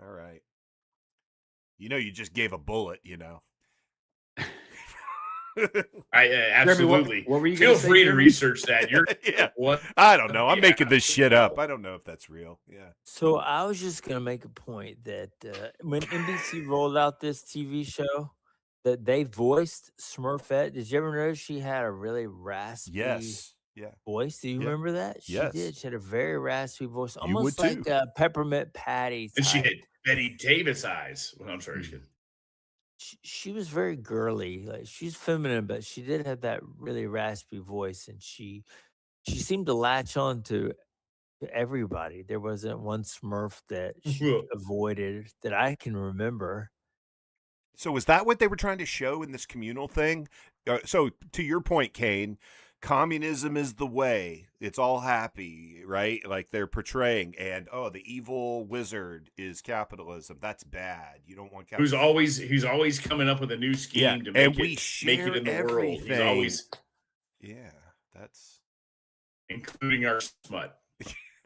All right. You just gave a bullet, I absolutely. What were you Feel gonna say, free to Jeremy? research that. You're Yeah. what? I don't know. I'm Yeah, making this shit up. I don't know if that's real. Yeah. So I was just gonna make a point that when NBC rolled out this TV show, that they voiced Smurfette. Did you ever notice she had a really raspy Yes. Yeah. voice? Do you remember that? She Yes. did. She had a very raspy voice, would almost like too. a Peppermint Patty. And she type. had Betty Davis eyes. Well, I'm sorry. She was very girly. Like she's feminine, but she did have that really raspy voice, and she seemed to latch on to everybody. There wasn't one Smurf that she avoided that I can remember. So is that what they were trying to show in this communal thing? So to your point, Kane, communism is the way. It's all happy, right? Like they're portraying, and the evil wizard is capitalism. That's bad. You don't want capitalism. Who's always coming up with a new scheme to make make it in the world. He's always that's including our smut.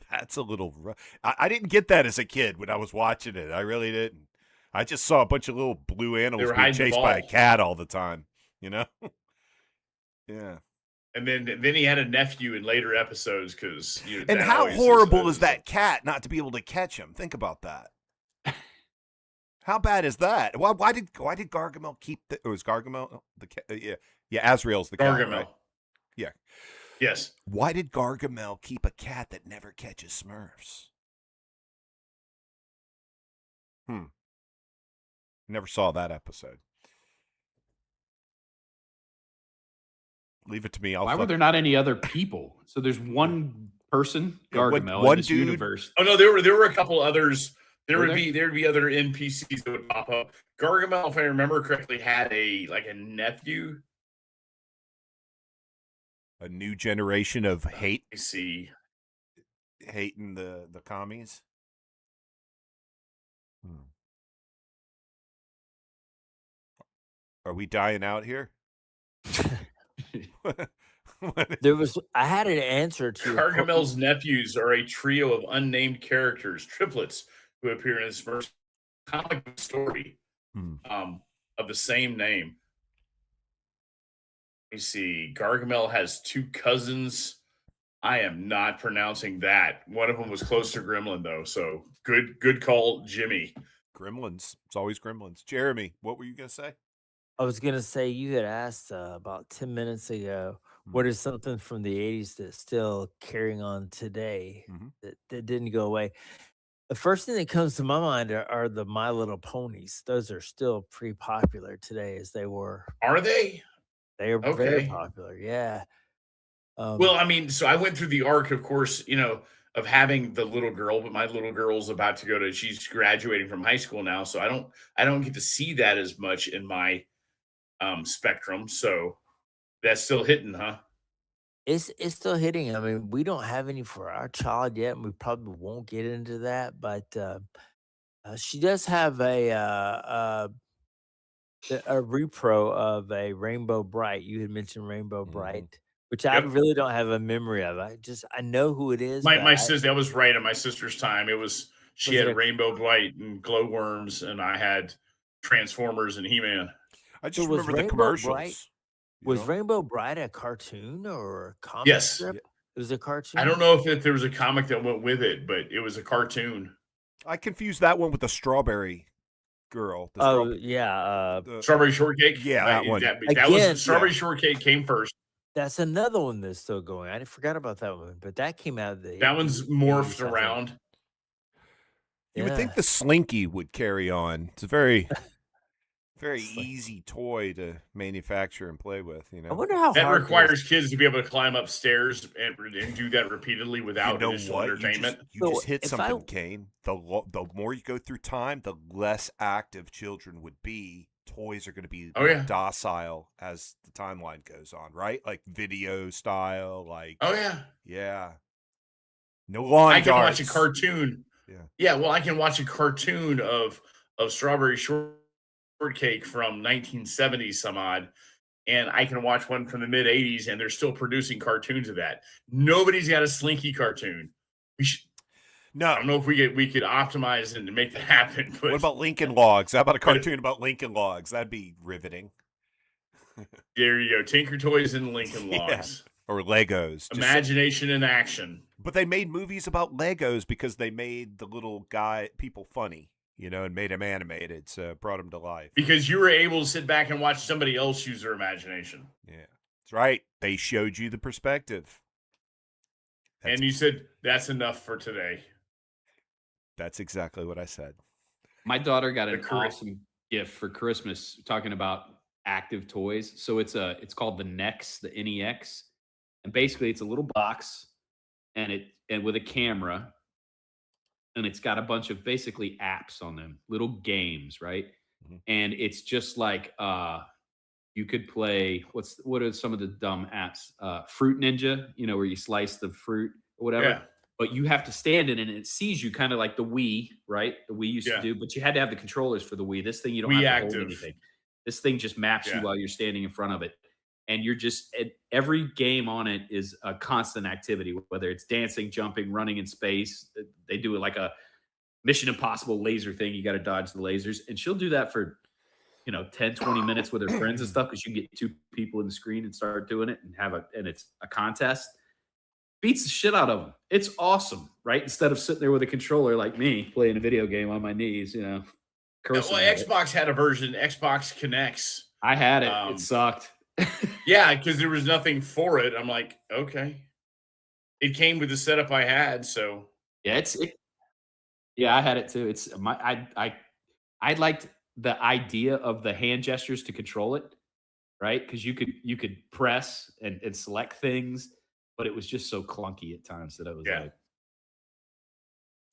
That's a little rough. I didn't get that as a kid when I was watching it. I really didn't. I just saw a bunch of little blue animals were being hiding the chased by a ball. cat all the time. Yeah. And then he had a nephew in later episodes because. And how horrible is that cat not to be able to catch him? Think about that. How bad is that? Why did Gargamel keep the? It was Gargamel the cat. Yeah, Azrael's the cat. Gargamel. Right? Yeah. Yes. Why did Gargamel keep a cat that never catches Smurfs? Never saw that episode. Leave it to me. Why were there not any other people? So there's one person, Yeah, Gargamel, one in this dude. universe. Oh no, there were a couple others. Were there? There'd be other NPCs that would pop up. Gargamel, if I remember correctly, had a nephew. A new generation of hate. I see. Hating the commies. Are we dying out here? I had an answer to your Gargamel's nephews are a trio of unnamed characters, triplets, who appear in his first comic book story of the same name. Let me see. Gargamel has two cousins. I am not pronouncing that. One of them was close to Gremlin, though. So good call, Jimmy. Gremlins. It's always Gremlins. Jeremy, what were you going to say? I was going to say, you had asked about 10 minutes ago, what is something from the 80s that's still carrying on today that didn't go away? The first thing that comes to my mind are the My Little Ponies. Those are still pretty popular today as they were. Are they? They are very popular, yeah. Well, I mean, so I went through the arc, of course, of having the little girl, but my little girl's about to she's graduating from high school now, so I don't get to see that as much in my spectrum. So that's still hitting, huh? It's still hitting. I mean, we don't have any for our child yet, and we probably won't get into that. But she does have a repro of a Rainbow Bright. You had mentioned Rainbow Bright, which I really don't have a memory of. I know who it is. My sister, that was right in my sister's time. She had Rainbow Bright and glowworms, and I had Transformers and He-Man. I just remember the commercials. Was Rainbow Bright a cartoon or a comic Yes. strip? It was a cartoon? I don't know if there was a comic that went with it, but it was a cartoon. I confused that one with the Strawberry Girl. Strawberry Shortcake? Yeah, that one. That was Strawberry Shortcake came first. That's another one that's still going. I forgot about that one, but that came out of the That one's morphed around. You would think the Slinky would carry on. It's a very easy toy to manufacture and play with. I wonder how that hard requires kids to be able to climb upstairs and do that repeatedly without additional entertainment. You just hit something, Kane. The more you go through time, the less active children would be. Toys are going to be more docile as the timeline goes on, right? Like video style, like no lawn I can darts. watch a cartoon. Yeah. Well, I can watch a cartoon of Strawberry Shortcake from 1970 some odd, and I can watch one from the mid 80s, and they're still producing cartoons of that. Nobody's got a Slinky cartoon. No, I don't know if we could optimize and make that happen. But what about Lincoln Logs? How about a cartoon about Lincoln Logs? That'd be riveting. There you go, Tinker Toys and Lincoln Logs, or Legos. Imagination in action. But they made movies about Legos because they made the little people funny, and made them animated, so brought them to life. Because you were able to sit back and watch somebody else use their imagination. Yeah, that's right. They showed you the perspective. And you said, that's enough for today. That's exactly what I said. My daughter got an awesome gift for Christmas talking about active toys. So it's called the NEX, the NEX. And basically it's a little box and with a camera, and it's got a bunch of basically apps on them, little games, right? And it's just like you could play what are some of the dumb apps? Fruit Ninja, where you slice the fruit or whatever. Yeah. But you have to stand in it and it sees you kind of like the Wii, right? The Wii used to do, but you had to have the controllers for the Wii. This thing, you don't have to hold anything. This thing just maps you while you're standing in front of it. And you're every game on it is a constant activity, whether it's dancing, jumping, running in space. They do it like a Mission Impossible laser thing. You got to dodge the lasers. And she'll do that for, 10, 20 minutes with her friends and stuff, because you can get two people in the screen and start doing it and it's a contest. Beats the shit out of them. It's awesome, right? Instead of sitting there with a controller like me playing a video game on my knees, cursing. Well, Xbox had a version, Xbox Connects. I had it. It sucked. Yeah, because there was nothing for it. I'm like, okay. It came with the setup I had, so Yeah, yeah, I had it too. It's my I liked the idea of the hand gestures to control it, right? Because you could press and select things, but it was just so clunky at times that I was yeah. like,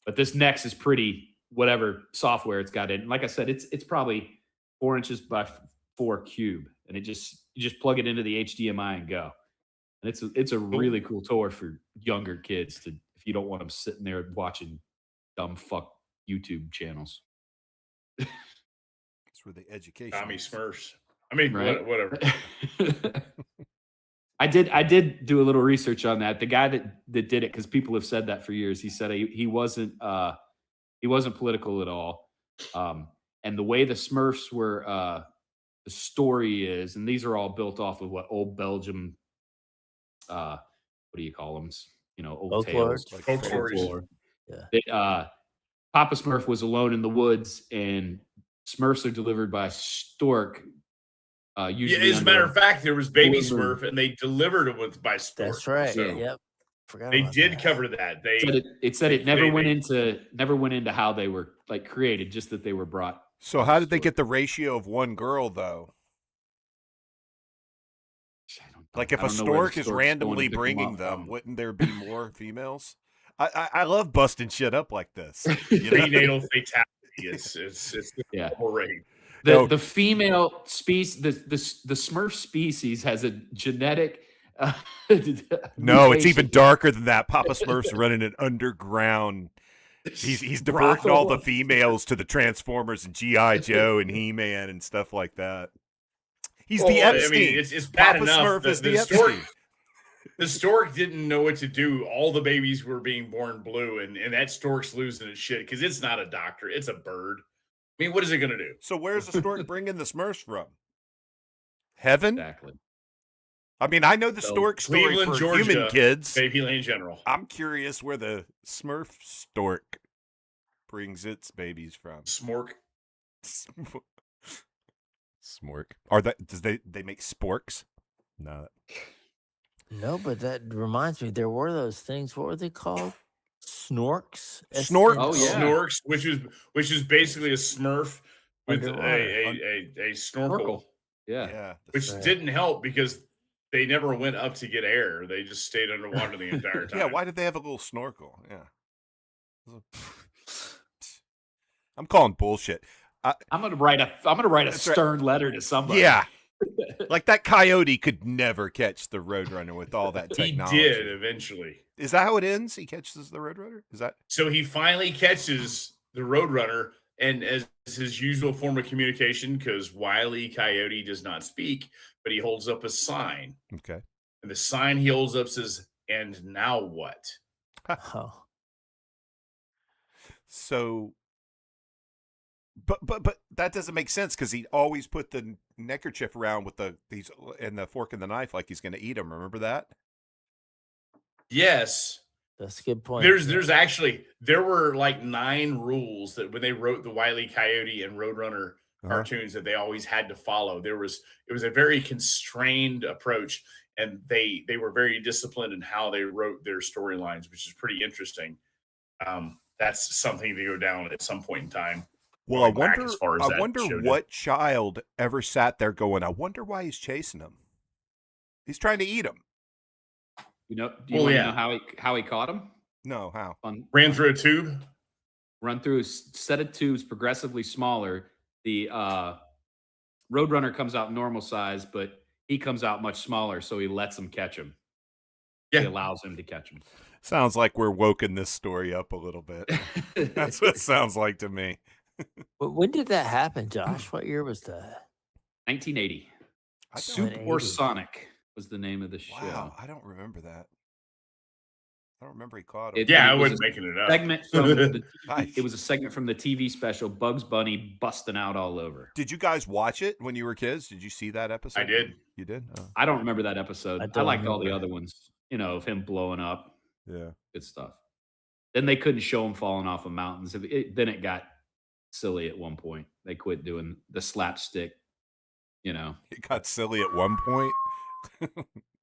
but this Nex is pretty whatever software it's got in. Like I said, it's probably 4 inches by 4 cube, and you just plug it into the HDMI and go. And it's a Cool. really cool toy for younger kids to if you don't want them sitting there watching dumb fuck YouTube channels. That's where the education. Tommy is. Smurfs. I mean, Right. whatever. I did do a little research on that. The guy that did it, because people have said that for years. He said he wasn't political at all. And the way the Smurfs were, the story is, and these are all built off of what old Belgium, what do you call them? Old Folklore? tales, Like Folk stories. folklore. Yeah. That, Papa Smurf was alone in the woods, and Smurfs are delivered by a stork. Yeah, Usually, as a matter of fact, there was Baby full moon. Smurf, and they delivered it by stork. That's right. So Yep. Forgot they about did that. cover that. They said it never they- went they- into how they were like created, just that they were brought. So how did they get the ratio of one girl though? Like if I a don't know where the stork is stork's going to randomly pick 'em bringing up them, from. wouldn't there be more females? I love busting shit up like this. You know? prenatal fatality. It's Yeah. horrible rate. The female species, the Smurf species has a genetic. No, it's even mutation. darker than that. Papa Smurf's running an underground. He's diverting all the females to the Transformers and G.I. Joe and He-Man and stuff like that. He's the Well, Epstein. I mean, it's bad Papa enough. Smurf that is the Epstein. The stork didn't know what to do. All the babies were being born blue, and that stork's losing its shit because it's not a doctor. It's a bird. I mean, what is it going to do? So where's the stork bringing the Smurfs from? Heaven? Exactly. I mean, I know the So, stork story Cleveland, for Georgia, human kids. Baby Lane General. I'm curious where the Smurf stork brings its babies from. Smork. Smork. Are that they make sporks? No. No, but that reminds me, there were those things. What were they called? Snorks? Snork? Oh, yeah. Snorks, which is basically a Smurf with Underwater. a snorkel, Snorkel. Yeah. Yeah. which right. didn't help because they never went up to get air. They just stayed underwater the entire time. Yeah, why did they have a little snorkel? Yeah. I'm calling bullshit. I'm gonna write a That's right. stern letter to somebody. Yeah. Like that coyote could never catch the Roadrunner with all that He technology. did eventually. Is that how it ends? He catches the Roadrunner? Is that So he finally catches the Roadrunner, and as his usual form of communication, because Wile E. Coyote does not speak, but he holds up a sign. okay? And the sign he holds up says, "And now what?" Oh. So, but that doesn't make sense because he always put the neckerchief around with the fork and the knife like he's going to eat him. Remember that? Yes. That's a good point. There were like 9 rules that when they wrote the Wile E. Coyote and Roadrunner cartoons that they always had to follow. It was a very constrained approach, and they were very disciplined in how they wrote their storylines, which is pretty interesting. That's something to go down at some point in time. Well, I going back wonder. as far as I that wonder show did. what child ever sat there going, "I wonder why he's chasing him. He's trying to eat him." Do you Well, want to yeah. know how he caught him? No, how? Ran through a tube. Run through a set of tubes progressively smaller. The Roadrunner comes out normal size, but he comes out much smaller, so he lets him catch him. He Yeah. allows him to catch him. Sounds like we're woken this story up a little bit. That's what it sounds like to me. But when did that happen, Josh? What year was that? 1980. I don't- Soup or 1980. Sonic was the name of the show. Wow, I don't remember that. I don't remember he caught him. Yeah, I was wasn't a making it up. segment from the Nice. It was a segment from the TV special Bugs Bunny busting out all over. Did you guys watch it when you were kids? Did you see that episode? I did. You did? Oh, I don't remember that episode. I I, don't liked all the remember. other ones, of him blowing up. yeah. Good stuff. Then they couldn't show him falling off of mountains. Then it got silly at one point. They quit doing the slapstick You know, It got silly at one point.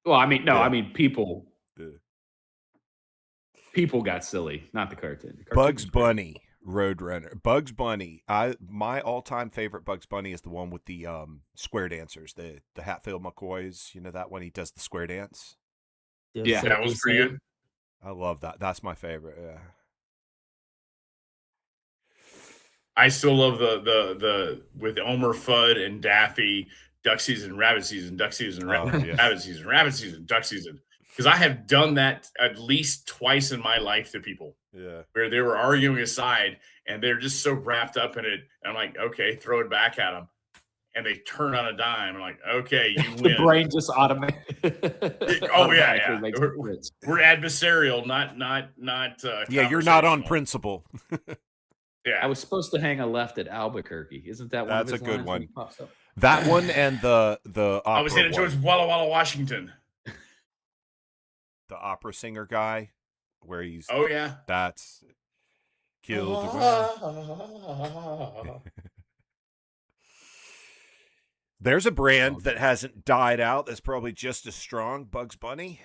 well, I mean, no, Yeah. I mean people The got silly, not the cartoon. The cartoon Bugs was great. Bunny, Roadrunner. Bugs Bunny. My all-time favorite Bugs Bunny is the one with the square dancers, the Hatfield McCoys. You know that one? He does the square dance. Yeah. That was pretty good. I love that. That's my favorite. Yeah. I still love the with Elmer Fudd and Daffy, duck season, rabbit season, duck season, Oh, yeah. rabbit season, rabbit season, duck season. Because I have done that at least twice in my life to people Yeah. where they were arguing aside and they're just so wrapped up in it. And I'm like, okay, throw it back at them. And they turn on a dime. I'm like, okay, you The win. brain just Oh yeah. makes We're, sense. we're adversarial, not Yeah, you're not on conversational. principle. Yeah. I was supposed to hang a left at Albuquerque. Isn't that one of That's his a good lines when one. he pops up? That one and the opera I was headed one. towards Walla Walla, Washington. The opera singer guy, where he's Oh yeah. that's killed. There's a brand that hasn't died out that's probably just as strong. Bugs Bunny.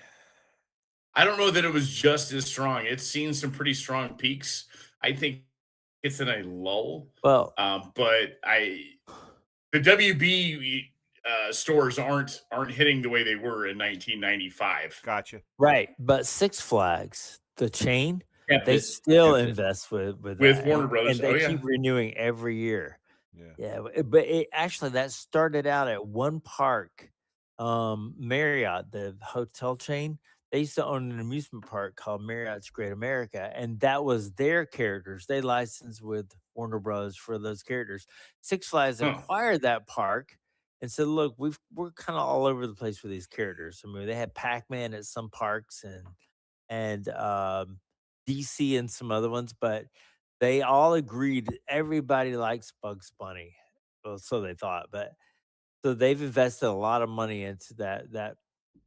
I don't know that it was just as strong. It's seen some pretty strong peaks. I think it's in a lull. Well, But the WB stores aren't hitting the way they were in 1995. Gotcha. right. But Six Flags, the chain, Kept they it- still kept it. invest with With Warner and- Brothers. and they Oh, yeah. keep renewing every year. Yeah. Yeah, but it actually that started out at one park, Marriott, the hotel chain. They used to own an amusement park called Marriott's Great America, and that was their characters. They licensed with Warner Bros. For those characters. Six Flags Huh. acquired that park and said, "Look, we're kind of all over the place with these characters. I mean, they had Pac-Man at some parks and DC and some other ones, but they all agreed everybody likes Bugs Bunny." Well, so they thought, but so they've invested a lot of money into that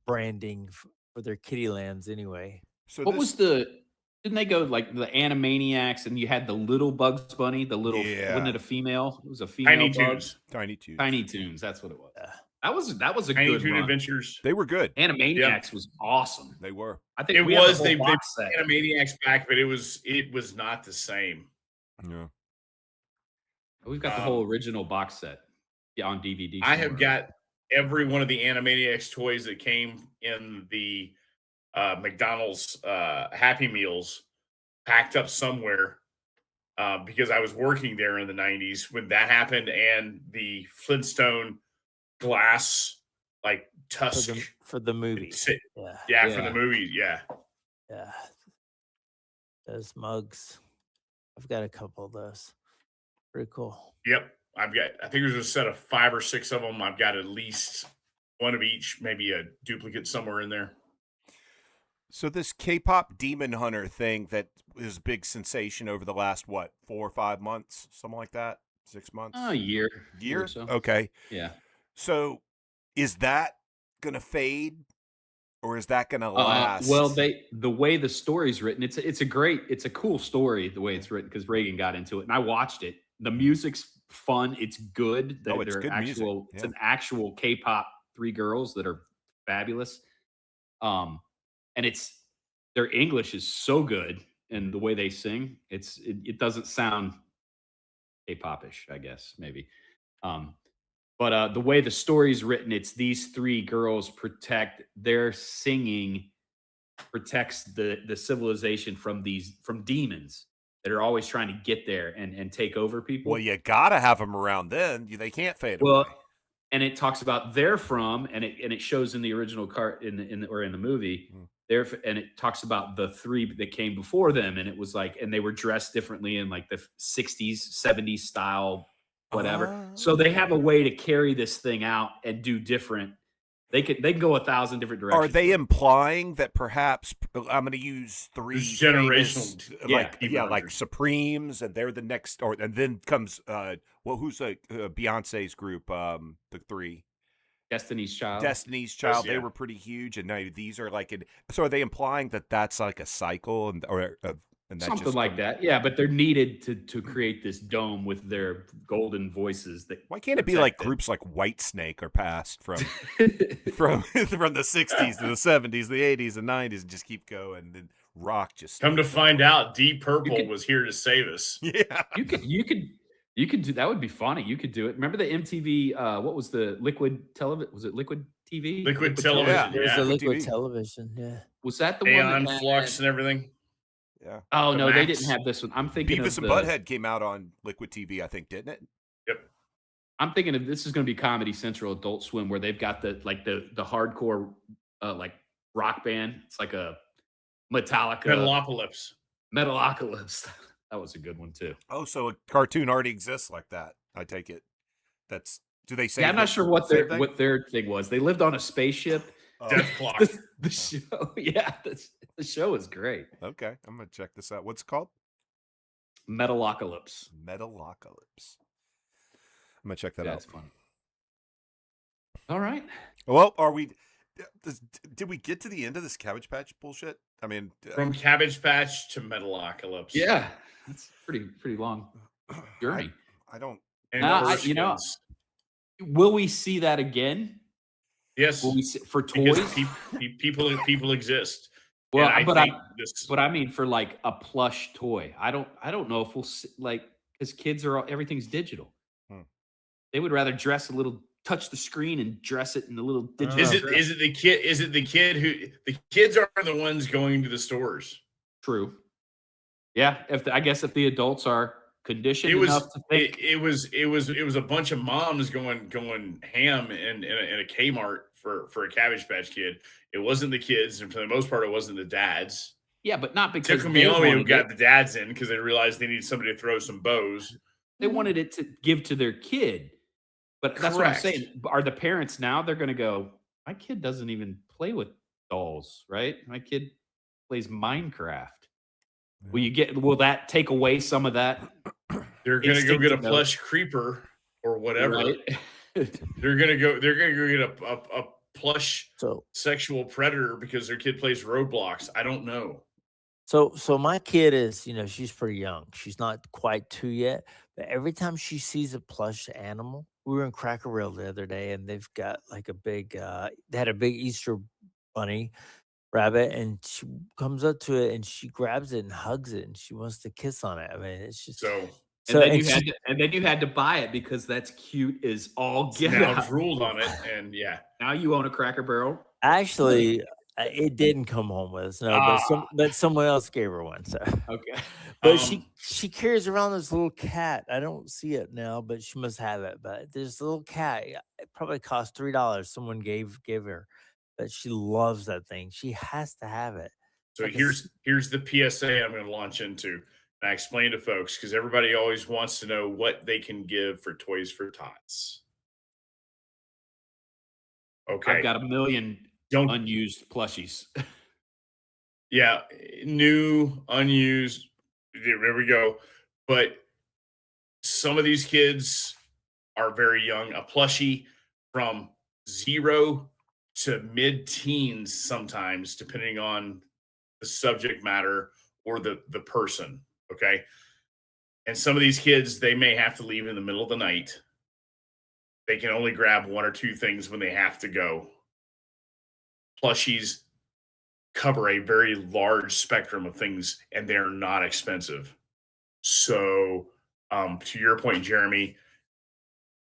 branding for their kitty lands anyway. So What this, was the? Didn't they go like the Animaniacs and you had the little Bugs Bunny, the little Yeah. wasn't it a female? It was a female Tiny bug. Toons. Tiny Toons? Tiny Toons, that's what it was. Yeah. That was a Tiny good Toon run. Adventures. They were good. Animaniacs was awesome. They were. I think It we have was the whole they box set. Animaniacs back, but it was not the same. Yeah. We've got the whole original box set on DVD. I have somewhere. got every one of the Animaniacs toys that came in the McDonald's Happy Meals packed up somewhere because I was working there in the 90s when that happened, and the Flintstone glass like tusk. For the movie. Yeah, Yeah. for the movie. Yeah. Yeah. Those mugs. I've got a couple of those. Pretty cool. Yep. I think there's a set of 5 or 6 of them. I've got at least one of each, maybe a duplicate somewhere in there. So this K-pop Demon Hunter thing that was a big sensation over the last, 4 or 5 months? Something like that? 6 months? A year. Year? or so. Okay. Yeah. So is that going to fade or is that going to last? Well, the way the story's written, it's a cool story the way it's written because Reagan got into it and I watched it. The music's fun. It's good. Oh, it's They're good music. actual. It's Yeah. an actual K-pop 3 girls that are fabulous. And their English is so good and the way they sing, it doesn't sound K-pop-ish, I guess maybe. But the way the story's written, it's these 3 girls protect their singing protects the civilization from demons that are always trying to get there and take over people. Well, you got to have them around then. They can't fade Well, away. and it talks about they're from, and it shows in the original in the movie. And it talks about the 3 that came before them, and it was like, and they were dressed differently in like the 60s, 70s style, whatever. So they have a way to carry this thing out and do different. They can go 1,000 different directions. Are they implying that perhaps I'm going to use 3 There's generational, famous, like Supremes, and they're the next, and then comes who's Beyonce's group, the 3. Destiny's Child. Destiny's Child. They were pretty huge, and now these are like. So are they implying that that's like a cycle, or and that Something just like comes. that. Yeah, but they're needed to create this dome with their golden voices that Why can't it be like protect groups like Whitesnake are passed from from the 60s to the 70s, the 80s and 90s, and just keep going? And then rock just Come to started find going. out, Deep Purple could- was here to save us. Yeah. you could do that. Would be funny. You could do it. Remember the MTV? What was the Liquid television? Was it Liquid TV? Liquid Television. television, There's yeah. a liquid TV. television. Yeah. Was that the one? Aeon That Flux had, and everything. Yeah. oh the no, they Max. didn't have this one. I'm thinking Beavis of and the. Butthead came out on Liquid TV, I think, didn't it? Yep. I'm thinking of this is going to be Comedy Central, Adult Swim, where they've got the hardcore like rock band. It's like a Metallica, Metalocalypse. That was a good one too. Oh, so a cartoon already exists like that. I take it. Do they say? Yeah, I'm not sure what their thing was. They lived on a spaceship. Death Clock. The show, yeah, the show is great. Okay, I'm gonna check this out. What's it called? Metalocalypse. Metalocalypse. I'm gonna check that out. That's fun. All right. Well, are we? Did we get to the end of this Cabbage Patch bullshit? I mean, From Cabbage Patch to Metalocalypse. Yeah, that's pretty long journey. I don't. And Persians. Will we see that again? Yes. Will we see, for Because toys? people exist. Well, And but I mean for like a plush toy. I don't know if we'll see, like, because kids everything's digital. They would rather touch the screen and dress it in the little digital. Is it the kid who the kids are the ones going to the stores? True. Yeah, I guess if the adults are conditioned It was enough to think. it was a bunch of moms going ham in a Kmart for a Cabbage Patch Kid. It wasn't the kids, and for the most part, it wasn't the dads. Yeah, but not because Took they me wanted who got it. the dads in because they realized they needed somebody to throw some bows. They wanted it to give to their kid. But that's what I'm Correct. saying. Are the parents now, they're going to go, my kid doesn't even play with dolls, right? My kid plays Minecraft. Will that take away some of that? They're gonna go instinct get a to know? plush creeper or whatever. Right? They're gonna go get a plush So sexual predator because their kid plays Roblox. I don't know. So my kid is, she's pretty young. She's not quite 2 yet, but every time she sees a plush animal, we were in Cracker Barrel the other day, and they've got like they had a big Easter bunny rabbit, and she comes up to it and she grabs it and hugs it, and she wants to kiss on it. I mean, it's just So so. And then you had to buy it because that's cute as all get now out. drooled on it, and yeah, Now you own a Cracker Barrel. Actually, it didn't come home with us, no, but someone else gave her one. So, Okay. but she carries around this little cat. I don't see it now, but she must have it. But there's a little cat. It probably cost $3. Someone gave her, but she loves that thing. She has to have it. so Like here's the PSA I'm going to launch into. And I explain to folks because everybody always wants to know what they can give for Toys for Tots. Okay, I've got a million unused plushies. Yeah, new, unused. There we go. But some of these kids are very young. A plushie from 0 to mid-teens sometimes, depending on the subject matter or the person, okay? And some of these kids, they may have to leave in the middle of the night. They can only grab 1 or 2 things when they have to go. Plushies cover a very large spectrum of things, and they're not expensive. So, to your point, Jeremy,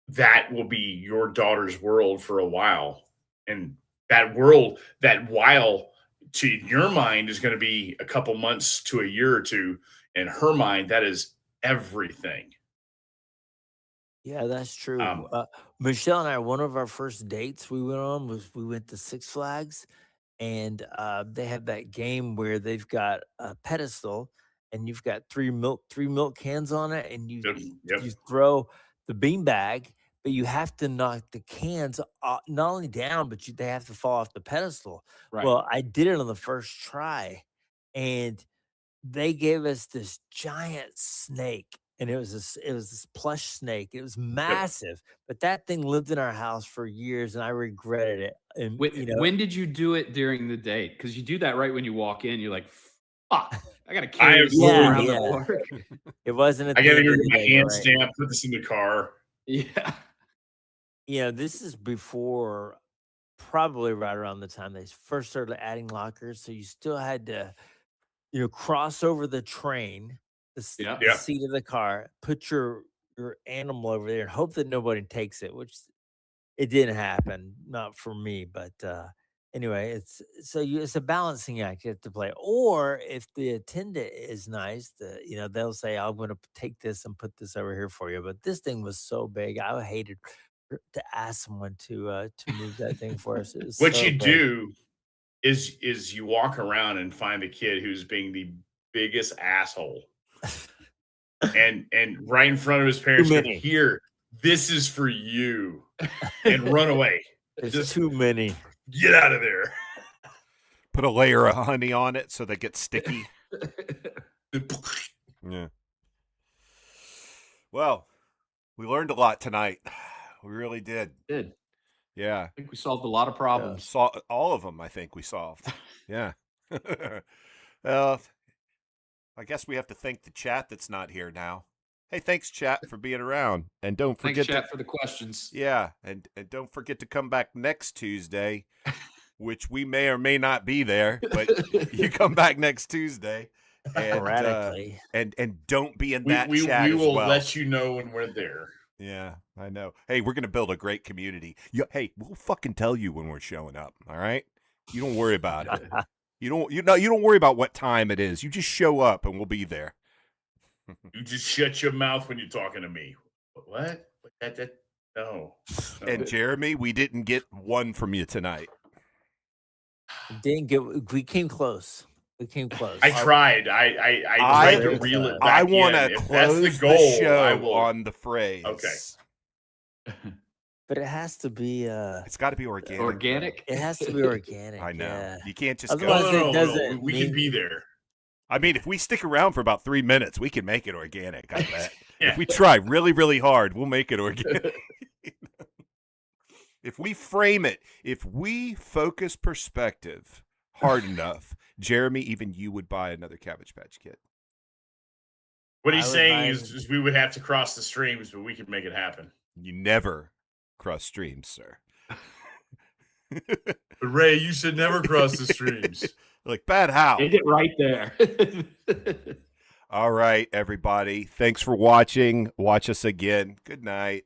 that will be your daughter's world for a while. And that world, that while to your mind is going to be a couple months to a year or two. In her mind, that is everything. Yeah, that's true. Michelle and I, one of our first dates we went on was we went to Six Flags, and they have that game where they've got a pedestal, and you've got three milk cans on it, and you throw the beanbag, but you have to knock the cans not only down, but they have to fall off the pedestal. Right. Well, I did it on the first try, and they gave us this giant snake, and it was this plush snake. It was massive, but that thing lived in our house for years, and I regretted it. And When did you do it during the date? Because you do that right when you walk in. You're like, fuck. I gotta I carry have this Yeah, around yeah. the park. It wasn't at I the gotta end go of get the my day, hand right? stamp, put this in the car. Yeah. This is before, probably right around the time they first started adding lockers. So you still had to, cross over the train, Yeah. the Yeah. seat of the car, put your animal over there, and hope that nobody takes it. Which it didn't happen, not for me. But anyway, it's a balancing act you have to play. Or if the attendant is nice, they'll say, "I'm going to take this and put this over here for you." But this thing was so big, I hated to ask someone to move that thing for us. It was What so you big. do is you walk around and find the kid who's being the biggest asshole. And right in front of his parents, go, many. here, this is for you. And run away. There's Just too many. get out of there. Put a layer of honey on it so they get sticky. Yeah. Well, we learned a lot tonight. We really did. Did. Yeah. I think we solved a lot of problems. Saw all of them, I think we solved. Yeah. Well, I guess we have to thank the chat that's not here now. Hey, thanks, chat, for being around. And don't Thanks, forget chat, for the questions. Yeah, and don't forget to come back next Tuesday, which we may or may not be there, but you come back next Tuesday. And Sporadically. and don't be in We that chat will as well. let you know when we're there. Yeah, I know. Hey, we're gonna build a great community. Hey, we'll fucking tell you when we're showing up. All right, you don't worry about it. You don't worry about what time it is. You just show up and we'll be there. You just shut your mouth when you're talking to me. What? No. And Jeremy, we didn't get one from you tonight. Didn't get. We came close. We came close. I tried. I tried to reel it back. I want to in. If close that's the goal, show I will. on the phrase. Okay. But it has to be. It's got to be organic. Organic? It has to be organic. I know. Yeah. You can't just Otherwise, go. it doesn't. We can be there. I mean, if we stick around for about 3 minutes, we can make it organic. I bet. Yeah. If we try really, really hard, we'll make it organic. If we frame it, if we focus perspective hard enough, Jeremy, even you would buy another Cabbage Patch Kid. What he's I would saying buy- is we would have to cross the streams, but we could make it happen. You never cross streams, sir. But Ray, you should never cross the streams. Like, bad how? End it right there. All right, everybody. Thanks for watching. Watch us again. Good night.